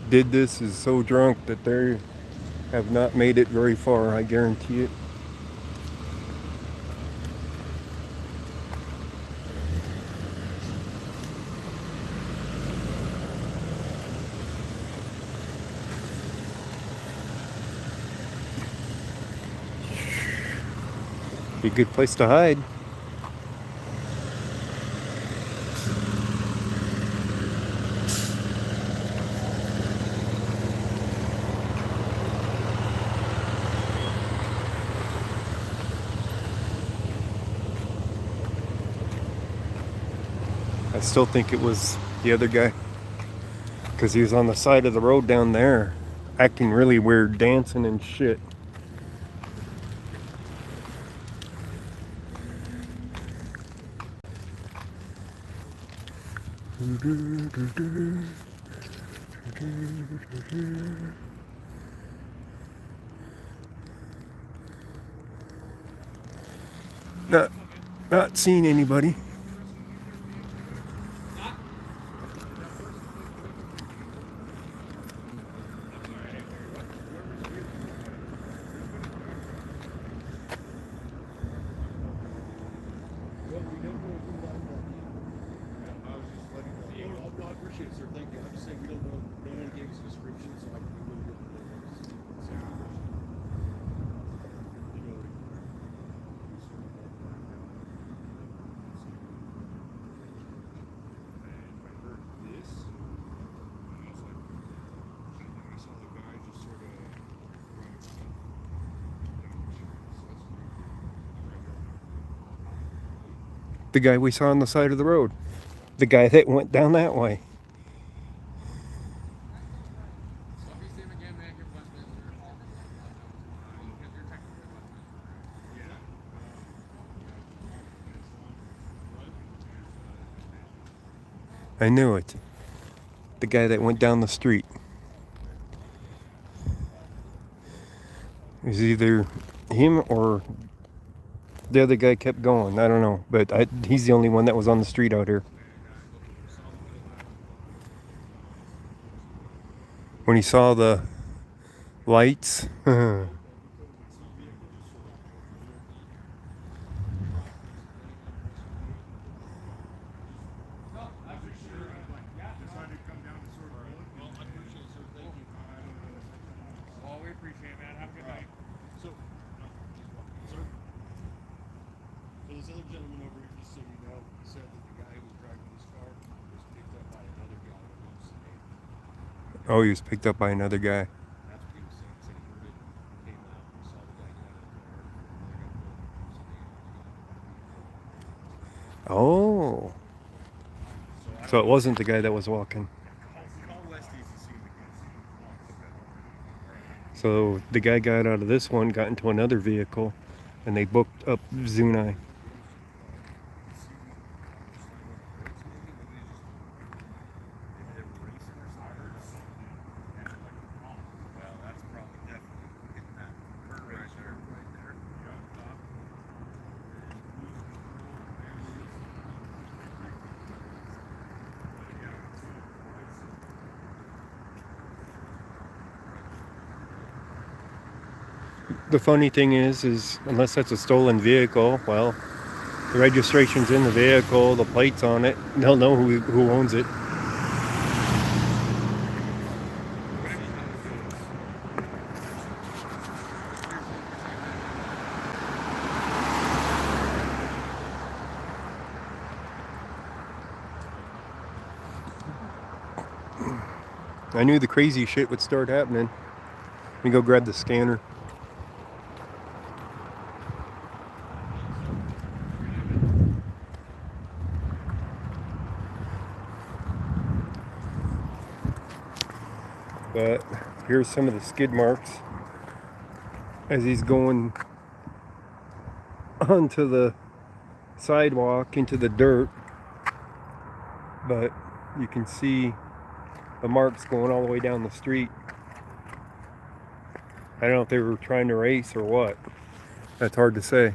did this is so drunk that they have not made it very far, I guarantee it. Be a good place to hide. I still think it was the other guy, because he was on the side of the road down there, acting really weird, dancing and shit. Not seeing anybody. The guy we saw on the side of the road. The guy that went down that way. I knew it. The guy that went down the street. It was either him or the other guy kept going. I don't know. But he's the only one that was on the street out here. When he saw the lights. Appreciate it, man. Have a good night. So, sir, so this other gentleman over here, just so you know, he said that the guy who was driving this car was picked up by another guy that lives in Oh, he was picked up by another guy. That's what he was saying. He said he heard it, came out, and saw the guy get out of the car, another guy pulled up, Oh. So it wasn't the guy that was walking. How west is he seeing the guy? So the guy got out of this one, got into another vehicle, and they booked up Zunai. Well, that's probably definitely hitting that curve right there. The funny thing is unless that's a stolen vehicle, well, the registration's in the vehicle, the plate's on it, they'll know who owns it. I knew the crazy shit would start happening. Let me go grab the scanner. But here's some of the skid marks as he's going onto the sidewalk into the dirt. But you can see the marks going all the way down the street. I don't know if they were trying to race or what. That's hard to say.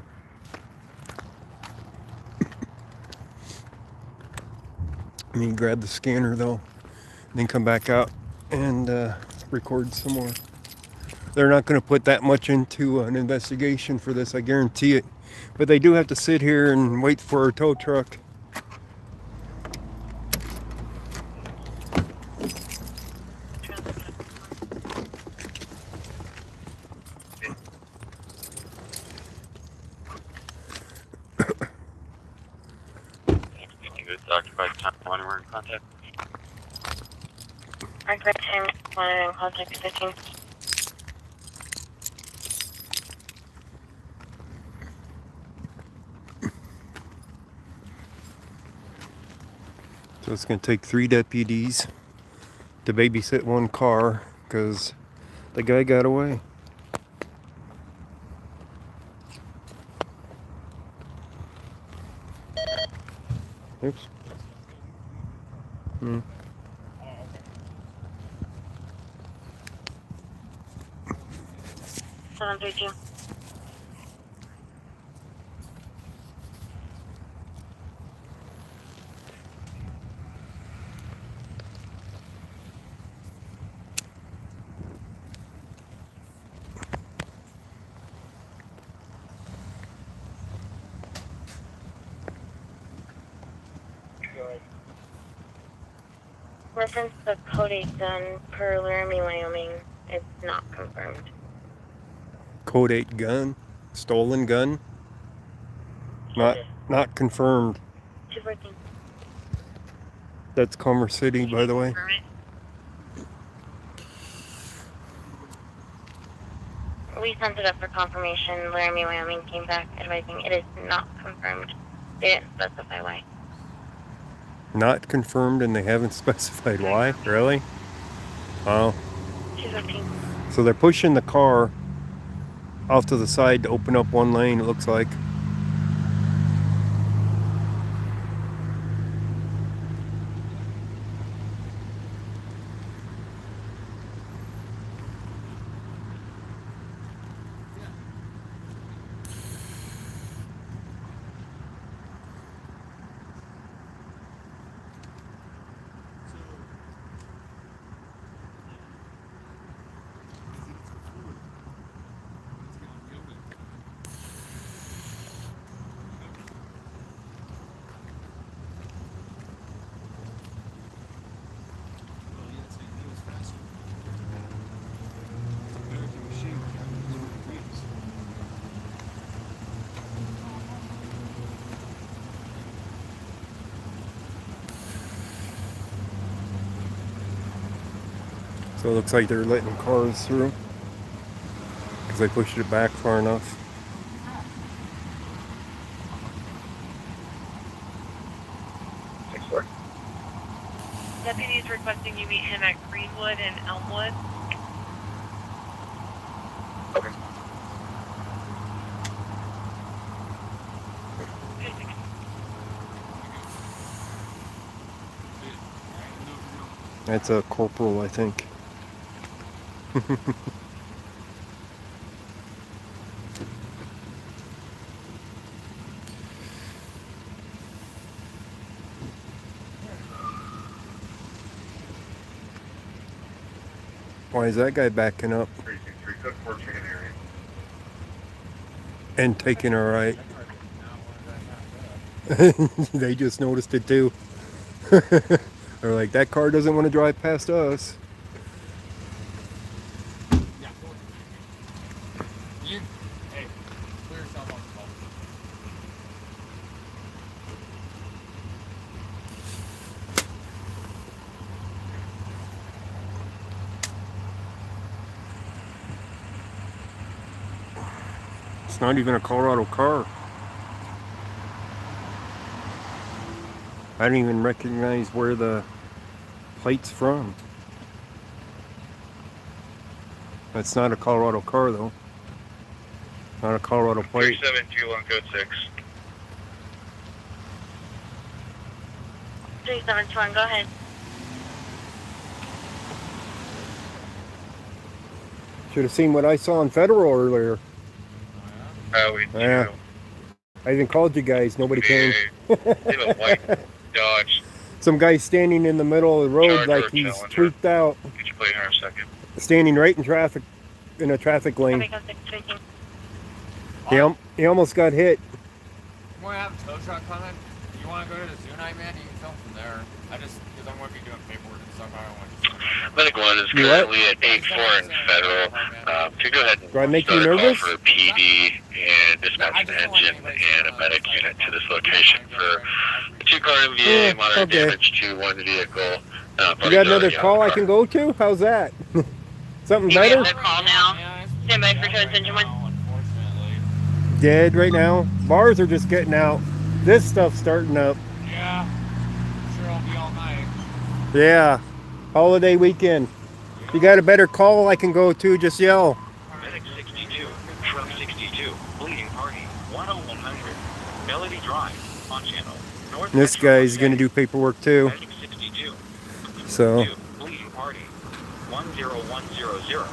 Let me grab the scanner though, then come back out and record some more. They're not going to put that much into an investigation for this, I guarantee it. But they do have to sit here and wait for a tow truck. Occupied time when we're in contact. Occupied time when in contact 15. So it's going to take 3 deputies to babysit one car because the guy got away. Oops. 732. Reference the code 8 gun per Laramie, Wyoming. It's not confirmed. Code 8 gun, stolen gun, not confirmed. 214. That's Commerce City, by the way. We sent it up for confirmation. Laramie, Wyoming came back advising it is not confirmed. They didn't specify why. Not confirmed, and they haven't specified why. Really? Wow. 215. So they're pushing the car off to the side to open up one lane, it looks like. So it looks like they're letting cars through because I pushed it back far enough. Deputies requesting you meet him at Greenwood and Elmwood. Okay. That's a corporal, I think. Why is that guy backing up and taking a right? They just noticed it too. They're like, that car doesn't want to drive past us. You, hey, clear yourself off the ball. It's not even a Colorado car. I don't even recognize where the plate's from. That's not a Colorado car though. Not a Colorado plate. 3721 code 6. 3721, go ahead. Should have seen what I saw on Federal earlier. We Yeah. I even called you guys. Nobody came. They have a white Dodge. Some guy standing in the middle of the road Charger like he's Challenger. tweaked out. Get your plate here in a second. Standing right in traffic, in a traffic lane. He almost got hit. You want to have a tow truck coming? You want to go to the zoo night, man? You can film from there. Because I'm going to be doing paperwork and stuff. I don't want to. Medic 1 is You what? currently at 8-4 in Federal. To go ahead and Do I make you start a call nervous? for a PD and dispatch an engine and a medic unit to this location for a 2-car MVA, Yeah, moderate okay. damage to one vehicle. You got another call I can go to? How's that? Something You better? have the call now. Stand by for towards engine 1. Unfortunately. Dead right now. Bars are just getting out. This stuff's starting up. Yeah. I'm sure I'll be all night. Yeah. Holiday weekend. You got a better call I can go to, just yell. Medic 62, truck 62, bleeding party, 10100, Melody Drive, on channel. North This guy's going to do paperwork too. Medic 62, So bleeding party, 10100.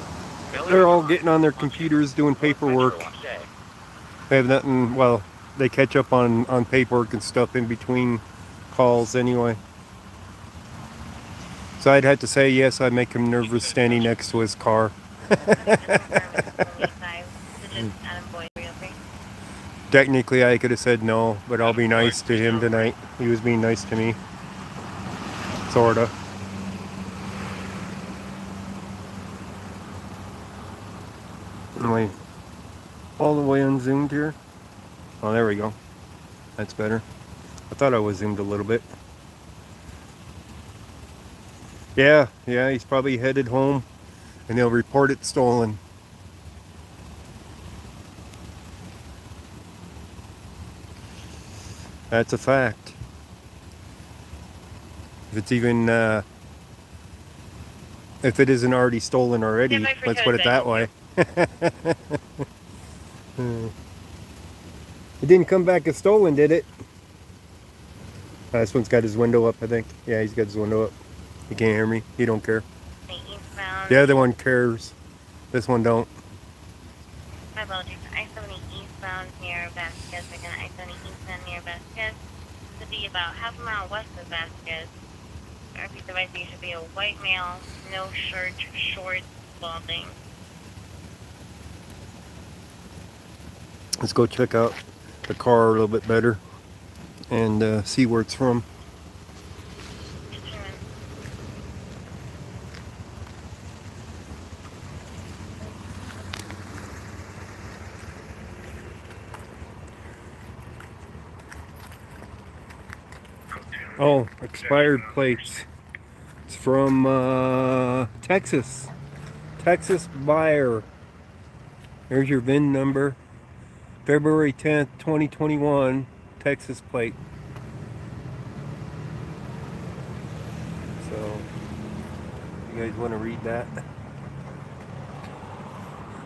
Melody they're all Drive, getting on their on computers channel. doing paperwork. North Metro, They have nothing, well, they catch up on paperwork and stuff in between calls anyway. So I'd have to say yes, I'd make him nervous standing next to his car. Technically I could have said no, but I'll be nice to him tonight. He was being nice to me. Sorta. Anyway, all the way unzoomed here. Oh, there we go. That's better. I thought I was zoomed a little bit. Yeah, he's probably headed home and they'll report it stolen. That's a fact. If it's even, if it isn't already stolen already, let's put it that way. It didn't come back as stolen, did it? This one's got his window up, I think. Yeah, he's got his window up. He can't hear me. He don't care. The other one cares. This one don't. My apologies. I-70 eastbound near Vasquez. Again, I-70 eastbound near Vasquez. Should be about half a mile west of Vasquez. RP device, you should be a white male, no shirt, shorts, balding. Let's go check out the car a little bit better and see where it's from. Oh, expired plates. It's from Texas. Texas buyer. There's your VIN number. February 10th, 2021. Texas plate. So, you guys want to read that?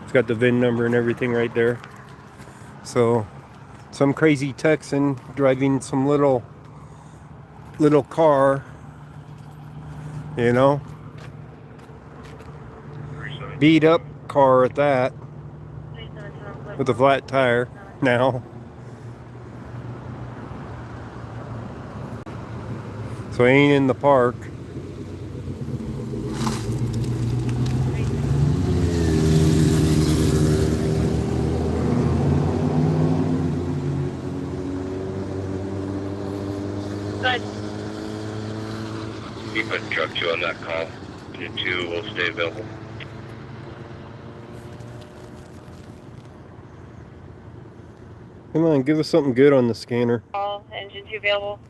It's got the VIN number and everything right there. So, some crazy Texan driving some little car, you know, beat up car at that, with a flat tire now. So he ain't in the park. Good. You put truck 2 on that call. Unit 2 will stay available. Come on, give us something good on the scanner. All engine 2 available.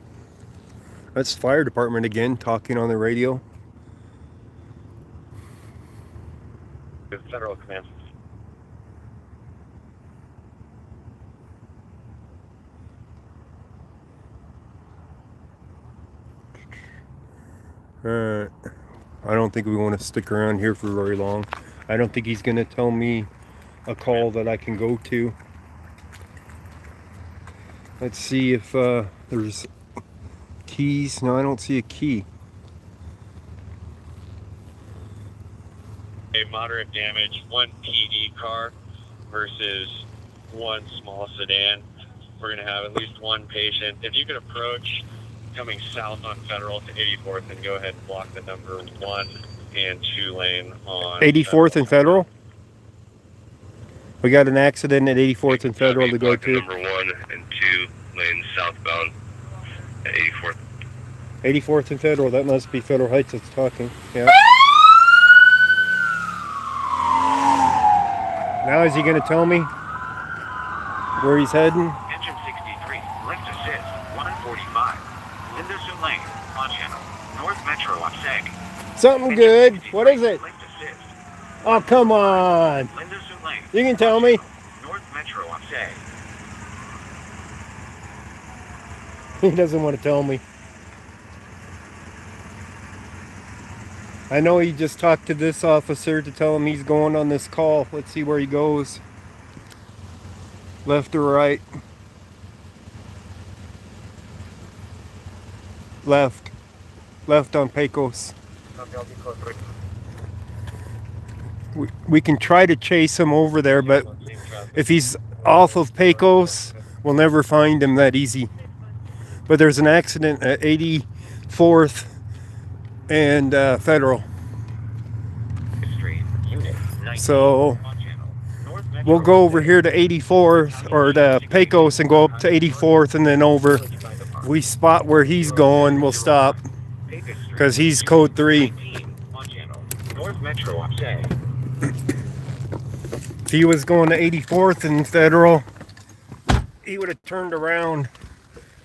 That's fire department again, talking on the radio. Federal command. Alright. I don't think we want to stick around here for very long. I don't think he's going to tell me a call that I can go to. Let's see if there's keys. No, I don't see a key. A moderate damage, 1 PD car versus 1 small sedan. We're going to have at least 1 patient. If you could approach coming south on Federal to 84th and go ahead and block the number 1 and 2 lane on 84th and Federal? We got an accident at 84th and Federal to go to. Number 1 and 2 lanes southbound at 84th. 84th and Federal, that must be Federal Heights that's talking. Yeah. Now is he going to tell me where he's heading? Engine 63, lift assist, 145. Linderson Lane, on channel. North Metro on SEG. Something good. What is it? Oh, come on. Linderson Lane. You can tell me. North Metro on SEG. He doesn't want to tell me. I know he just talked to this officer to tell him he's going on this call. Let's see where he goes. Left or right? Left. Left on Pecos. We can try to chase him over there, but if he's off of Pecos, we'll never find him that easy. But there's an accident at 84th and Federal. So we'll go over here to 84th or to Pecos and go up to 84th and then over. If we spot where he's going, we'll stop because he's code 3. If he was going to 84th and Federal, he would have turned around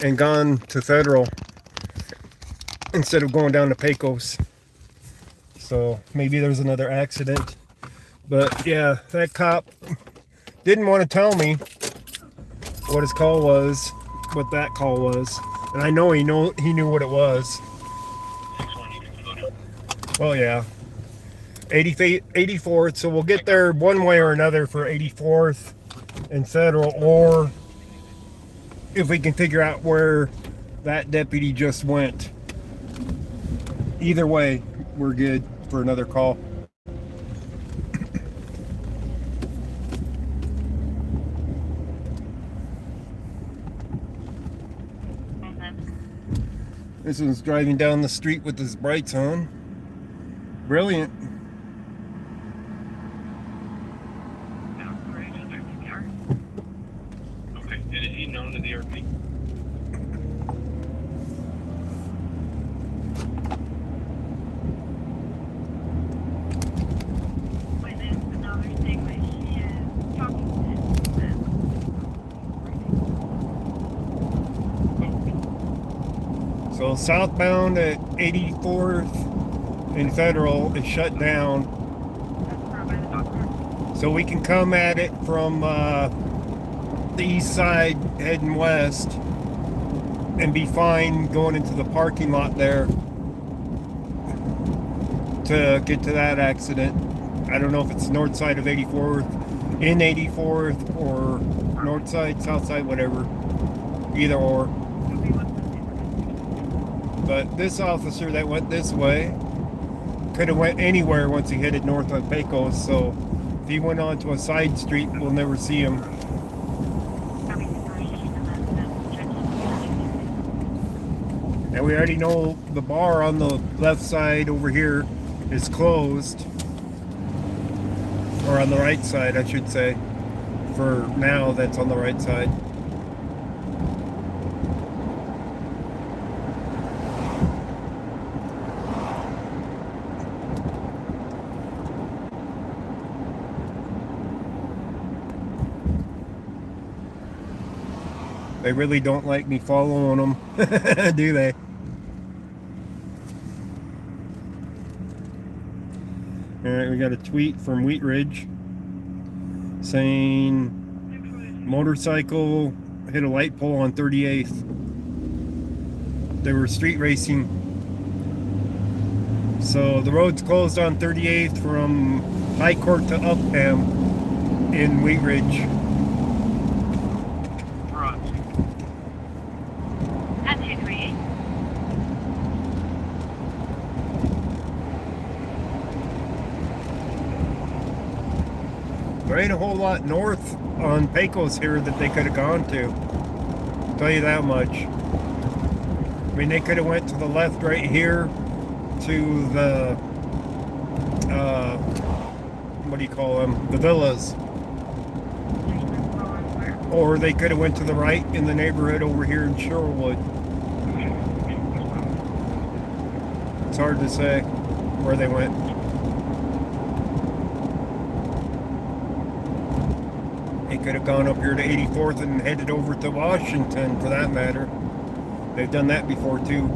and gone to Federal instead of going down to Pecos. So maybe there's another accident. But yeah, that cop didn't want to tell me what his call was, what that call was. And I know he knew what it was. Well, yeah. 84th, so we'll get there one way or another for 84th and Federal, or if we can figure out where that deputy just went. Either way, we're good for another call. This one's driving down the street with his brights on. Brilliant. Okay, and is he known to the RP? So southbound at 84th and Federal is shut down. So we can come at it from the east side heading west and be fine going into the parking lot there to get to that accident. I don't know if it's north side of 84th, in 84th, or north side, south side, whatever. Either or. But this officer that went this way could have went anywhere once he headed north on Pecos, so if he went onto a side street, we'll never see him. And we already know the bar on the left side over here is closed. Or on the right side, I should say. For now, that's on the right side. They really don't like me following them, do they? Alright, we got a tweet from Wheat Ridge saying motorcycle hit a light pole on 38th. They were street racing. So the road's closed on 38th from High Court to Upham in Wheat Ridge. There ain't a whole lot north on Pecos here that they could have gone to. I'll tell you that much. I mean, they could have went to the left right here to the, what do you call them? The villas. Or they could have went to the right in the neighborhood over here in Sherwood. It's hard to say where they went. They could have gone up here to 84th and headed over to Washington, for that matter. They've done that before, too.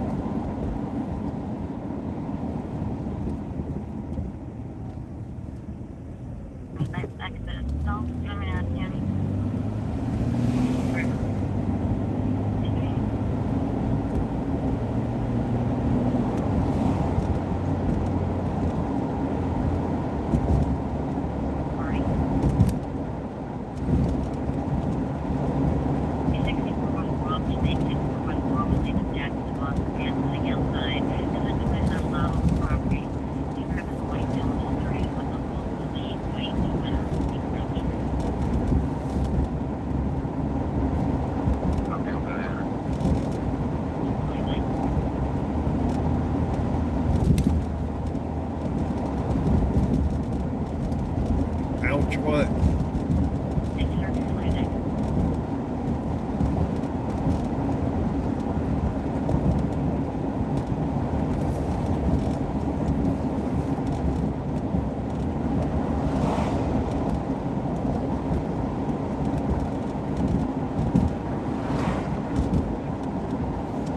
Ouch, what?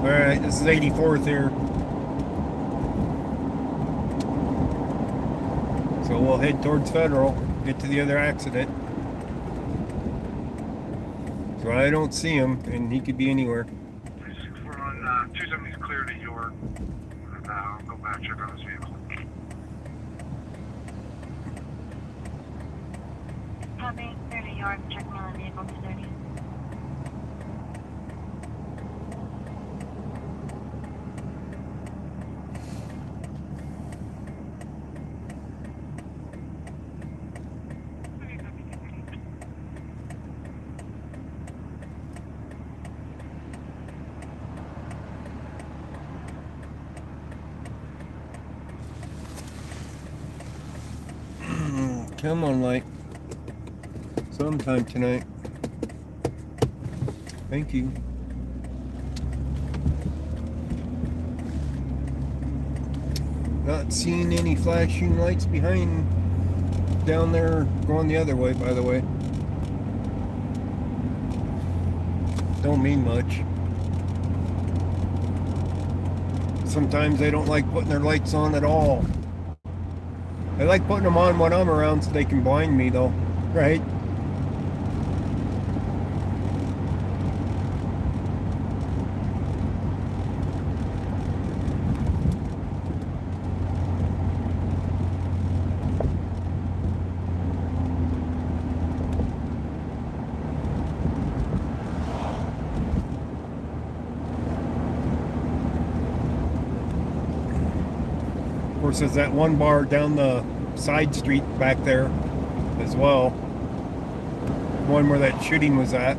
Alright, this is 84th here. So we'll head towards Federal, get to the other accident. So I don't see him, and he could be anywhere. We're on 270 clear to York. I'll go back check on his vehicle. Copy, clear to York, checking on the vehicle 230. Come on, light. Sometime tonight. Thank you. Not seeing any flashing lights behind down there going the other way, by the way. Don't mean much. sometimes they don't like putting their lights on at all. I like putting them on when I'm around so they can blind me though, right? Of course, there's that one bar down the side street back there as well. One where that shooting was at.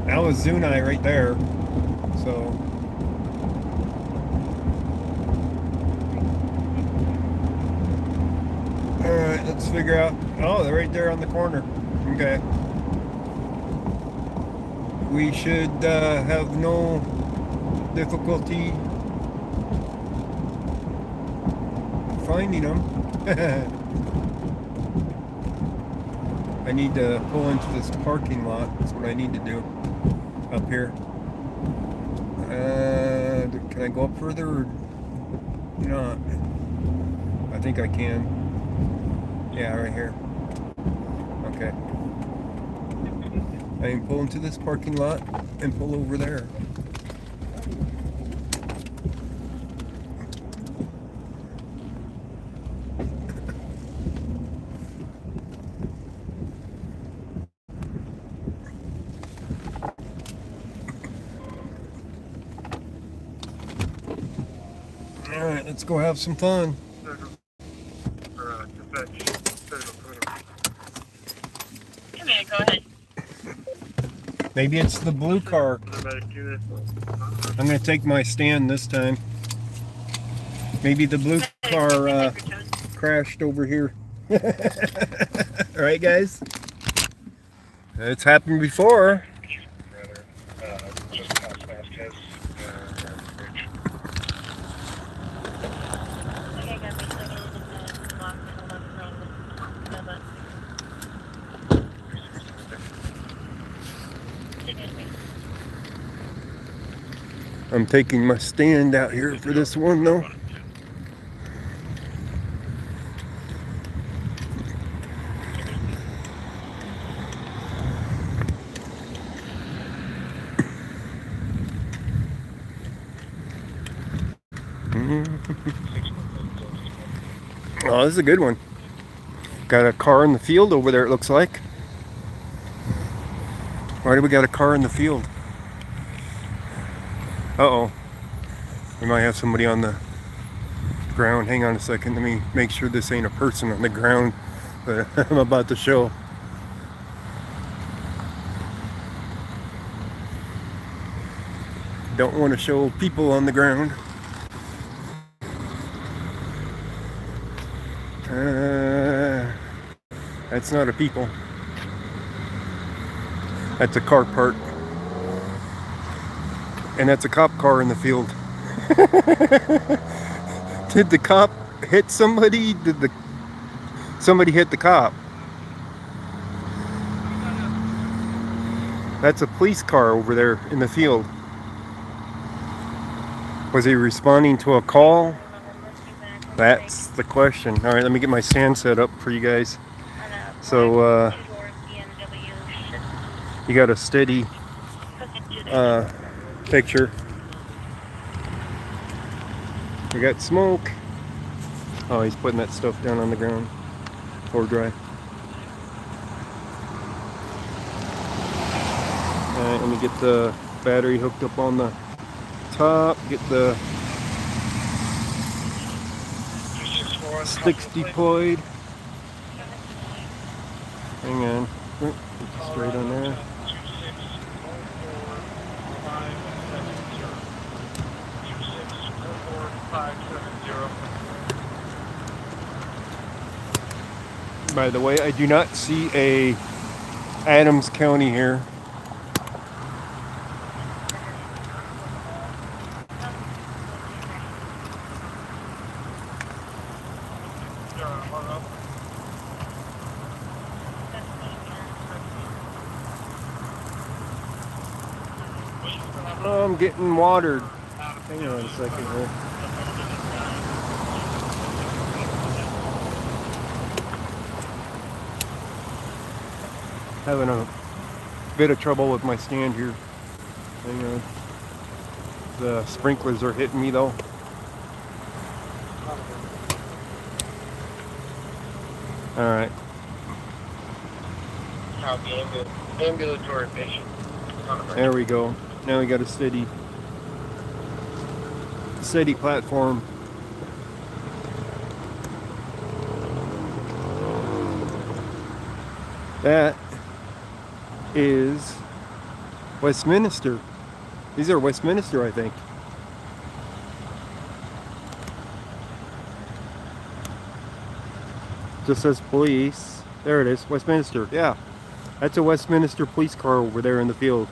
That was Zuni right there. So alright, let's figure out. Oh, they're right there on the corner. Okay. We should have no difficulty finding them. I need to pull into this parking lot. That's what I need to do up here. Can I go up further or not? I think I can. Yeah, right here. Okay. I can pull into this parking lot and pull over there. Alright, let's go have some fun. Go ahead. Maybe it's the blue car. I'm going to take my stand this time. Maybe the blue car crashed over here. Alright, guys? It's happened before. Just past Vasquez Bridge. I'm taking my stand out here for this one though. Oh, this is a good one. Got a car in the field over there, it looks like. Why do we got a car in the field? Uh-oh. We might have somebody on the ground. Hang on a second. Let me make sure this ain't a person on the ground that I'm about to show. Don't want to show people on the ground. That's not a people. That's a car park. And that's a cop car in the field. Did the cop hit somebody? Did somebody hit the cop? That's a police car over there in the field. Was he responding to a call? That's the question. All right, let me get my stand set up for you guys. So you got a steady picture. We got smoke. Oh, he's putting that stuff down on the ground. Or dry. Alright, let me get the battery hooked up on the top. Get the sticks deployed. Hang on. Straight on there. By the way, I do not see a Adams County here. Oh, I'm getting watered. Hang on a second here. Having a bit of trouble with my stand here. Hang on. The sprinklers are hitting me though. Alright. Ambulatory patient. There we go. Now we got a steady platform. That is Westminster. These are Westminster, I think. Just says police. There it is, Westminster. Yeah, that's a Westminster police car over there in the field.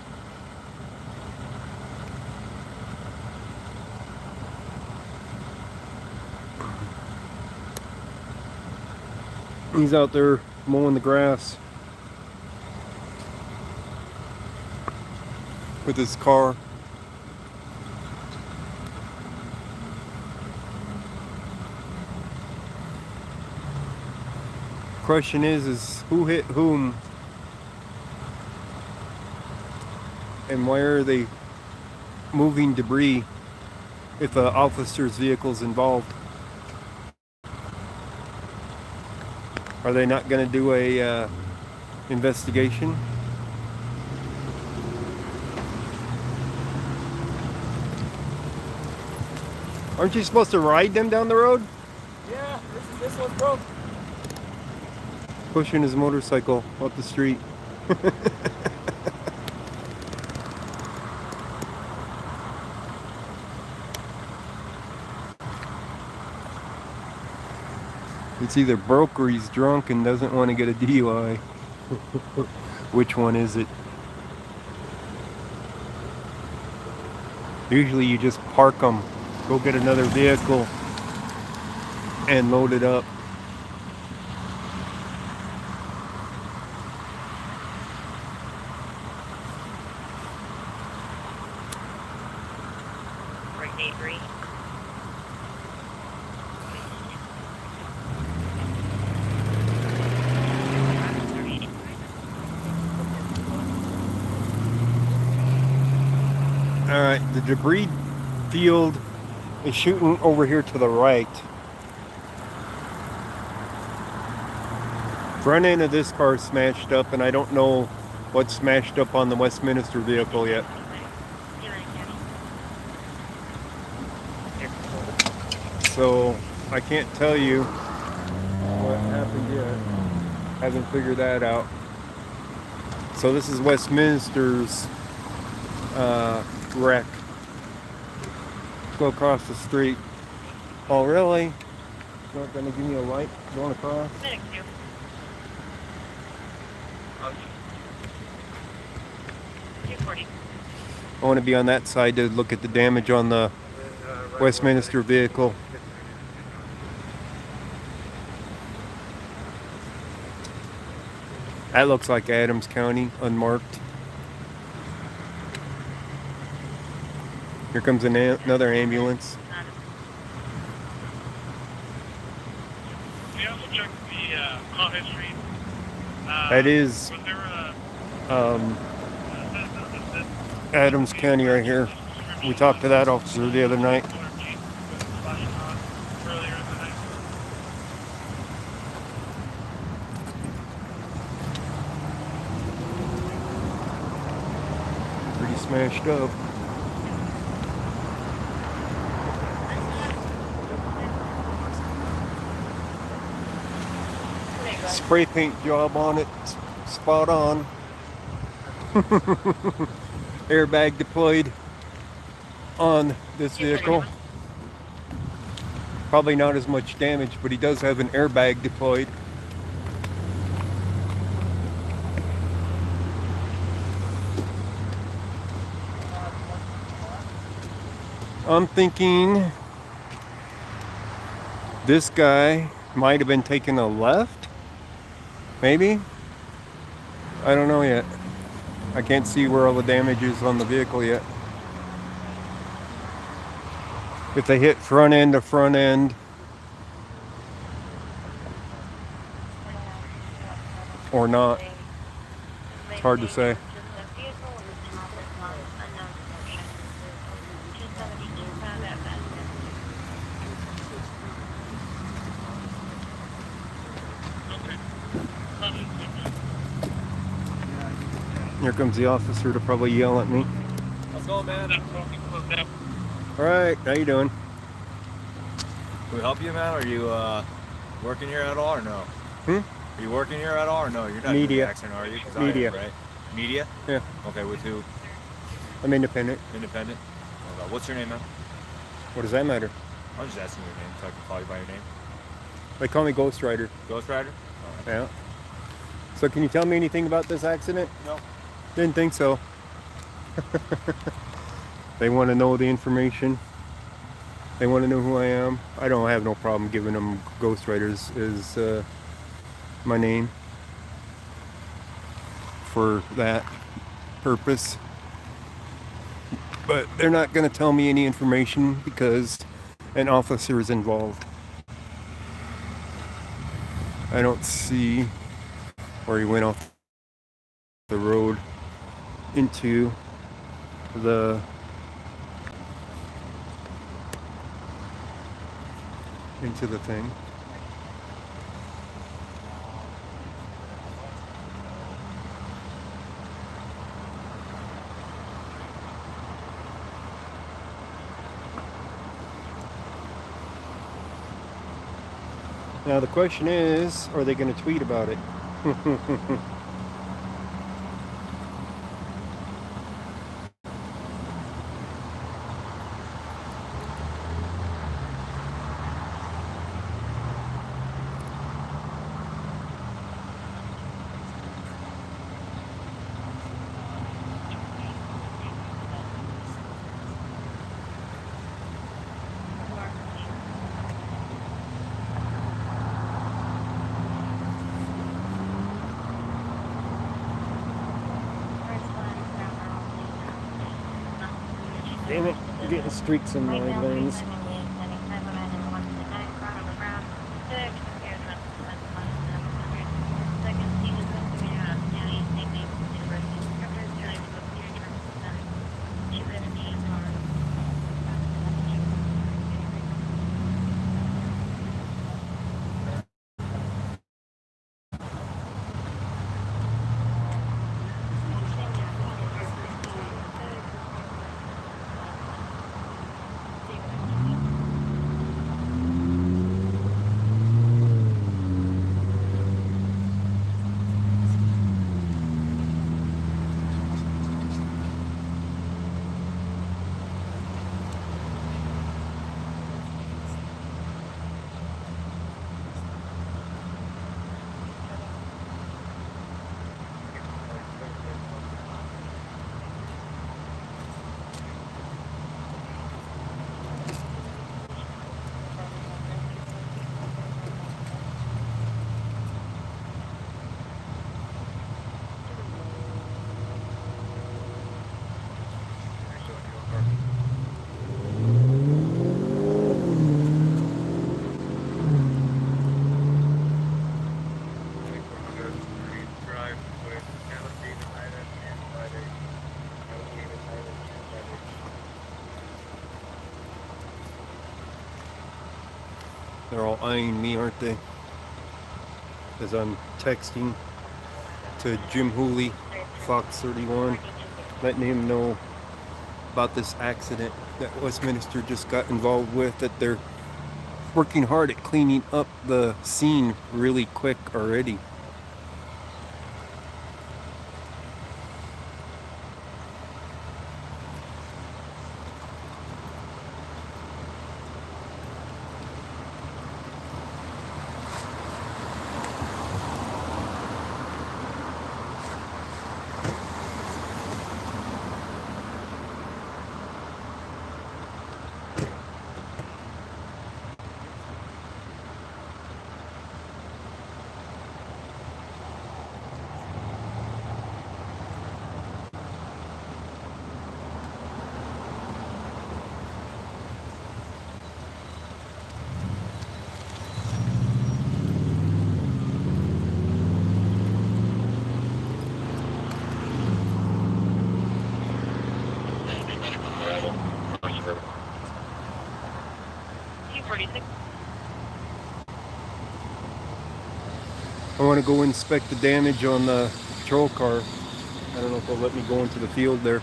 He's out there mowing the grass with his car. Question is who hit whom, and why are they moving debris if an officer's vehicle's involved? Are they not going to do a investigation? Aren't you supposed to ride them down the road? Yeah, this one's broke. Pushing his motorcycle up the street. It's either broke or he's drunk and doesn't want to get a DUI. Which one is it? Usually you just park them, go get another vehicle, and load it up. Alright, the debris field is shooting over here to the right. Front end of this car is smashed up, and I don't know what's smashed up on the Westminster vehicle yet. So I can't tell you what happened yet. Haven't figured that out. So this is Westminster's wreck. Go across the street. Oh really? Not gonna give me a light going across? I want to be on that side to look at the damage on the Westminster vehicle. That looks like Adams County, unmarked. Here comes another ambulance. We also checked the call history. That is Adams County right here. We talked to that officer the other night. Pretty smashed up. Spray paint job on it, spot on. Airbag deployed on this vehicle. Probably not as much damage, but he does have an airbag deployed. I'm thinking this guy might have been taking a left. Maybe? I don't know yet. I can't see where all the damage is on the vehicle yet. If they hit front end to front end or not, it's hard to say. Here comes the officer to probably yell at me. How's it going, man? All right, how you doing? Can we help you, man? Are you working here at all or no? Hmm? Are you working here at all or no? You're not Media. doing the accident, are you? 'Cause Media. I am, right? Media? Yeah. Okay, with who? I'm independent. Independent? Okay. What's your name, man? What does that matter? I'm just asking your name so I can call you by your name. They call me Ghost Rider. Ghost Rider? All right. Yeah. So can you tell me anything about this accident? No. Didn't think so. They want to know the information. They want to know who I am. I don't have no problem giving them Ghost Riders as my name for that purpose. But they're not going to tell me any information because an officer is involved. I don't see where he went off the road into the thing. Now the question is, are they going to tweet about it? Damn it, you're getting streaks in my lanes. They're all eyeing me, aren't they? As I'm texting to Jim Hooley, Fox 31, letting him know about this accident that Westminster just got involved with, that they're working hard at cleaning up the scene really quick already. 46. I want to go inspect the damage on the patrol car. I don't know if they'll let me go into the field there.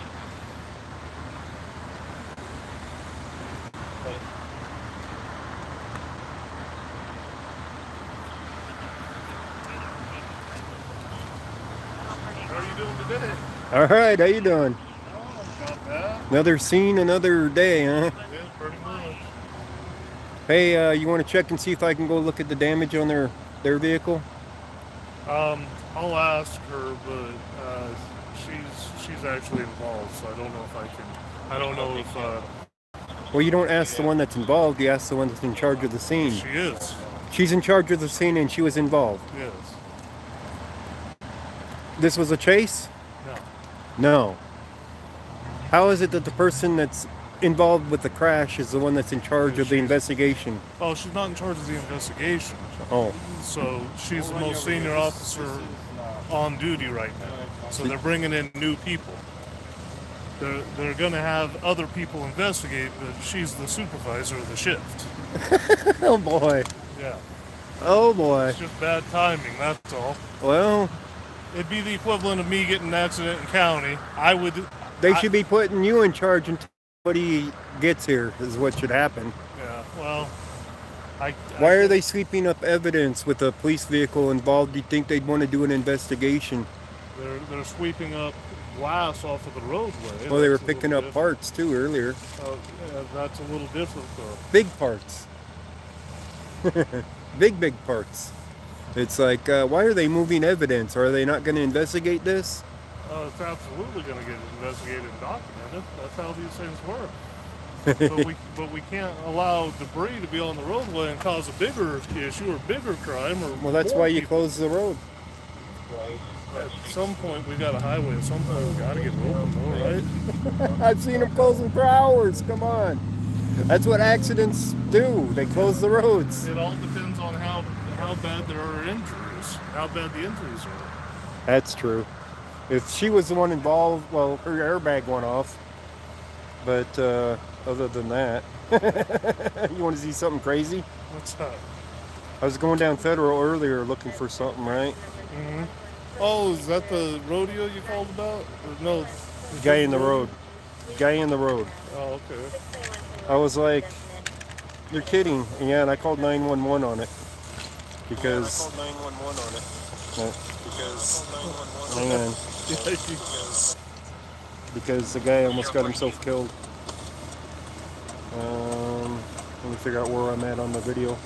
How are you doing today? All right, how you doing? Oh, not bad. Another scene, another day, huh? Yeah, pretty much. Hey, you want to check and see if I can go look at the damage on their vehicle? I'll ask her, but she's actually involved, so I don't know if I can. I don't know if. Well, you don't ask the one that's involved. You ask the one that's in charge of the scene. She is. She's in charge of the scene, and she was involved. Yes. This was a chase? No. No. How is it that the person that's involved with the crash is the one that's in charge of the investigation? Oh, she's not in charge of the investigation. Oh. So she's the most senior officer on duty right now. So they're bringing in new people. They're going to have other people investigate, but she's the supervisor of the shift. Oh boy. Yeah. Oh boy. It's just bad timing, that's all. Well, it'd be the equivalent of me getting an accident in county. They should be putting you in charge until somebody gets here, is what should happen. Yeah, well, Why are they sweeping up evidence with a police vehicle involved? Do you think they'd want to do an investigation? They're sweeping up glass off of the roadway. Well, they were picking up parts too earlier. Yeah, that's a little different though. Big parts. Big parts. It's like, why are they moving evidence? Are they not going to investigate this? It's absolutely going to get investigated and documented. That's how these things work. but we can't allow debris to be on the roadway and cause a bigger issue or bigger crime. Well, that's why you close the road. At some point, we got a highway. At some point, we got to get it open, though, right? I've seen them closing for hours. Come on. That's what accidents do. They close the roads. It all depends on how bad there are injuries, how bad the injuries are. That's true. If she was the one involved, well, her airbag went off. But other than that, you want to see something crazy? What's that? I was going down Federal earlier looking for something, right? Mm-hmm. Oh, is that the rodeo you called about? Or no. Guy in the road. Guy in the road. Oh, okay. I was like, you're kidding. Yeah, and I called 911 on it. Because... I called 911 on it. No. Because... Hang on. Because the guy almost got himself killed. Let me figure out where I'm at on the video.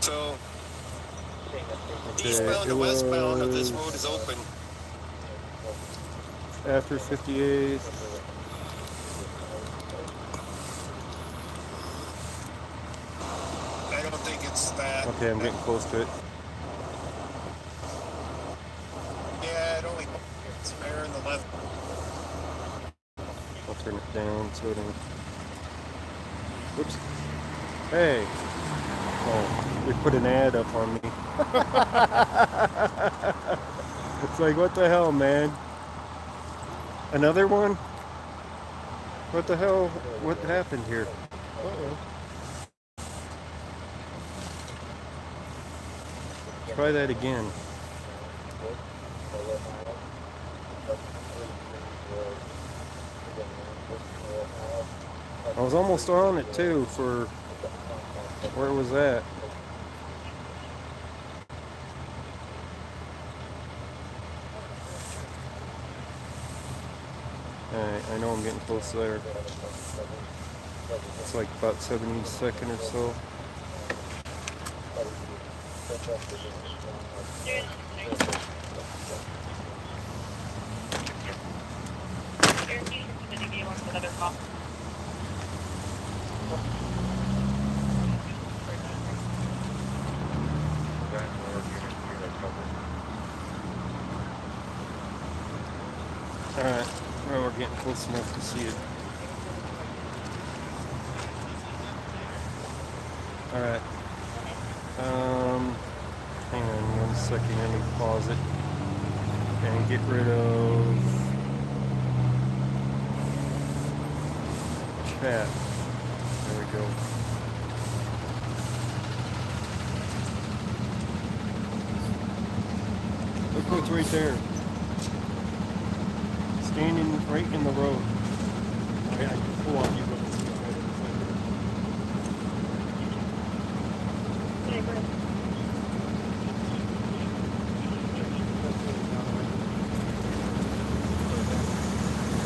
So, eastbound and westbound of this road is open. After 58. I don't think it's that. Okay, I'm getting close to it. Yeah, it only spare in the left. I'll turn it down so it don't... Whoops. Hey. Oh, they put an ad up on me. It's like, what the hell, man? Another one? What the hell? What happened here? Uh-oh. Try that again. I was almost on it too for... Where was that? Alright, I know I'm getting close there. It's like about 72nd or so. Alright, well, we're getting close enough to see it. Alright. Hang on 1 second. Let me pause it and get rid of chat. There we go. Look what's right there. Standing right in the road. I can pull on you, but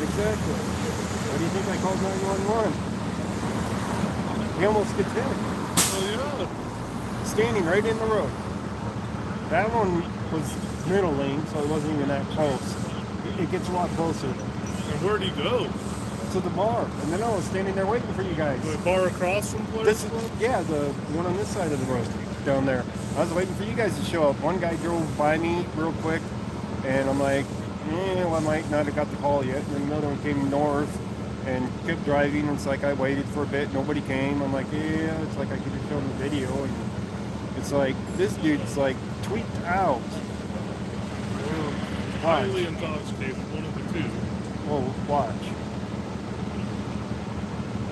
exactly. What do you think I called 911? He almost gets hit. Oh, yeah. Standing right in the road. That one was middle lane, so it wasn't even that close. It gets a lot closer. And where'd he go? To the bar. And then I was standing there waiting for you guys. The bar across from Players Club? Yeah, the one on this side of the road down there. I was waiting for you guys to show up. One guy drove by me real quick, and I'm like, well, I might not have got the call yet. And then another one came north and kept driving. It's like I waited for a bit. Nobody came. I'm like, yeah, it's like I could have shown the video. And it's like, this dude's like tweaked out. Highly intoxicated, one of the two. Well, watch.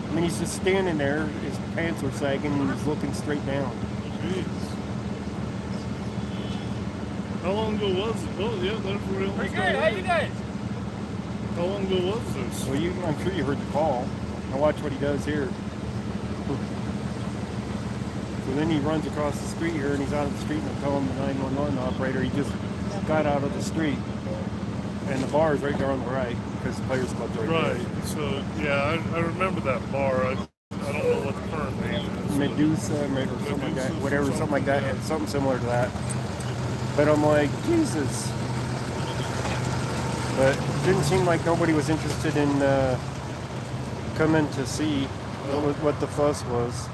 I mean, he's just standing there, his pants are sagging, and he's looking straight down. Jeez. How long ago was it? Oh, yeah, that's real. Pretty good. How you guys? How long ago was this? Well, I'm sure you heard the call. Now watch what he does here. So then he runs across the street here, and he's out of the street, and I'm telling the 911 operator he just got out of the street. And the bar is right there on the right, because the Players Club's right there. Right. So, yeah, I remember that bar. I don't know what the current name is. Medusa, or something like that. Whatever, something like that. Yeah, something similar to that. But I'm like, Jesus. But it didn't seem like nobody was interested in coming to see what the fuss was.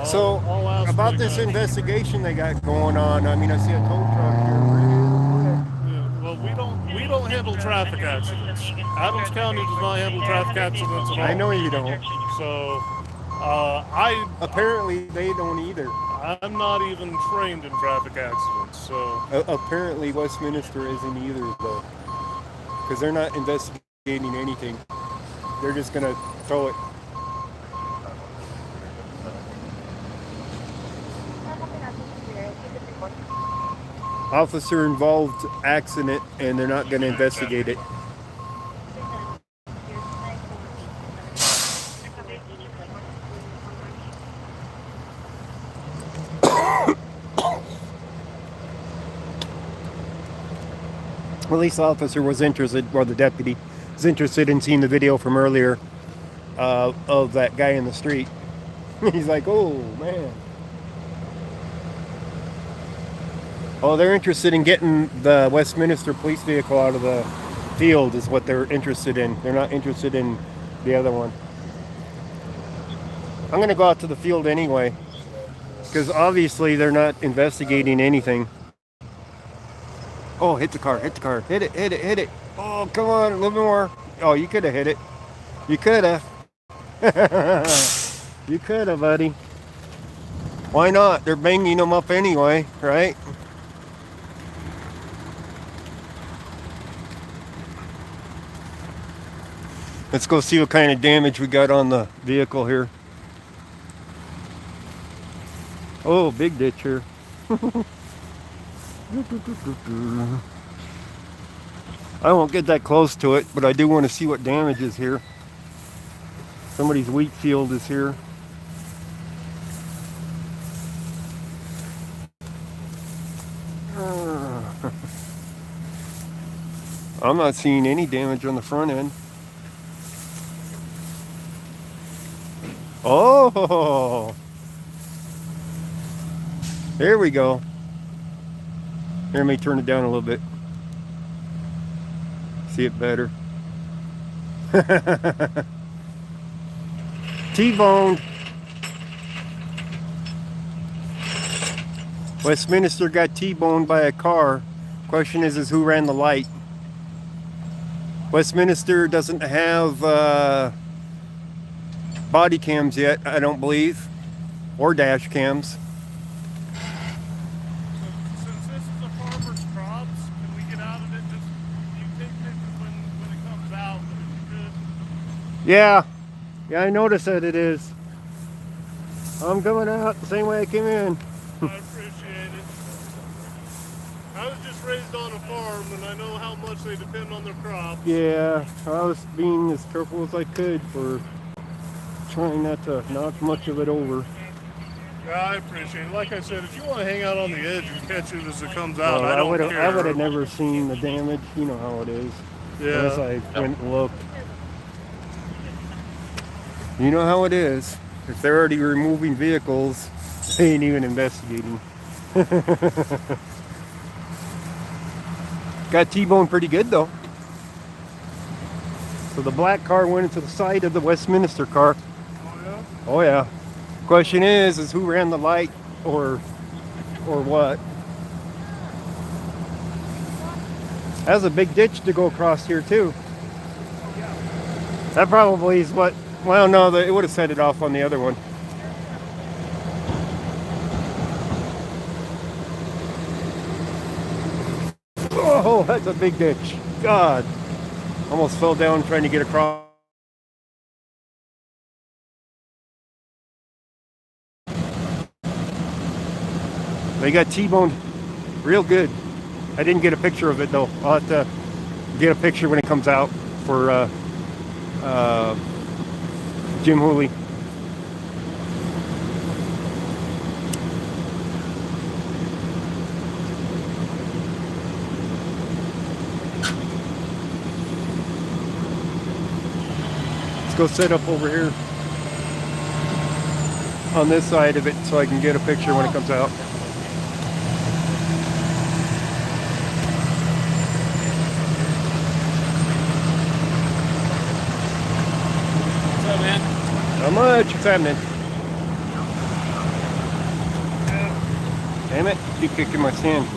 So, about this investigation they got going on, I mean, I see a tow truck here real quick. Yeah, well, we don't handle traffic accidents. Adams County does not handle traffic accidents at all. I know you don't. So, apparently they don't either. I'm not even trained in traffic accidents, so... Apparently Westminster isn't either, though. Because they're not investigating anything. They're just going to throw it. Officer involved accident, and they're not going to investigate it. Police officer was interested, or the deputy was interested in seeing the video from earlier of that guy in the street. He's like, oh man. Oh, they're interested in getting the Westminster police vehicle out of the field is what they're interested in. They're not interested in the other one. I'm going to go out to the field anyway, because obviously they're not investigating anything. Oh, hit the car, hit it, hit it. Oh, come on, a little bit more. Oh, you could have hit it. You could have. You could have, buddy. Why not? They're banging them up anyway, right? Let's go see what kind of damage we got on the vehicle here. Oh, big ditch here. I won't get that close to it, but I do want to see what damage is here. Somebody's wheat field is here. I'm not seeing any damage on the front end. Oh, there we go. Here, let me turn it down a little bit. See it better. T-boned. Westminster got T-boned by a car. Question is who ran the light? Westminster doesn't have body cams yet, I don't believe, or dash cams. Since this Yeah. Yeah, I noticed that it is. I'm coming out the same way I came in. I appreciate it. I was just raised on a farm, and I know how much they depend on their crops. Yeah, I was being as careful as I could for trying not to knock much of it over. Yeah, I appreciate it. Like I said, if you want to hang out on the edge and catch it as it comes out, Well, I don't care. I would have never seen the damage. You know how it is. Unless Yeah. I went and looked. You know how it is. If they're already removing vehicles, they ain't even investigating. Got T-boned pretty good though. So the black car went into the side of the Westminster car. Oh yeah. Oh yeah. Question is who ran the light or what? That's a big ditch to go across here too. That probably is what. Well, no, it would have set it off on the other one. Oh, that's a big ditch. God. Almost fell down trying to get across. They got T-boned real good. I didn't get a picture of it though. I'll have to get a picture when it comes out for Jim Hooley. Let's go set up over here on this side of it so I can get a picture when it comes out. What's up, man? How much? What's happening? Damn it, keep kicking my stand.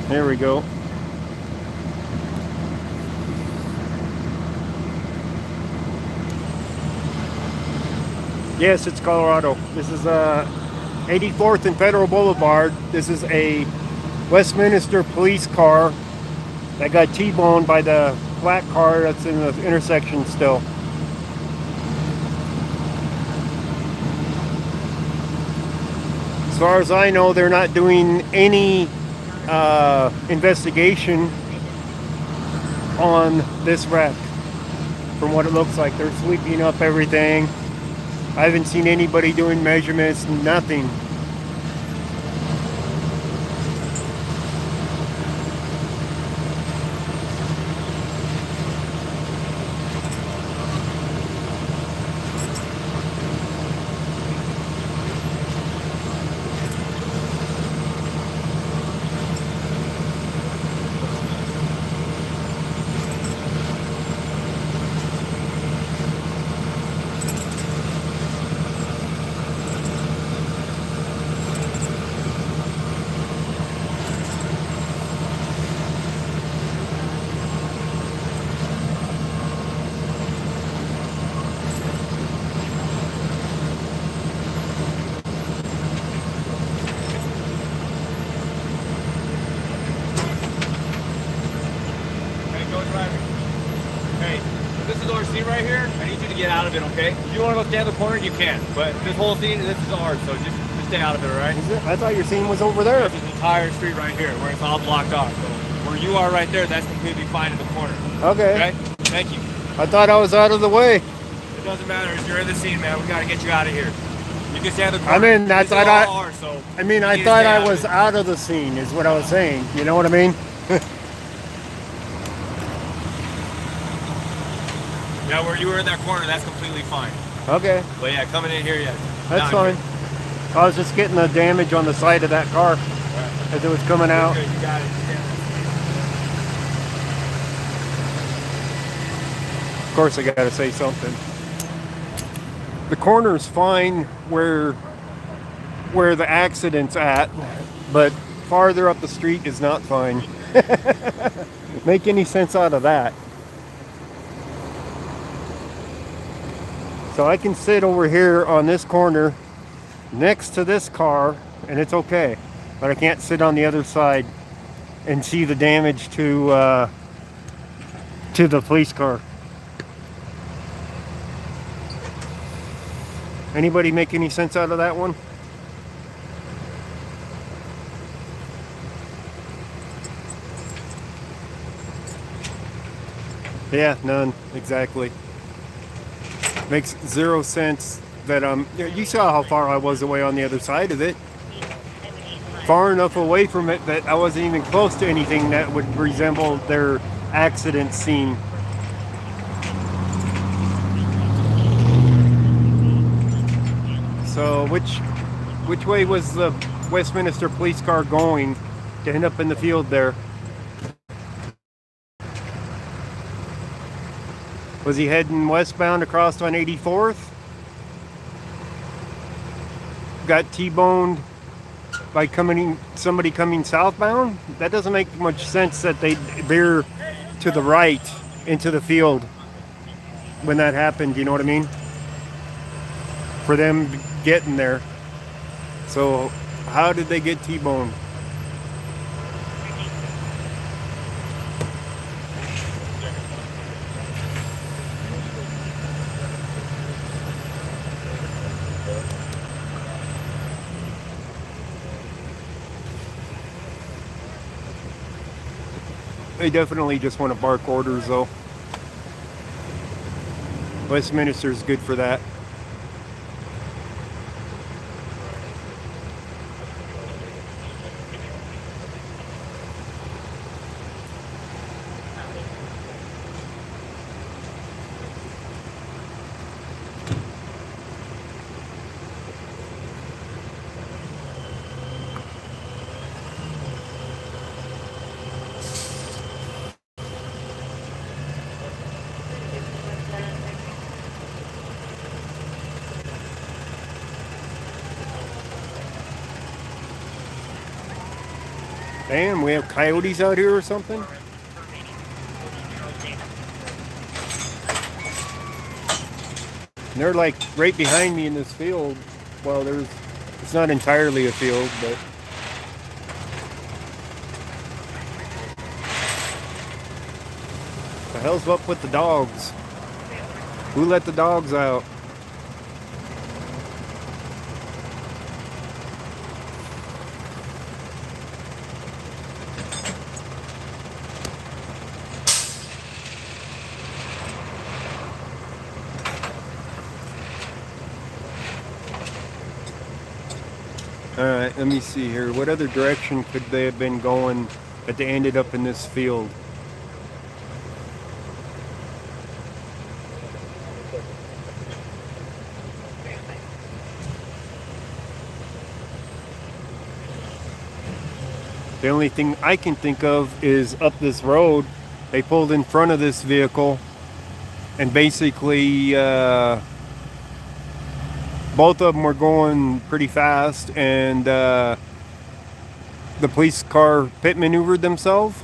There we go. Yes, it's Colorado. This is 84th and Federal Boulevard. This is a Westminster police car that got T-boned by the black car that's in the intersection still. As far as I know, they're not doing any investigation on this wreck. From what it looks like, they're sweeping up everything. I haven't seen anybody doing measurements, nothing. Right here, I need you to get out of it, okay? If you want to go stand in the corner, you can. But this whole scene, this is ours, so just stay out of it, all right? I thought your scene was over there. This is the entire street right here, where it's all blocked off. So where you are right there, that's completely fine in the corner. Okay. Okay? Thank you. I thought I was out of the way. It doesn't matter. If you're in the scene, man, we got to get you out of here. You can stand in the corner. I mean, I thought I thought I was out out of the scene, is what I was saying. You know what I mean? Yeah, where you were in that corner, that's completely fine. Okay. But yeah, coming in here, yeah. That's fine. I was just getting the damage on the side of that car as it was coming out. You got it. Of course, I gotta say something. The corner's fine where the accident's at, but farther up the street is not fine. Make any sense out of that? So I can sit over here on this corner next to this car and it's okay. But I can't sit on the other side and see the damage to the police car. Anybody make any sense out of that one? Yeah, none, exactly. Makes zero sense that you saw how far I was away on the other side of it. Far enough away from it that I wasn't even close to anything that would resemble their accident scene. So which way was the Westminster police car going to end up in the field there? Was he heading westbound across on 84th? Got T-boned by somebody coming southbound? That doesn't make much sense that they veer to the right into the field when that happened, you know what I mean? For them getting there. So how did they get T-boned? They definitely just want to bark orders, though. Westminster's good for that. Damn, we have coyotes out here or something? And they're like right behind me in this field. Well, it's not entirely a field, but the hell's up with the dogs? Who let the dogs out? Alright, let me see here. What other direction could they have been going that they ended up in this field? The only thing I can think of is up this road. They pulled in front of this vehicle and basically both of them were going pretty fast, and the police car pit maneuvered themselves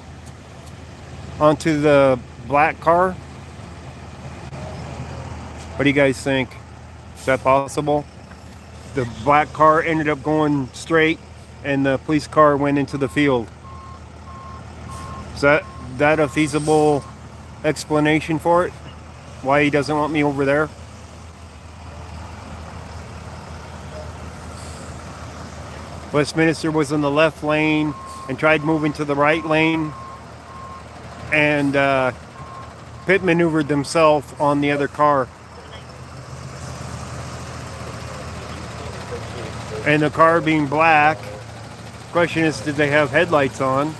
onto the black car. What do you guys think? Is that possible? The black car ended up going straight and the police car went into the field. Is that a feasible explanation for it? Why he doesn't want me over there? Westminster was in the left lane and tried moving to the right lane, and pit maneuvered themselves on the other car. And the car being black, question is, did they have headlights on?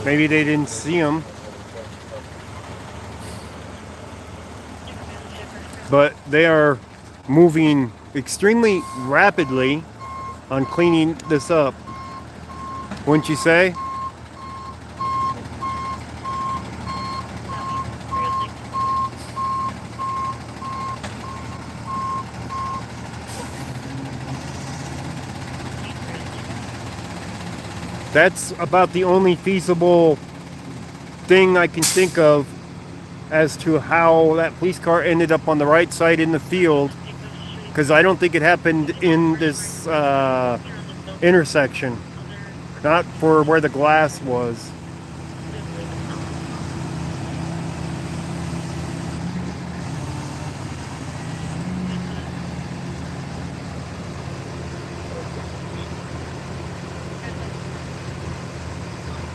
Maybe they didn't see them. But they are moving extremely rapidly on cleaning this up, wouldn't you say? That's about the only feasible thing I can think of as to how that police car ended up on the right side in the field, because I don't think it happened in this intersection, not for where the glass was.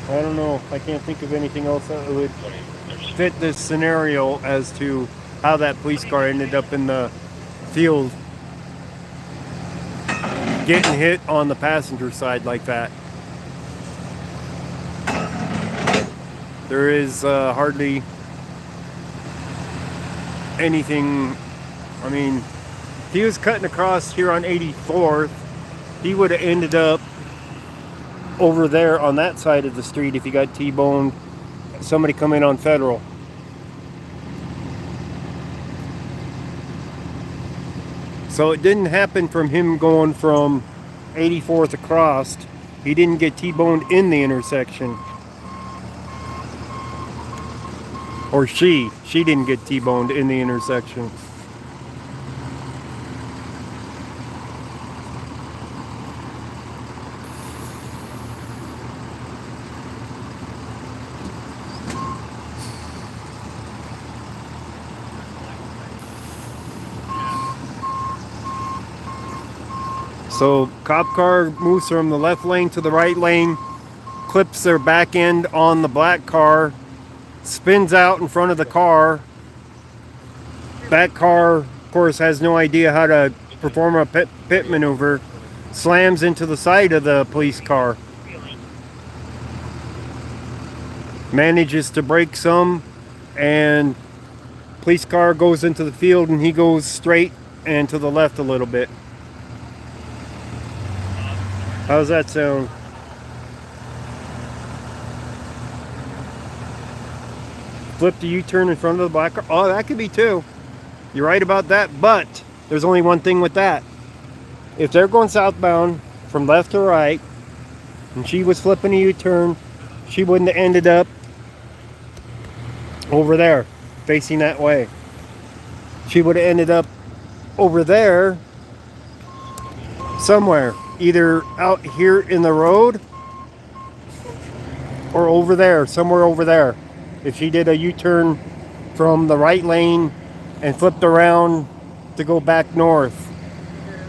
I don't know. I can't think of anything else that would fit this scenario as to how that police car ended up in the field getting hit on the passenger side like that. There is hardly anything. I mean, if he was cutting across here on 84th, he would have ended up over there on that side of the street if he got T-boned somebody come in on Federal. So it didn't happen from him going from 84th across. He didn't get T-boned in the intersection. Or she didn't get T-boned in the intersection. So cop car moves from the left lane to the right lane, clips their back end on the black car, spins out in front of the car. That car, of course, has no idea how to perform a pit maneuver, slams into the side of the police car. Manages to brake some, and police car goes into the field, and he goes straight and to the left a little bit. How's that sound? Flip the U-turn in front of the black car. Oh, that could be too. You're right about that, but there's only one thing with that. If they're going southbound from left to right, and she was flipping a U-turn, she wouldn't have ended up over there, facing that way. She would have ended up over there somewhere. Either out here in the road or over there, somewhere over there. If she did a U-turn from the right lane and flipped around to go back north.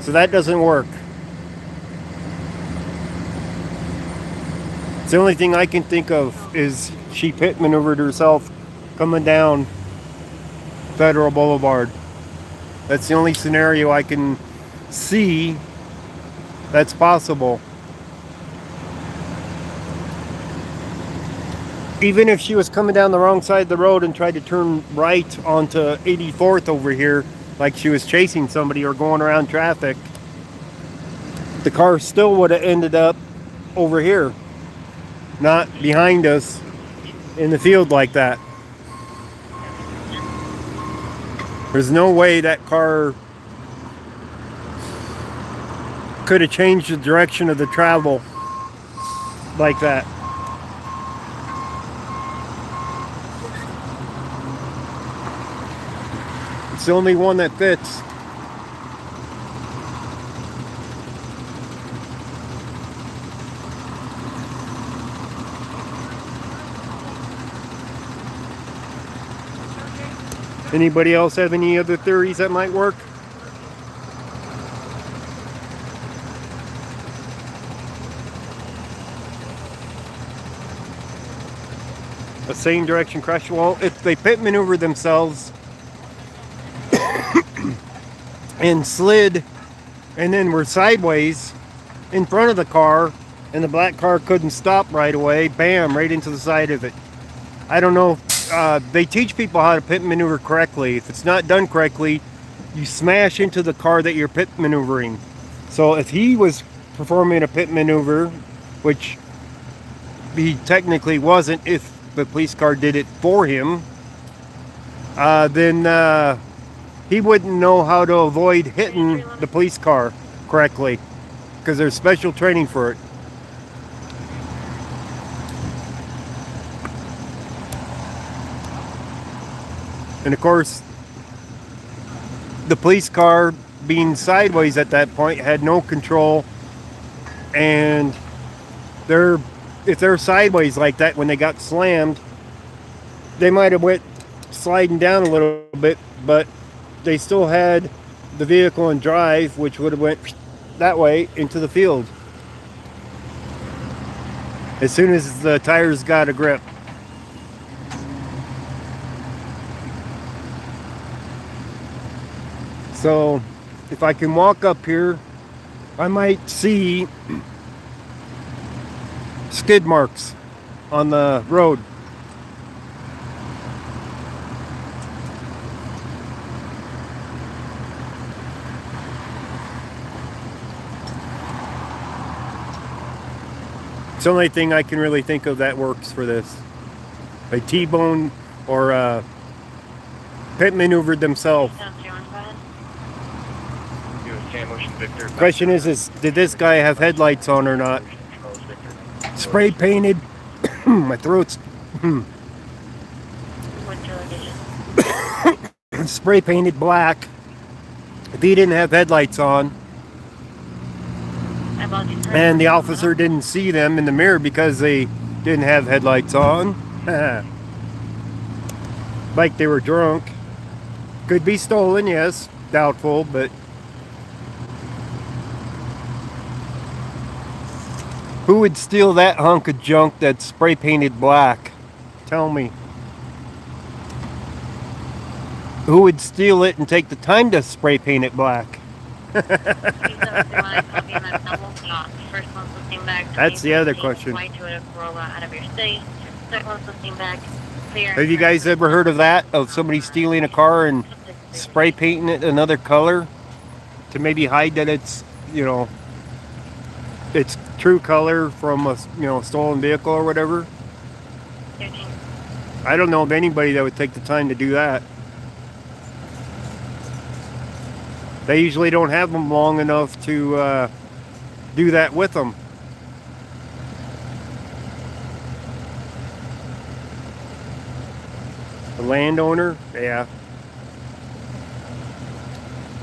So that doesn't work. It's the only thing I can think of is she pit maneuvered herself coming down Federal Boulevard. That's the only scenario I can see that's possible. Even if she was coming down the wrong side of the road and tried to turn right onto 84th over here, like she was chasing somebody or going around traffic, the car still would have ended up over here, not behind us in the field like that. There's no way that car could have changed the direction of the travel like that. It's the only one that fits. Anybody else have any other theories that might work? A same direction crash. Well, if they pit maneuver themselves and slid and then were sideways in front of the car and the black car couldn't stop right away, bam, right into the side of it. I don't know. They teach people how to pit maneuver correctly. If it's not done correctly, you smash into the car that you're pit maneuvering. So if he was performing a pit maneuver, which he technically wasn't if the police car did it for him, then he wouldn't know how to avoid hitting the police car correctly, because there's special training for it. And of course, the police car being sideways at that point had no control, and if they're sideways like that when they got slammed, they might have went sliding down a little bit, but they still had the vehicle in drive, which would have went that way into the field as soon as the tires got a grip. So if I can walk up here, I might see skid marks on the road. It's the only thing I can really think of that works for this. A T-bone or pit maneuvered themselves. Question is did this guy have headlights on or not? Spray painted. My throat's spray painted black. If he didn't have headlights on, and the officer didn't see them in the mirror because they didn't have headlights on, like they were drunk. Could be stolen, yes, doubtful, but who would steal that hunk of junk that's spray painted black? Tell me. Who would steal it and take the time to spray paint it black? That's the other question. Have you guys ever heard of that? Of somebody stealing a car and spray painting it another color to maybe hide that it's, its true color from a, stolen vehicle or whatever? I don't know of anybody that would take the time to do that. They usually don't have them long enough to do that with them. A landowner? Yeah.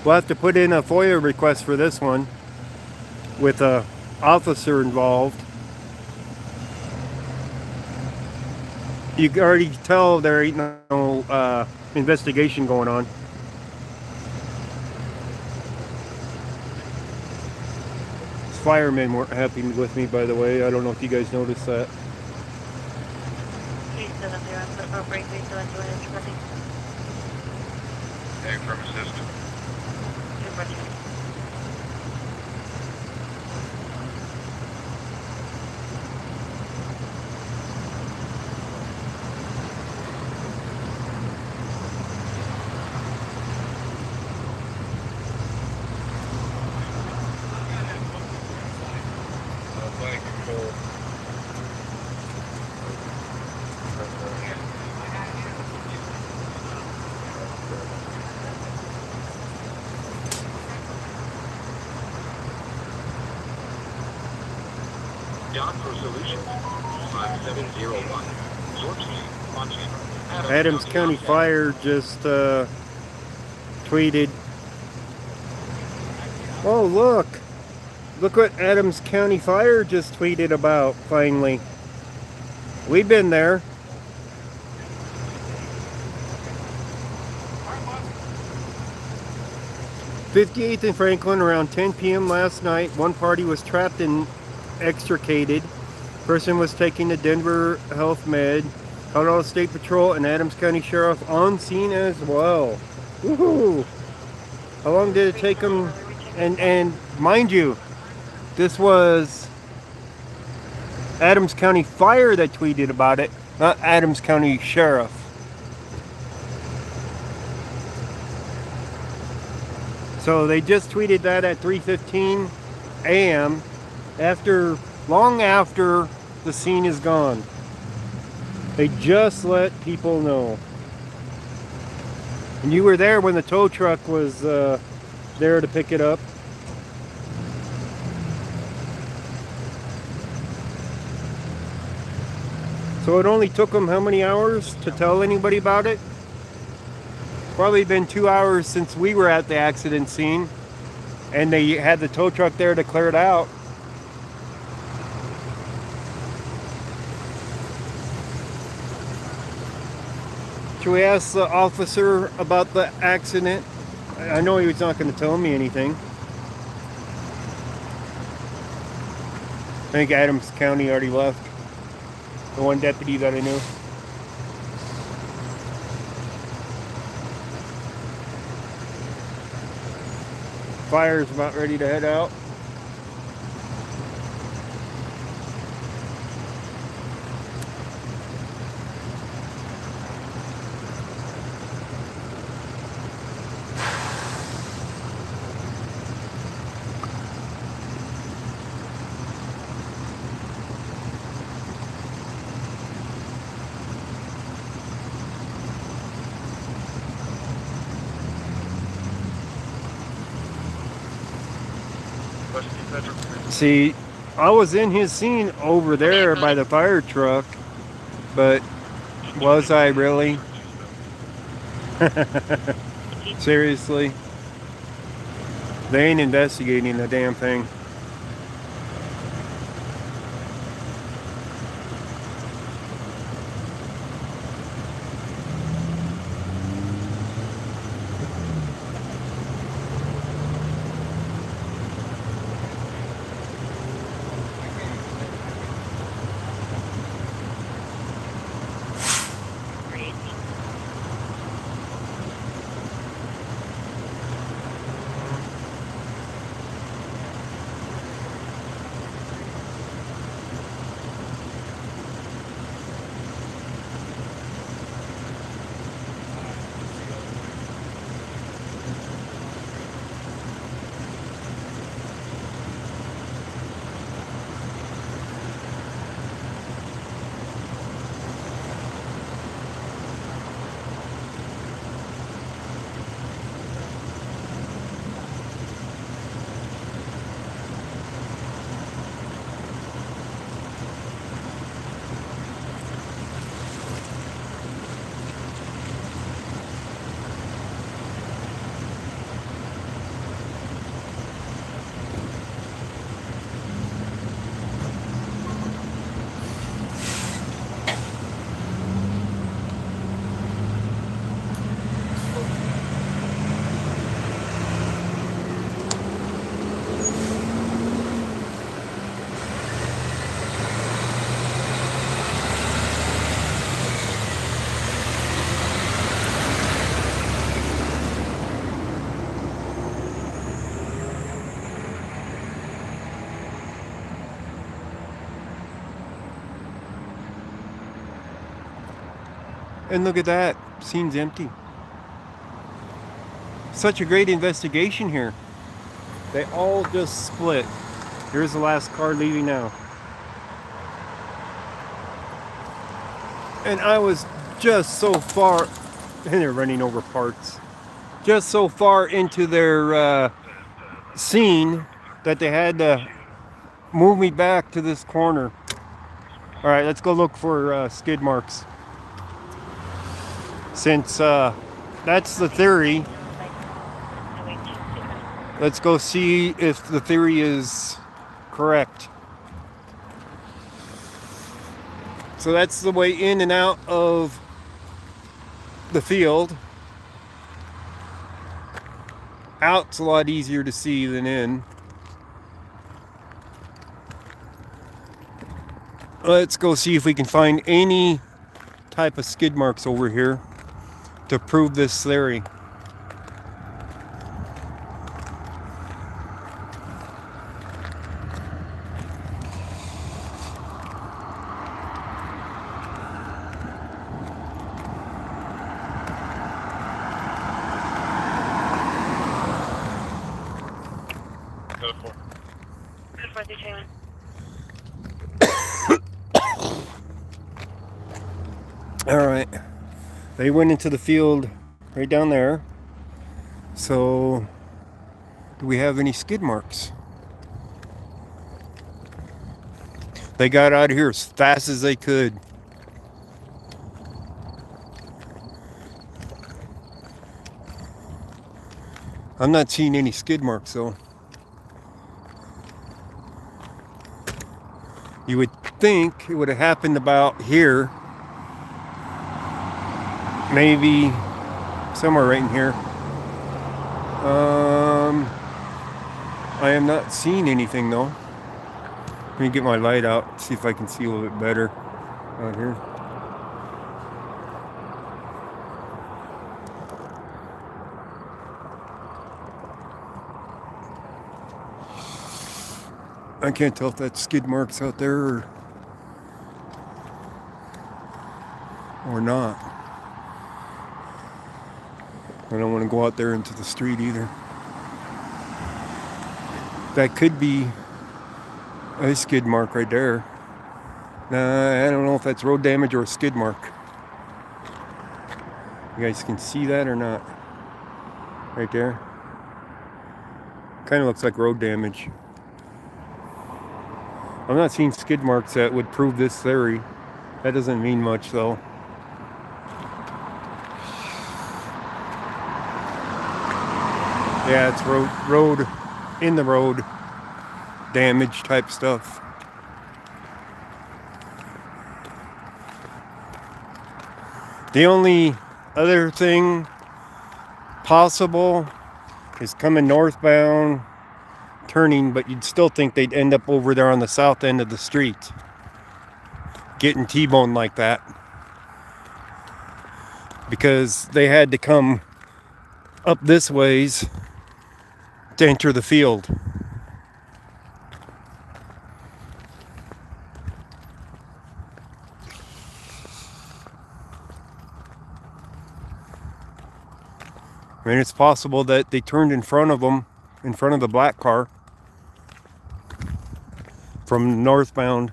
We'll have to put in a FOIA request for this one with a officer involved. You can already tell there ain't no investigation going on. Firemen weren't happy with me, by the way. I don't know if you guys noticed that. Hey, from assistant. Adams County Fire just tweeted. Oh, look what Adams County Fire just tweeted about. Finally, we've been there. '58th and Franklin around 10 p.m. last night. One party was trapped and extricated. Person was taken to Denver Health Med. Colorado State Patrol and Adams County Sheriff on scene as well. Woohoo! How long did it take them? And mind you, this was Adams County Fire that tweeted about it, not Adams County Sheriff. So they just tweeted that at 3:15 a.m. long after the scene is gone. They just let people know. And you were there when the tow truck was there to pick it up. So it only took them how many hours to tell anybody about it? Probably been 2 hours since we were at the accident scene, and they had the tow truck there to clear it out. Should we ask the officer about the accident? I know he was not going to tell me anything. I think Adams County already left. The one deputy that I knew. Fire's about ready to head out. See, I was in his scene over there by the fire truck, but was I really? Seriously? They ain't investigating the damn thing. And look at that, scene's empty. Such a great investigation here. They all just split. Here's the last car leaving now. And I was just so far, and they're running over parts, just so far into their scene that they had to move me back to this corner. All right, let's go look for skid marks. Since that's the theory, let's go see if the theory is correct. So that's the way in and out of the field. Out's a lot easier to see than in. Let's go see if we can find any type of skid marks over here to prove this theory. Code 4. Code 431. All right, they went into the field right down there. So, do we have any skid marks? They got out of here as fast as they could. I'm not seeing any skid marks though. You would think it would have happened about here. Maybe somewhere right in here. I am not seeing anything though. Let me get my light out, see if I can see a little bit better out here. I can't tell if that's skid marks out there or not. I don't want to go out there into the street either. That could be a skid mark right there. I don't know if that's road damage or a skid mark. You guys can see that or not? Right there. Kind of looks like road damage. I'm not seeing skid marks that would prove this theory. That doesn't mean much though. Yeah, it's road in the road damage type stuff. The only other thing possible is coming northbound, turning, but you'd still think they'd end up over there on the south end of the street, getting T-boned like that, because they had to come up this ways to enter the field. I mean, it's possible that they turned in front of them, in front of the black car from northbound,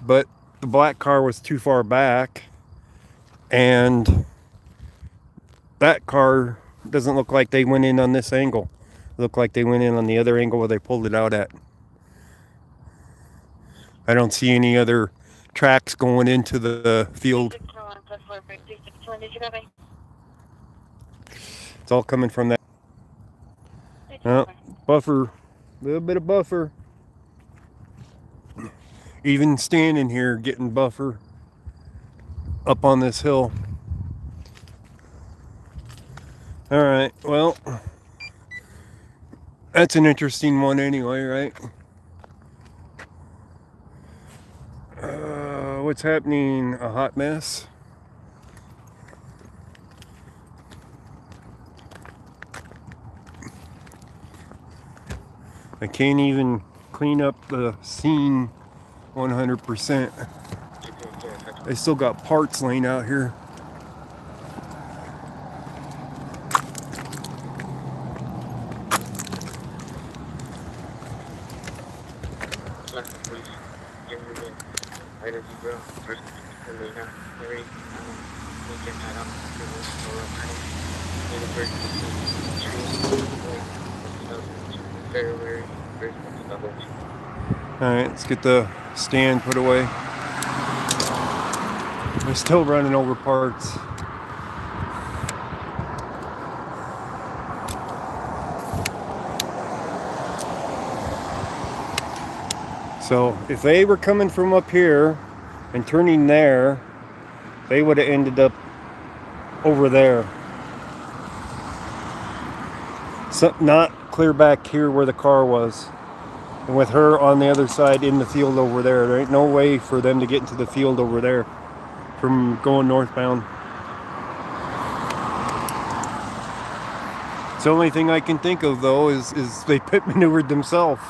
but the black car was too far back, and that car doesn't look like they went in on this angle. It looked like they went in on the other angle where they pulled it out at. I don't see any other tracks going into the field. It's all coming from that. Buffer, a little bit of buffer. Even standing here getting buffer up on this hill. All right, well, that's an interesting one anyway, right? What's happening? A hot mess. I can't even clean up the scene 100%. I still got parts laying out here. Alright, let's get the stand put away. We're still running over parts. So if they were coming from up here and turning there, they would have ended up over there. So, not clear back here where the car was. And with her on the other side in the field over there, there ain't no way for them to get into the field over there from going northbound. It's the only thing I can think of though is they pit maneuvered themselves.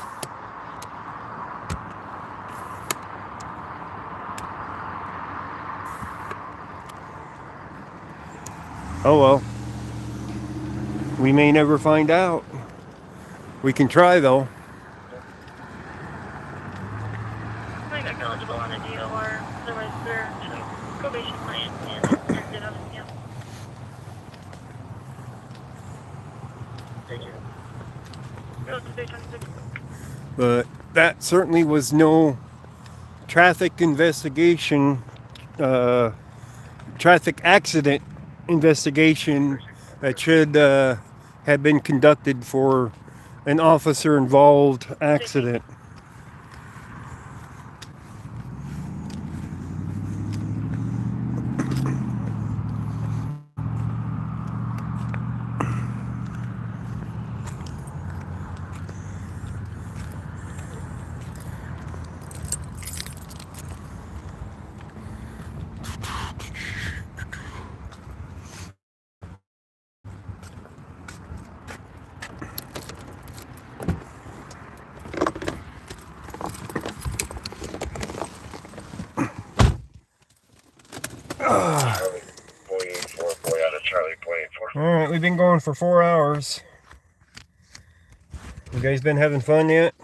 Oh well. We may never find out. We can try though. I got eligible on a DOR, otherwise they're probation plan and ended on a deal. Thank you. But that certainly was no traffic investigation, traffic accident investigation that should have been conducted for an officer-involved accident. Alright, we've been going for 4 hours. You guys been having fun yet?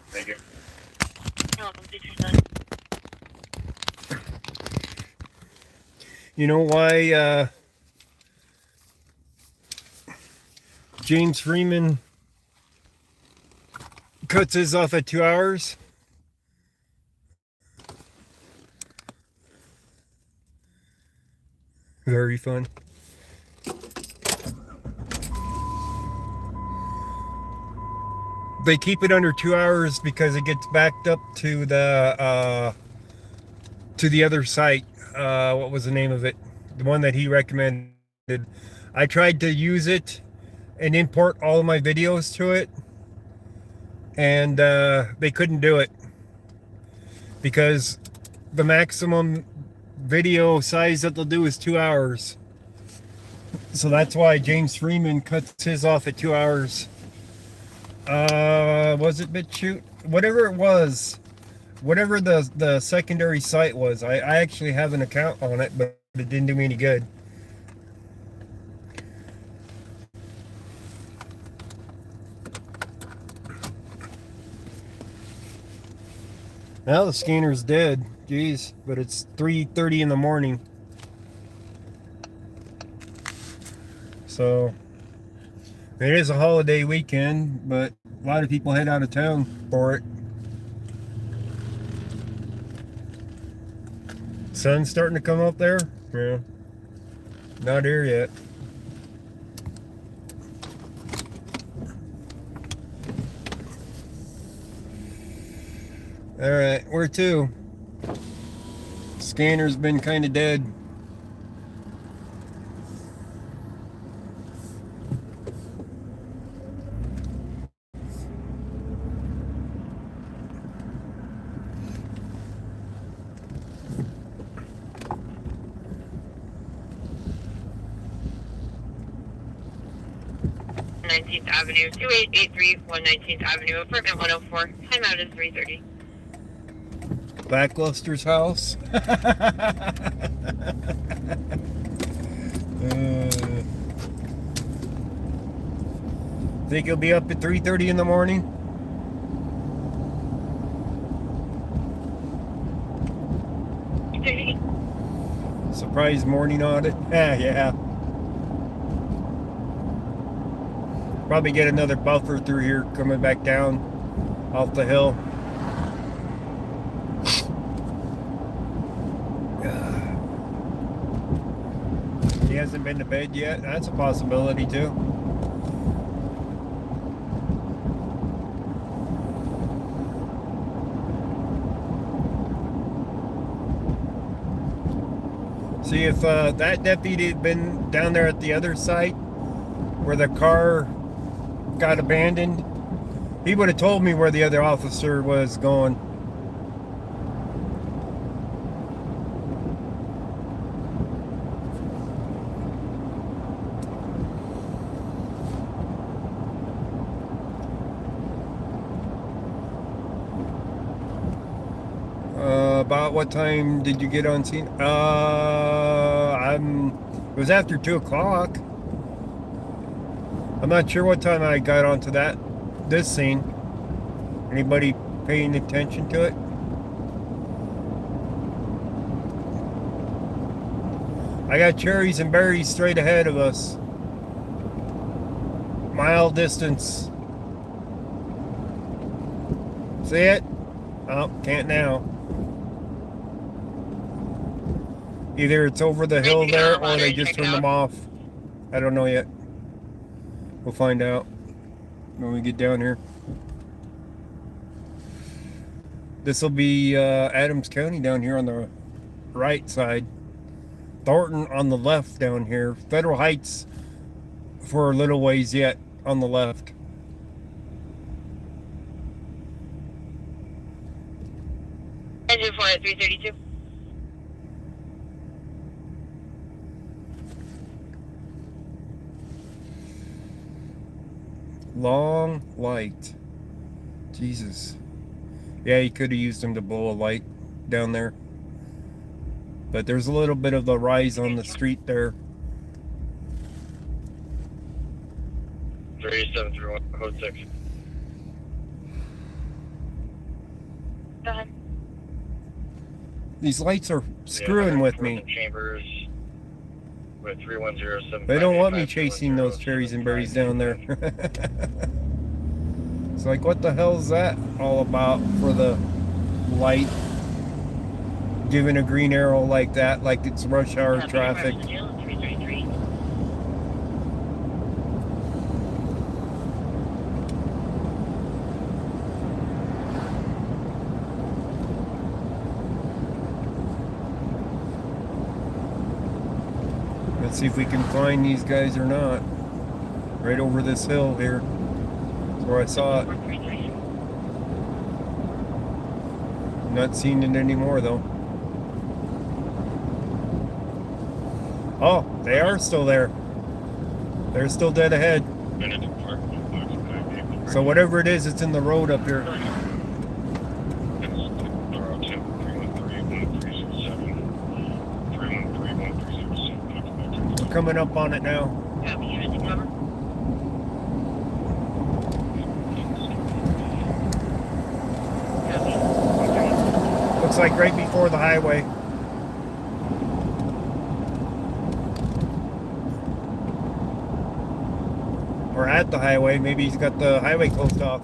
Thank you. You know why James Freeman cuts his off at 2 hours? Very fun. They keep it under 2 hours because it gets backed up to the other site. What was the name of it? The one that he recommended. I tried to use it and import all of my videos to it, and they couldn't do it because the maximum video size that they'll do is 2 hours. So that's why James Freeman cuts his off at 2 hours. Was it BitChute? Whatever it was, whatever the secondary site was, I actually have an account on it, but it didn't do me any good. Now the scanner's dead. Jeez, but it's 3:30 in the morning. So it is a holiday weekend, but a lot of people head out of town for it. Sun's starting to come up there? Yeah. Not here yet. Alright, where to? Scanner's been kind of dead. Avenue, 2883 119th Avenue, apartment 104. Time out is 3:30. Lackluster's house. Think he'll be up at 3:30 in the morning? Surprise morning audit. Yeah. Probably get another buffer through here coming back down off the hill. He hasn't been to bed yet. That's a possibility too. See, if that deputy had been down there at the other site where the car got abandoned, he would have told me where the other officer was going. About what time did you get on scene? It was after 2 o'clock. I'm not sure what time I got onto this scene. Anybody paying attention to it? I got cherries and berries straight ahead of us. Mile distance. See it? Oh, can't now. Either it's over the hill there or they just turned them off. I don't know yet. We'll find out when we get down here. This will be Adams County down here on the right side. Thornton on the left down here. Federal Heights for a little ways yet on the left. Engine 4 at 332. Long light. Jesus. Yeah, he could have used him to blow a light down there. But there's a little bit of the rise on the street there. 3731, code 6. Go ahead. These lights are screwing with me. Chambers with 3107. They don't want me chasing those cherries and berries down there. It's like, what the hell's that all about for the light? Giving a green arrow like that, like it's rush hour traffic. Let's see if we can find these guys or not. Right over this hill here. That's where I saw it. Not seeing it anymore though. Oh, they are still there. They're still dead ahead. So whatever it is, it's in the road up here. We're coming up on it now. Looks like right before the highway. Or at the highway. Maybe he's got the highway closed off.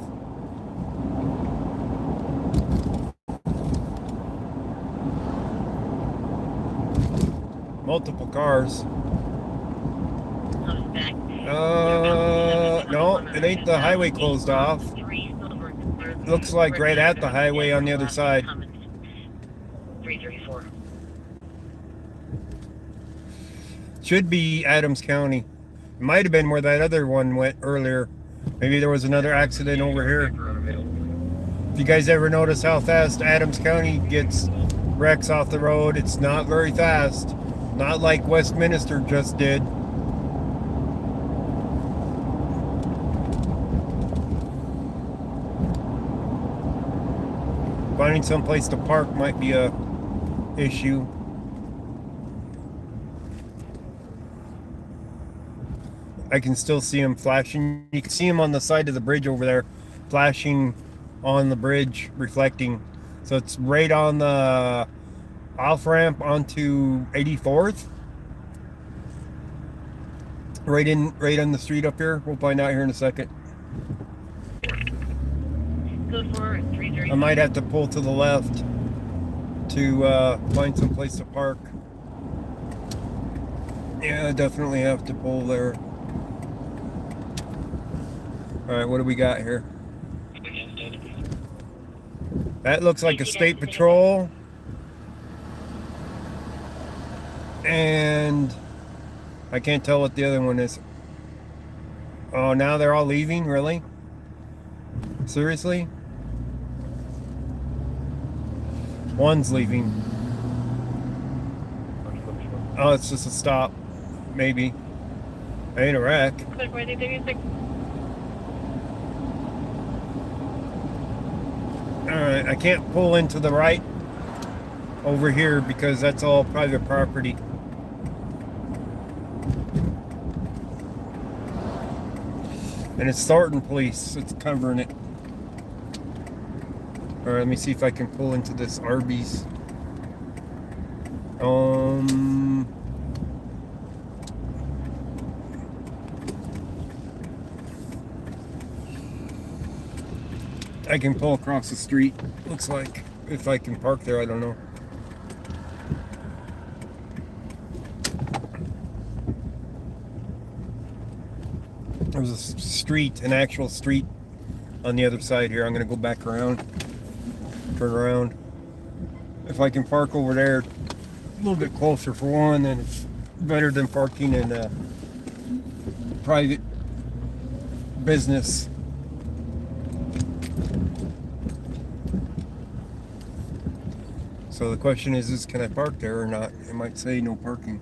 Multiple cars. No, it ain't the highway closed off. Looks like right at the highway on the other side. 334. Should be Adams County. It might have been where that other one went earlier. Maybe there was another accident over here. If you guys ever notice how fast Adams County gets wrecks off the road, it's not very fast. Not like Westminster just did. Finding some place to park might be a issue. I can still see him flashing. You can see him on the side of the bridge over there, flashing on the bridge, reflecting. So it's right on the off ramp onto 84th. Right on the street up here. We'll find out here in a second. I might have to pull to the left to find some place to park. Yeah, I definitely have to pull there. Alright, what do we got here? That looks like a state patrol. And I can't tell what the other one is. Oh, now they're all leaving? Really? Seriously? One's leaving. Oh, it's just a stop. Maybe. Ain't a wreck. Alright, I can't pull into the right over here because that's all private property. And it's Thornton Police. It's covering it. Alright, let me see if I can pull into this Arby's. I can pull across the street. Looks like if I can park there, I don't know. There's a street, an actual street on the other side here. I'm gonna go back around, turn around. If I can park over there a little bit closer for one, then it's better than parking in a private business. So the question is can I park there or not? It might say no parking.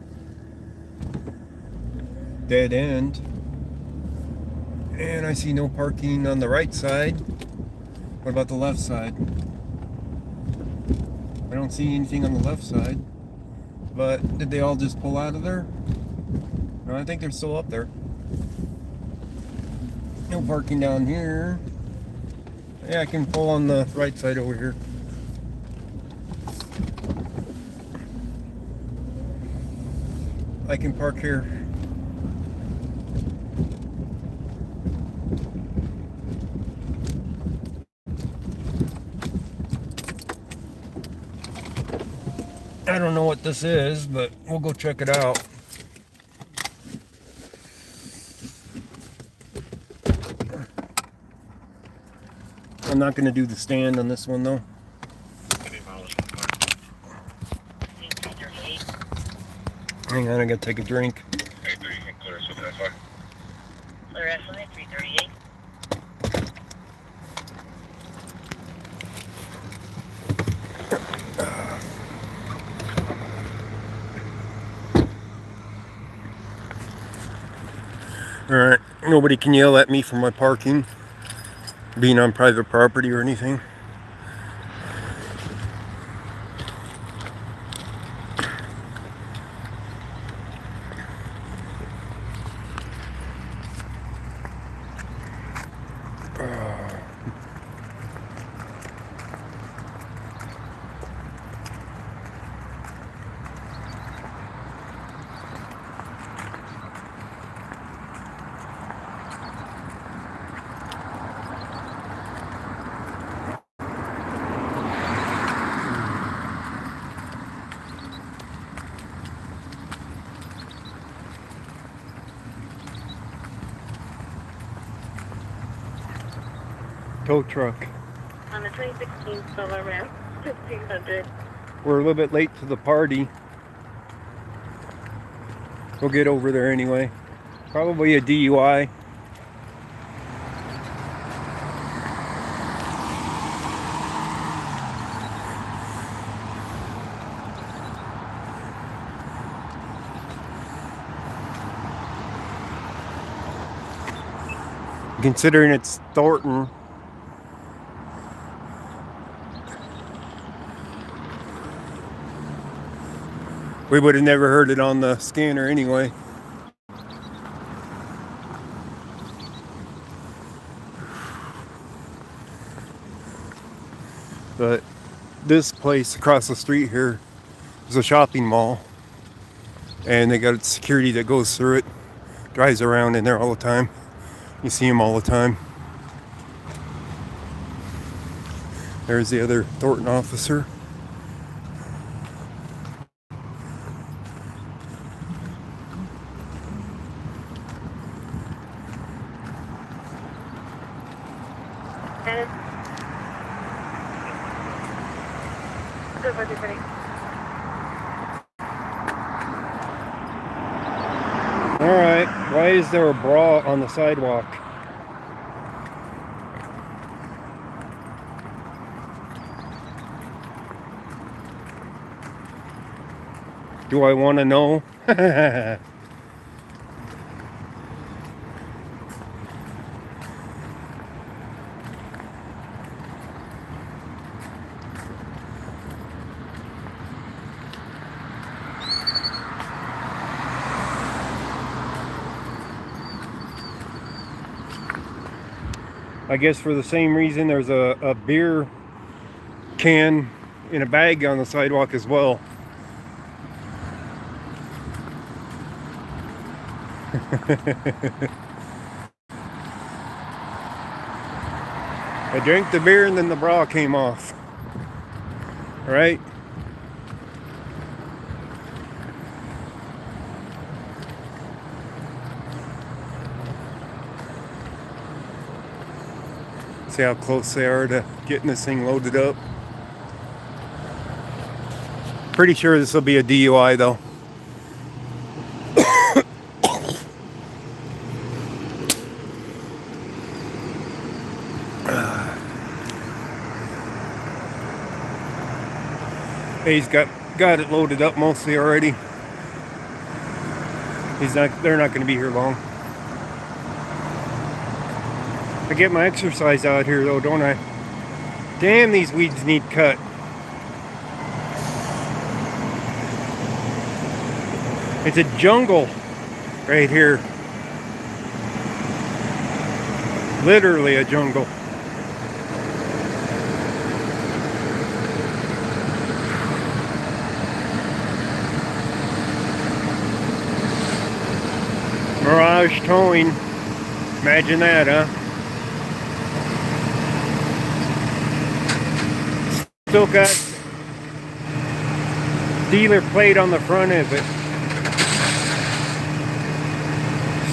Dead end. And I see no parking on the right side. What about the left side? I don't see anything on the left side. But did they all just pull out of there? No, I think they're still up there. No parking down here. Yeah, I can pull on the right side over here. I can park here. I don't know what this is, but we'll go check it out. I'm not going to do the stand on this one though. Hang on, I gotta take a drink. Clear estimate 338. Alright, nobody can yell at me for my parking, being on private property or anything. Tow truck. On the 2016 Solar Ram, 1500. We're a little bit late to the party. We'll get over there anyway. Probably a DUI. Considering it's Thornton. We would have never heard it on the scanner anyway. But this place across the street here is a shopping mall. And they got security that goes through it, drives around in there all the time. You see them all the time. There's the other Thornton officer. Alright, why is there a bra on the sidewalk? Do I want to know? I guess for the same reason there's a beer can in a bag on the sidewalk as well. I drank the beer and then the bra came off. Right? See how close they are to getting this thing loaded up. Pretty sure this will be a DUI though. He's got it loaded up mostly already. They're not going to be here long. I get my exercise out here though, don't I? Damn, these weeds need cut. It's a jungle right here. Literally a jungle. Mirage towing. Imagine that, huh? Still got dealer plate on the front of it.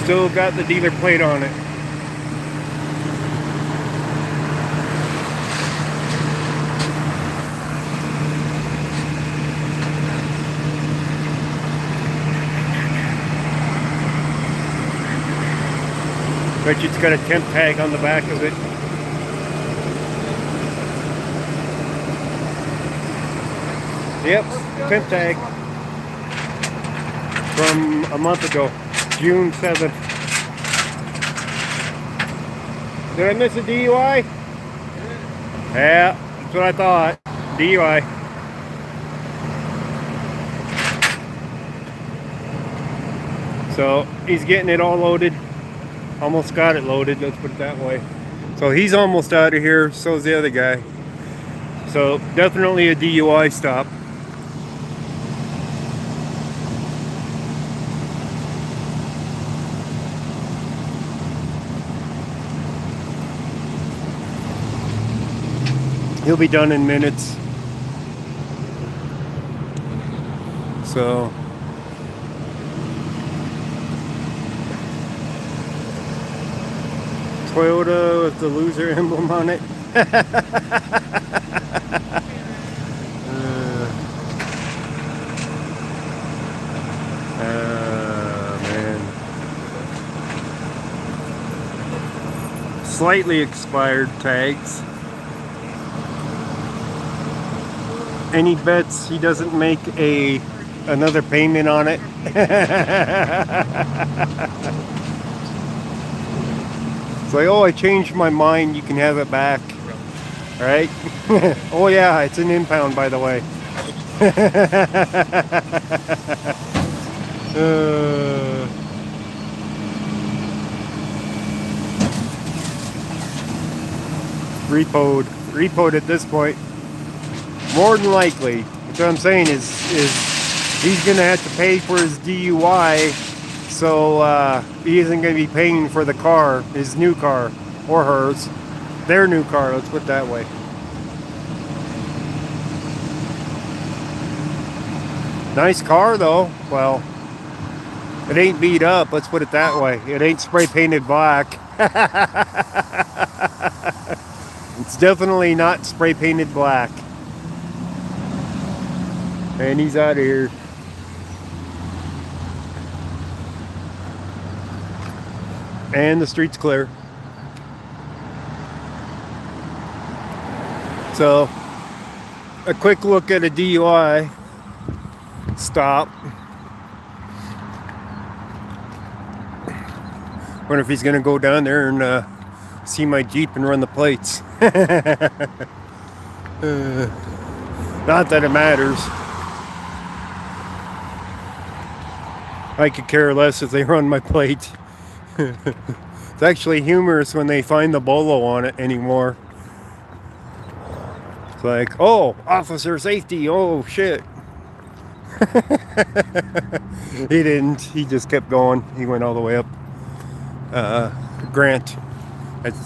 Still got the dealer plate on it. Bet you it's got a temp tag on the back of it. Yep, temp tag from a month ago, June 7th. Did I miss a DUI? Yeah, that's what I thought. DUI. So he's getting it all loaded. Almost got it loaded, let's put it that way. So he's almost out of here, so is the other guy. So definitely a DUI stop. He'll be done in minutes. So Toyota with the loser emblem on it. Man. Slightly expired tags. Any bets he doesn't make another payment on it? It's like, oh, I changed my mind, you can have it back. Right? Oh yeah, it's an impound, by the way. Repoed at this point. More than likely. That's what I'm saying is he's gonna have to pay for his DUI, so he isn't gonna be paying for the car, his new car, or hers, their new car. Let's put it that way. Nice car though. Well, it ain't beat up. Let's put it that way. It ain't spray painted black. It's definitely not spray painted black. And he's out of here. And the street's clear. So, a quick look at a DUI stop. Wonder if he's gonna go down there and see my Jeep and run the plates. Not that it matters. I could care less if they run my plate. It's actually humorous when they find the bolo on it anymore. It's like, oh, officer safety, oh shit. He didn't, he just kept going. He went all the way up. Grant.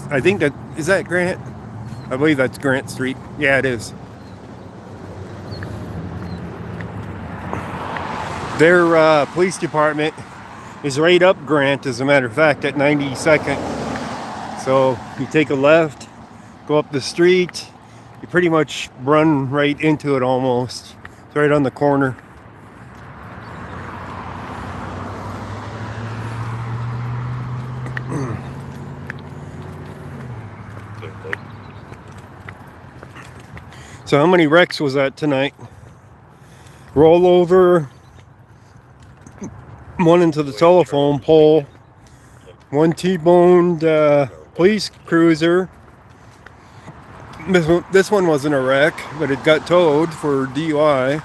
I think that, is that Grant? I believe that's Grant Street. Yeah, it is. Their police department is right up Grant, as a matter of fact, at 92nd. So you take a left, go up the street, you pretty much run right into it almost. It's right on the corner. So how many wrecks was that tonight? Rollover, one into the telephone pole, one T-boned police cruiser. This one wasn't a wreck, but it got towed for DUI.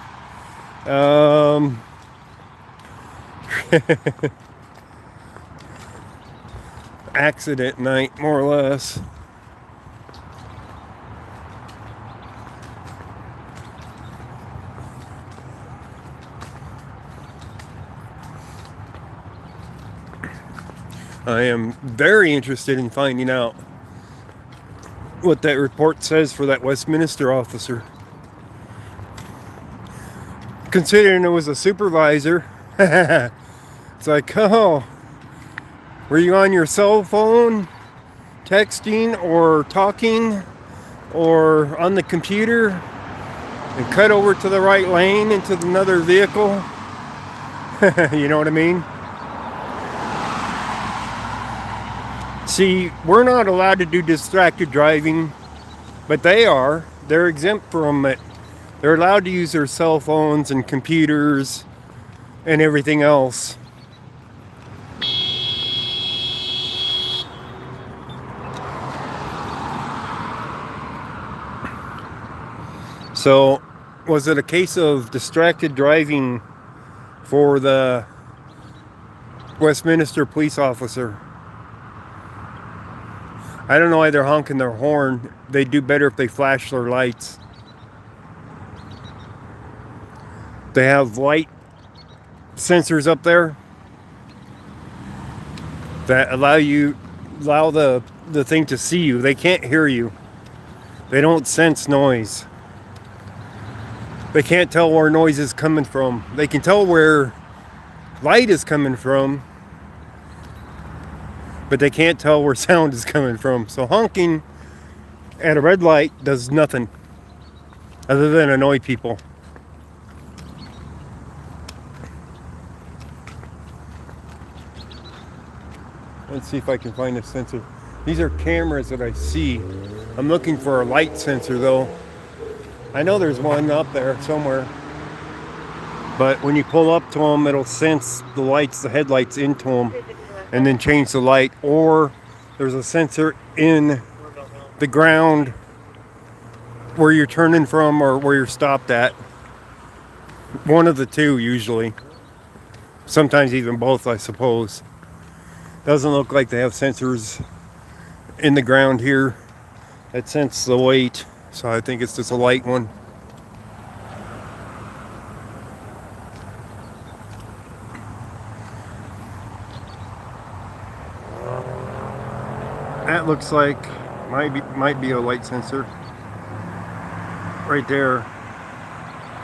Accident night, more or less. I am very interested in finding out what that report says for that Westminster officer. Considering it was a supervisor, it's like, oh, were you on your cell phone, texting or talking, or on the computer, and cut over to the right lane into another vehicle? You know what I mean? See, we're not allowed to do distracted driving, but they are. They're exempt from it. They're allowed to use their cell phones and computers and everything else. So, was it a case of distracted driving for the Westminster police officer? I don't know why they're honking their horn. They'd do better if they flash their lights. They have light sensors up there that allow the thing to see you. They can't hear you. They don't sense noise. They can't tell where noise is coming from. They can tell where light is coming from, but they can't tell where sound is coming from. So honking at a red light does nothing other than annoy people. Let's see if I can find a sensor. These are cameras that I see. I'm looking for a light sensor though. I know there's one up there somewhere. But when you pull up to them, it'll sense the lights, the headlights into them, and then change the light. Or there's a sensor in the ground where you're turning from or where you're stopped at. One of the two usually. Sometimes even both, I suppose. Doesn't look like they have sensors in the ground here that sense the weight. So I think it's just a light one. That looks like might be a light sensor right there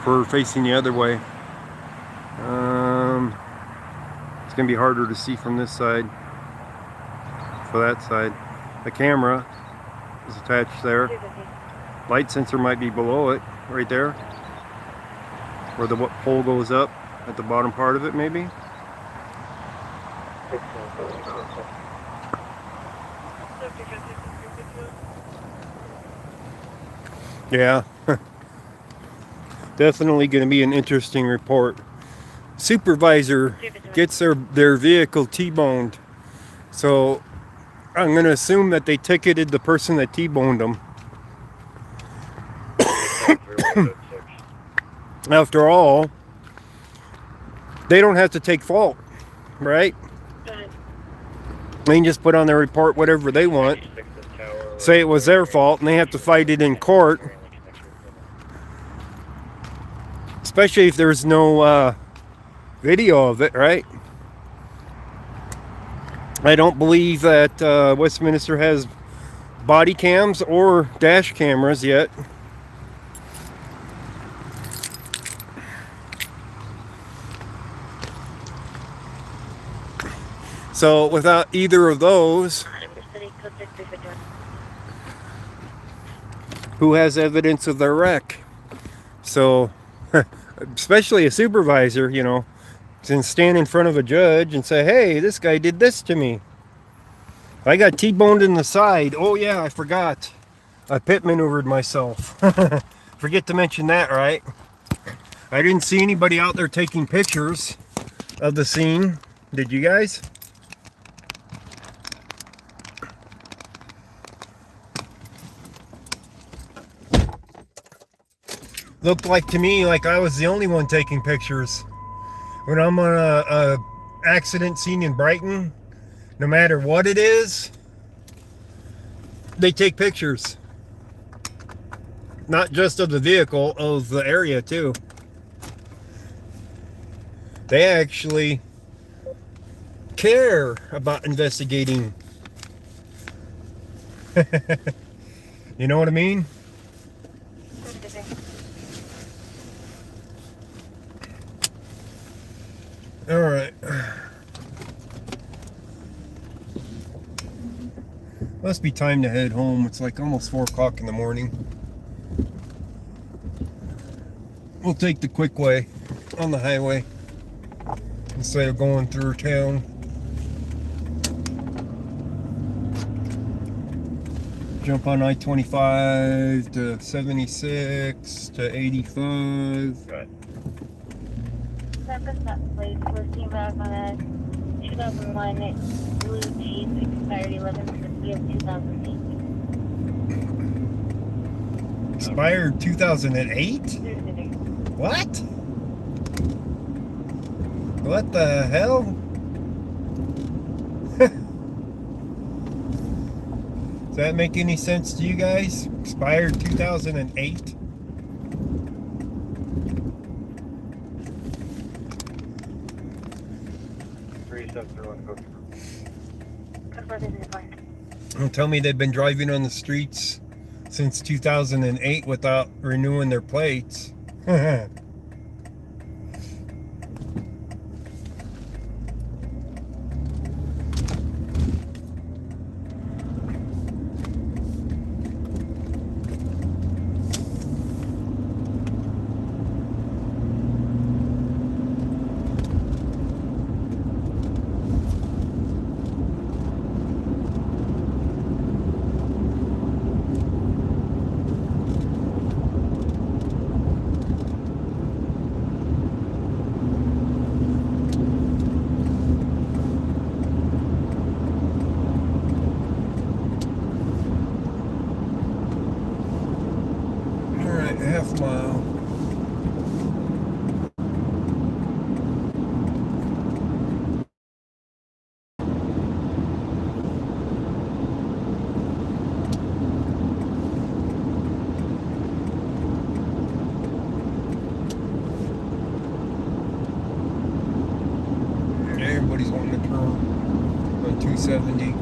for facing the other way. It's gonna be harder to see from this side. For that side, the camera is attached there. Light sensor might be below it, right there, where the pole goes up at the bottom part of it, maybe. Yeah, definitely going to be an interesting report. Supervisor gets their vehicle T-boned, so I'm going to assume that they ticketed the person that T-boned them. After all, they don't have to take fault, right? They can just put on their report whatever they want, say it was their fault, and they have to fight it in court. Especially if there's no video of it, right? I don't believe that Westminster has body cams or dash cameras yet. So without either of those, who has evidence of their wreck? So, especially a supervisor, you know, can stand in front of a judge and say, hey, this guy did this to me. I got T-boned in the side. Oh yeah, I forgot. I pit maneuvered myself. Forget to mention that, right? I didn't see anybody out there taking pictures of the scene. Did you guys? Looked like to me like I was the only one taking pictures. When I'm on a accident scene in Brighton, no matter what it is, they take pictures. Not just of the vehicle, of the area too. They actually care about investigating. You know what I mean? All right. Must be time to head home. It's like almost 4 o'clock in the morning. We'll take the quick way on the highway instead of going through town. Jump on I-25 to 76 to 85. Right. That place was seen back on a 2001 blue Jeep, expired 11/50 of 2008. Expired 2008? What? What the hell? Does that make any sense to you guys? Expired 2008? Don't tell me they've been driving on the streets since 2008 without renewing their plates. Half mile. Everybody's wanting to turn on 270.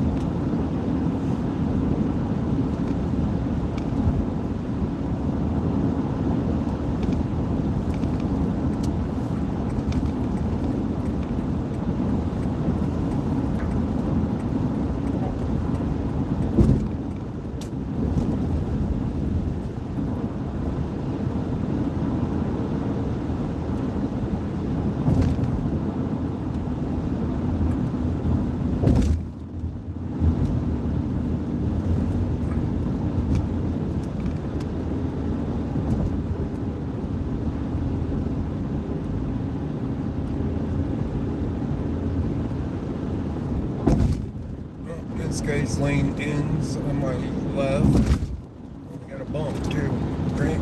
This guy's lane ends on my left. We got a bump too, right?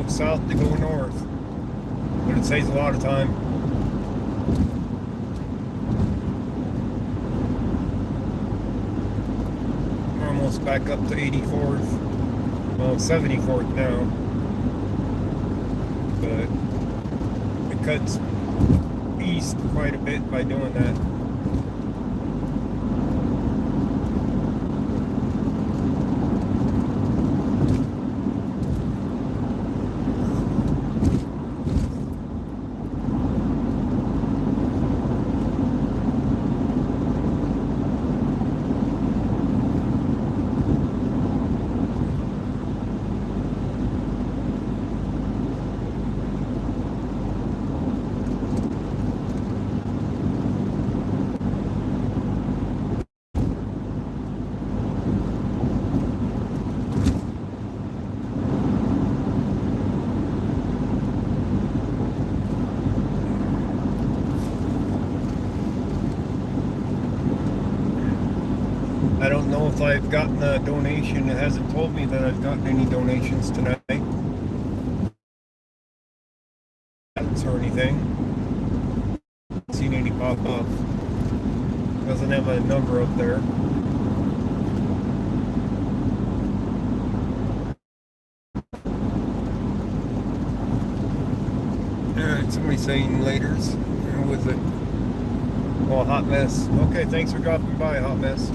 south to go north. But it saves a lot of time. We're almost back up to 84th. Well, 74th now. But it cuts east quite a bit by doing that. I don't know if I've gotten a donation. It hasn't told me that I've gotten any donations tonight or anything. Haven't seen any pop up. Doesn't have a number up there. Alright, somebody saying laters. Who was it? Oh, Hot Mess. Okay, thanks for dropping by, Hot Mess.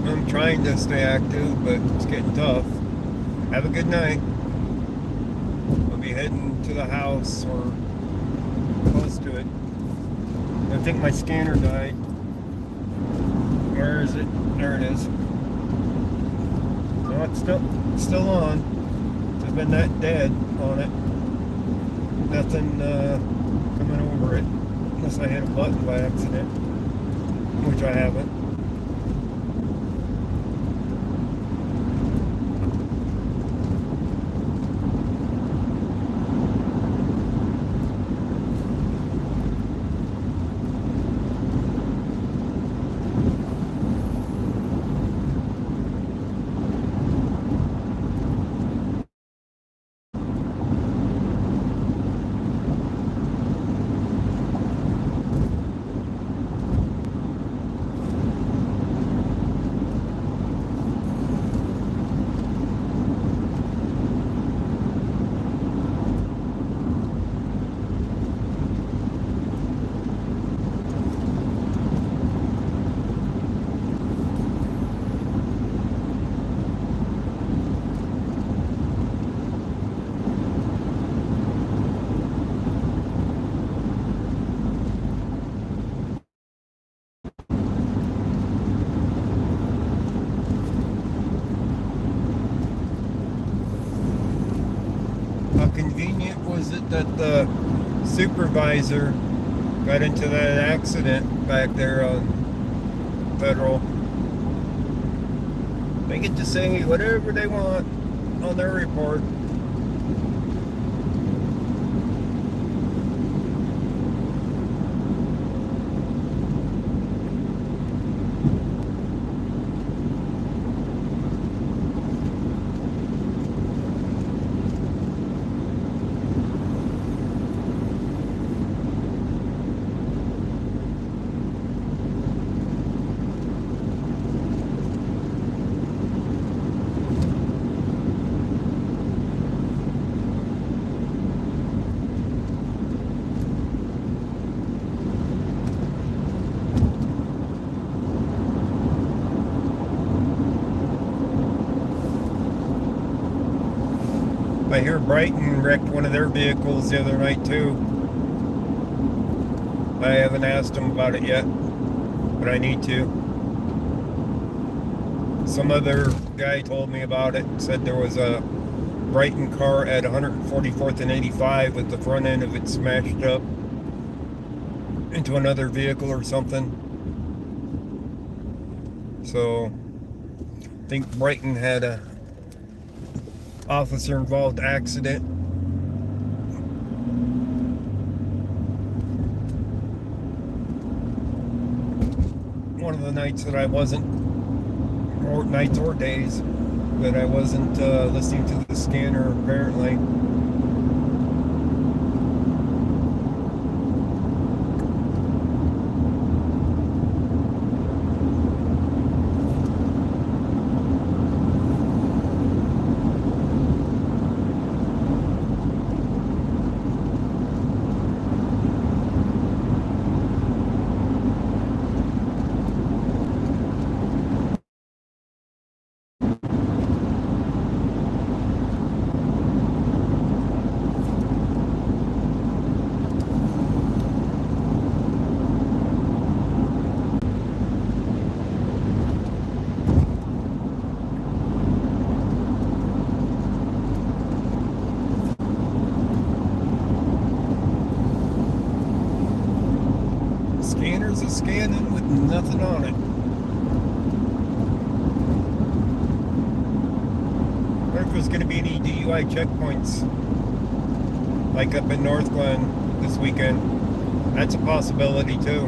I'm trying to stay active, but it's getting tough. Have a good night. I'll be heading to the house or close to it. I think my scanner died. Where is it? There it is. No, it's still on. There's been that dead on it. Nothing coming over it. Unless I hit a button by accident. Which I haven't. How convenient was it that the supervisor got into that accident back there on Federal? They get to say whatever they want on their report. I hear Brighton wrecked one of their vehicles the other night too. I haven't asked them about it yet, but I need to. Some other guy told me about it, said there was a Brighton car at 144th and 85 with the front end of it smashed up. into another vehicle or something. So I think Brighton had a officer involved accident. One of the nights that I wasn't, or nights or days, that I wasn't listening to the scanner apparently. Scanners are scanning with nothing on it. I wonder if there's going to be any DUI checkpoints like up in North Glen this weekend. That's a possibility too.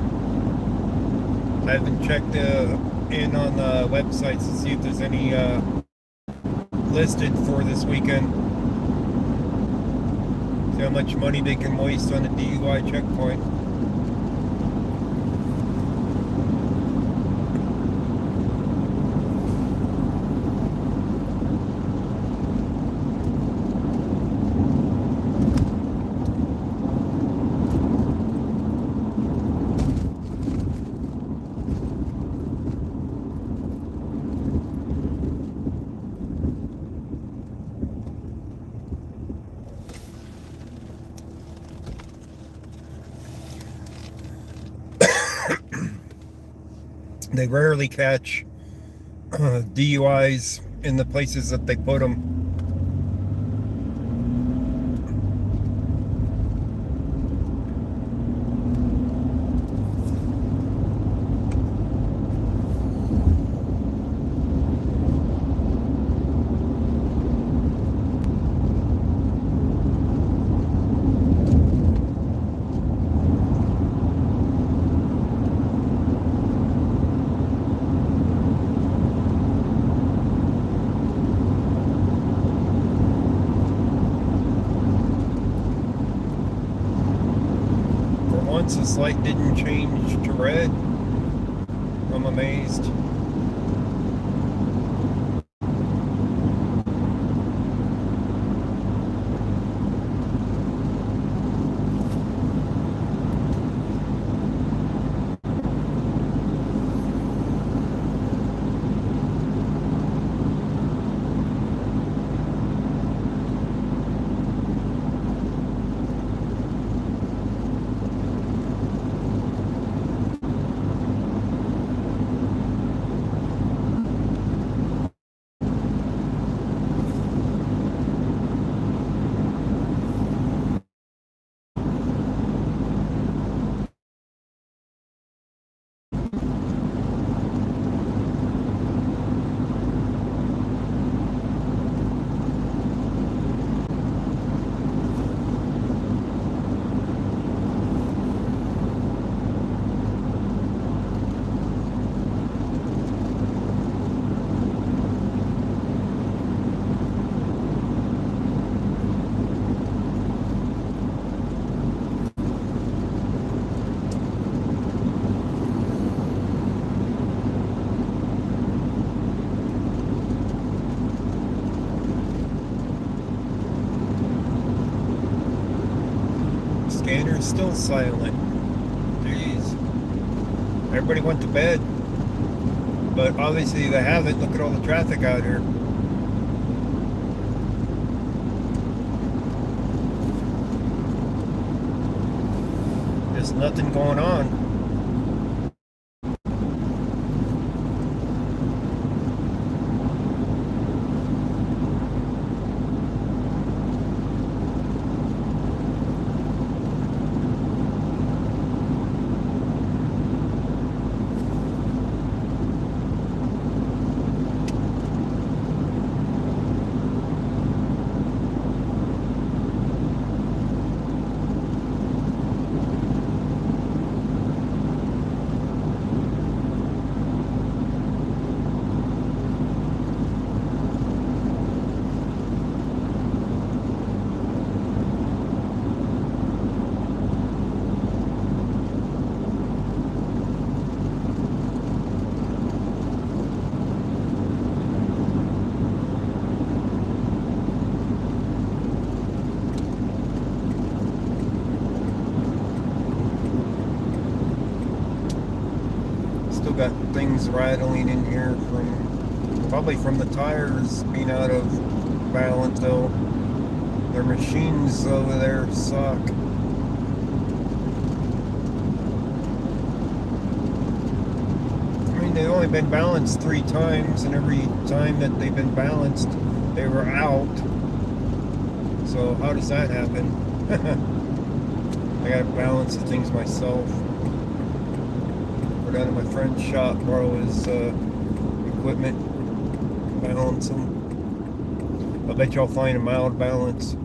I haven't checked in on the websites to see if there's any listed for this weekend. See how much money they can waste on a DUI checkpoint. They rarely catch DUIs in the places that they put them. This light didn't change to red. I'm amazed. Scanner's still silent. Jeez. Everybody went to bed. But obviously they haven't. Look at all the traffic out here. There's nothing going on. things rattling in here from probably from the tires being out of balance. Though their machines over there suck. I mean, they've only been balanced 3 times, and every time that they've been balanced, they were out. So how does that happen? I gotta balance the things myself. Go down to my friend's shop, borrow his equipment, balance them. I bet you I'll find them out of balance.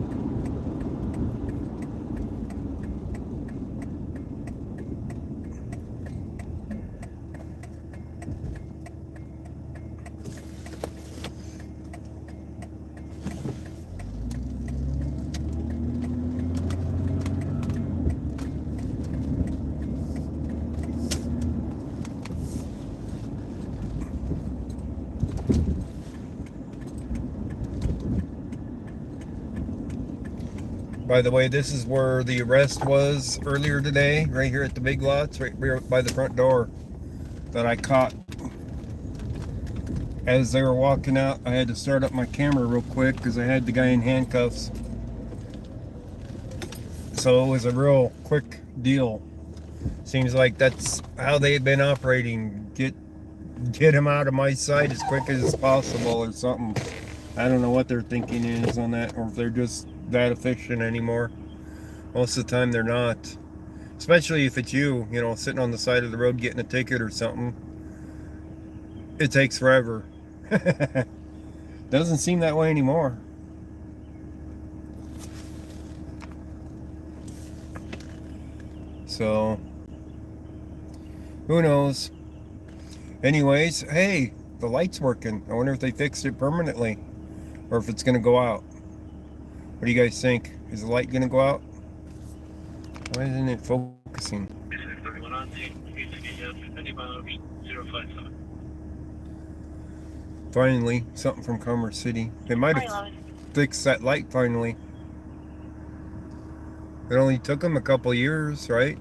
By the way, this is where the arrest was earlier today, right here at the Big Lots, right by the front door, that I caught. As they were walking out, I had to start up my camera real quick because I had the guy in handcuffs. So it was a real quick deal. Seems like that's how they've been operating. Get him out of my sight as quick as possible or something. I don't know what their thinking is on that, or if they're just that efficient anymore. Most of the time they're not. Especially if it's you know, sitting on the side of the road getting a ticket or something. It takes forever. Doesn't seem that way anymore. So, who knows? Anyways, hey, the light's working. I wonder if they fixed it permanently, or if it's going to go out. What do you guys think? Is the light going to go out? Why isn't it focusing? Finally, something from Commerce City. They might have fixed that light finally. It only took them a couple years, right?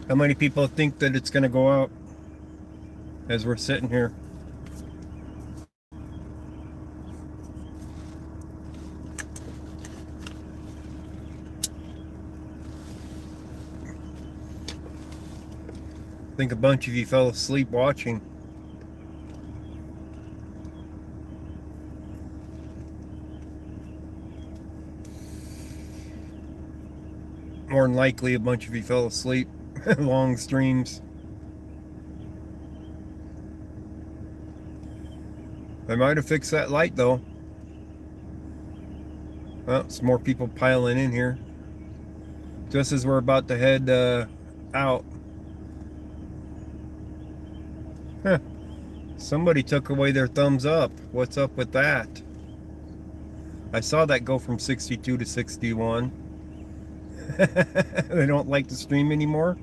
How many people think that it's going to go out as we're sitting here? I think a bunch of you fell asleep watching. More than likely a bunch of you fell asleep. Long streams. They might have fixed that light though. Well, some more people piling in here. Just as we're about to head out. Huh. Somebody took away their thumbs up. What's up with that? I saw that go from 62 to 61. They don't like the stream anymore?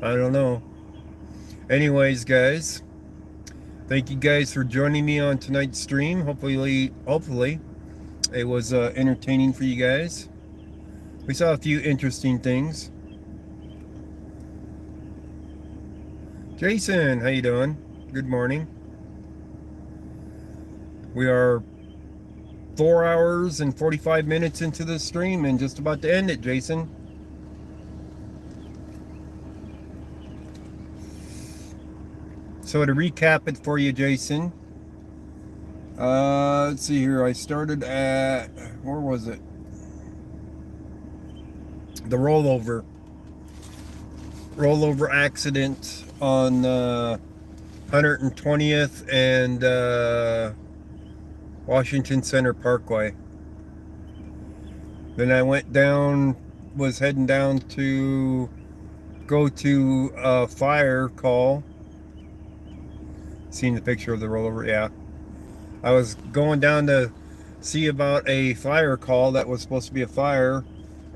I don't know. Anyways, guys, thank you guys for joining me on tonight's stream. Hopefully it was entertaining for you guys. We saw a few interesting things. Jason, how you doing? Good morning. We are 4 hours and 45 minutes into the stream and just about to end it, Jason. So to recap it for you, Jason, let's see here. I started at, where was it? The rollover accident on 120th and Washington Center Parkway. Then I went down, was heading down to go to a fire call. Seen the picture of the rollover, yeah. I was going down to see about a fire call that was supposed to be a fire,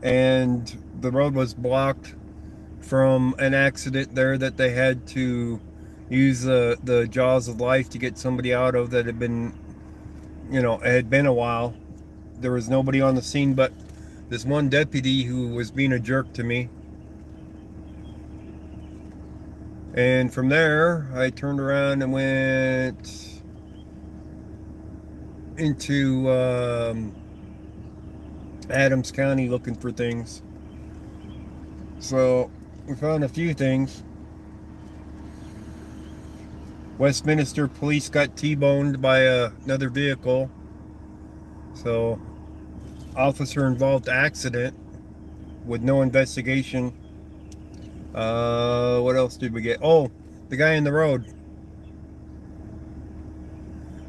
and the road was blocked from an accident there that they had to use the jaws of life to get somebody out of that had been you know, it had been a while. There was nobody on the scene but this one deputy who was being a jerk to me. And from there, I turned around and went into Adams County looking for things. So we found a few things. Westminster police got T-boned by another vehicle. So officer involved accident with no investigation. What else did we get? Oh, the guy in the road.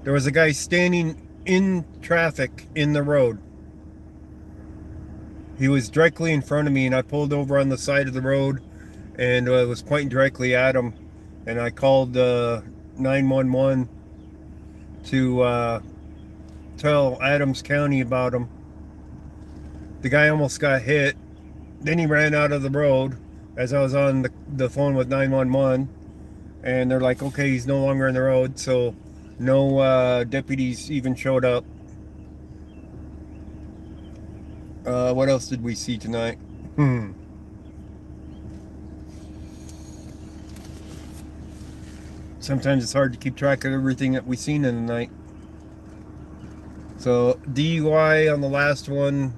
There was a guy standing in traffic in the road. He was directly in front of me, and I pulled over on the side of the road and was pointing directly at him. And I called 911 to tell Adams County about him. The guy almost got hit. Then he ran out of the road as I was on the phone with 911. And they're like, okay, he's no longer in the road. So no deputies even showed up. What else did we see tonight? Sometimes it's hard to keep track of everything that we've seen in the night. So DUI on the last one,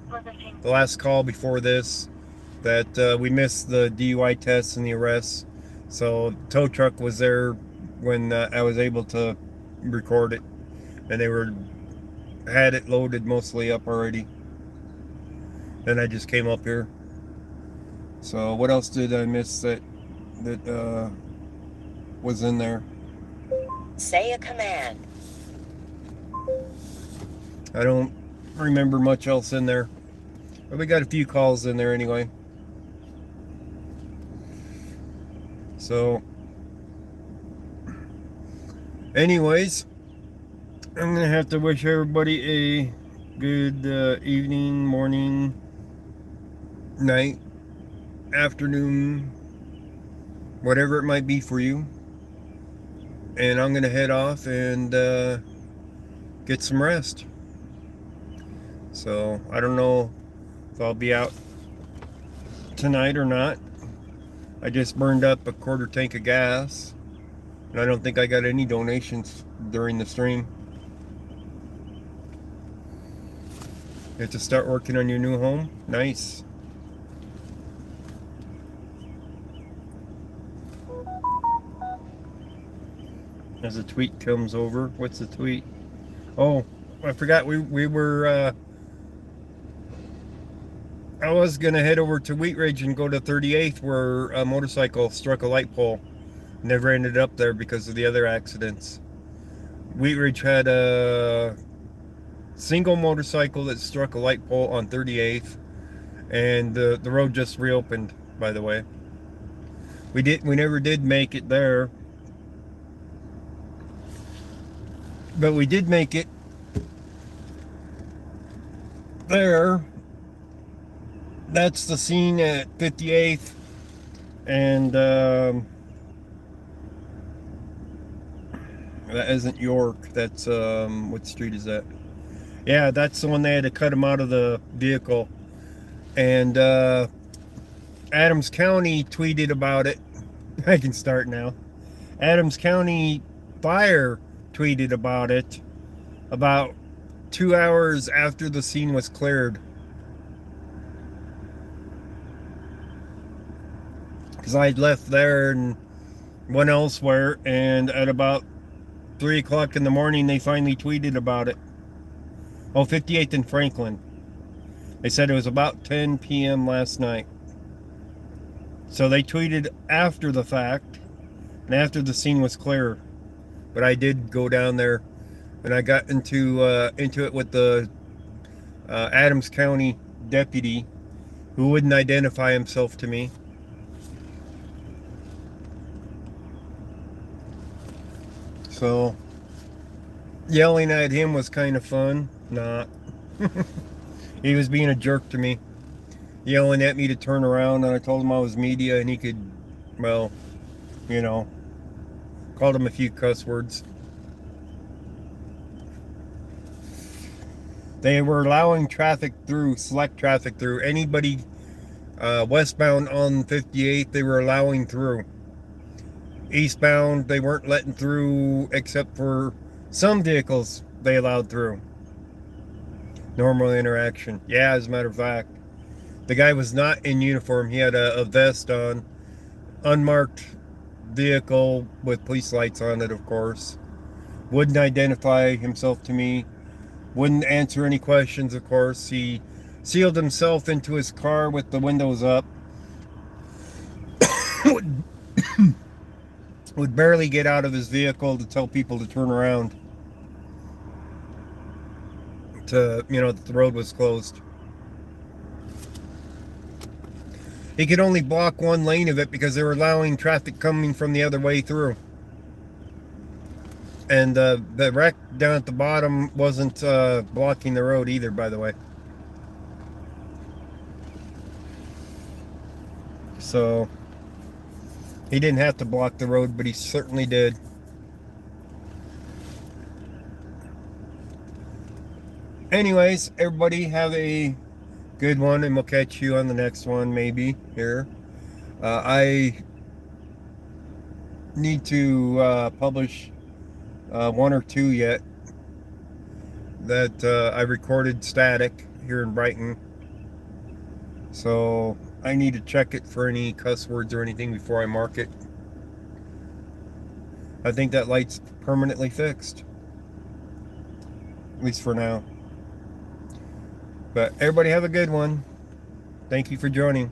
the last call before this, that we missed the DUI tests and the arrests. So tow truck was there when I was able to record it, and they had it loaded mostly up already. Then I just came up here. So what else did I miss that was in there? Say a command. I don't remember much else in there. But we got a few calls in there anyway. So anyways, I'm gonna have to wish everybody a good evening, morning, night, afternoon, whatever it might be for you. And I'm gonna head off and get some rest. So I don't know if I'll be out tonight or not. I just burned up a quarter tank of gas, and I don't think I got any donations during the stream. You have to start working on your new home? Nice. As a tweet comes over. What's the tweet? Oh, I forgot we were I was gonna head over to Wheat Ridge and go to 38th where a motorcycle struck a light pole. Never ended up there because of the other accidents. Wheat Ridge had a single motorcycle that struck a light pole on 38th, and the road just reopened, by the way. We never did make it there, but we did make it there. That's the scene at 58th, and that isn't York. That's what street is that? Yeah, that's the one they had to cut him out of the vehicle. And Adams County tweeted about it. I can start now. Adams County Fire tweeted about it about 2 hours after the scene was cleared. Because I had left there and went elsewhere, and at about 3 o'clock in the morning they finally tweeted about it. Oh, 58th and Franklin. They said it was about 10 p.m. last night. So they tweeted after the fact and after the scene was clear. But I did go down there, and I got into it with the Adams County deputy who wouldn't identify himself to me. So yelling at him was kind of fun. Not. He was being a jerk to me, yelling at me to turn around, and I told him I was media, and he could, well, you know, called him a few cuss words. They were allowing traffic through, select traffic through. Anybody westbound on 58, they were allowing through. Eastbound, they weren't letting through except for some vehicles they allowed through. Normal interaction. Yeah, as a matter of fact. The guy was not in uniform. He had a vest on. Unmarked vehicle with police lights on it, of course. Wouldn't identify himself to me. Wouldn't answer any questions, of course. He sealed himself into his car with the windows up. Would barely get out of his vehicle to tell people to turn around. To, you know, that the road was closed. He could only block one lane of it because they were allowing traffic coming from the other way through. And the wreck down at the bottom wasn't blocking the road either, by the way. So he didn't have to block the road, but he certainly did. Anyways, everybody have a good one, and we'll catch you on the next one, maybe, here. I need to publish one or two yet that I recorded static here in Brighton. So I need to check it for any cuss words or anything before I mark it. I think that light's permanently fixed. At least for now. But everybody have a good one. Thank you for joining.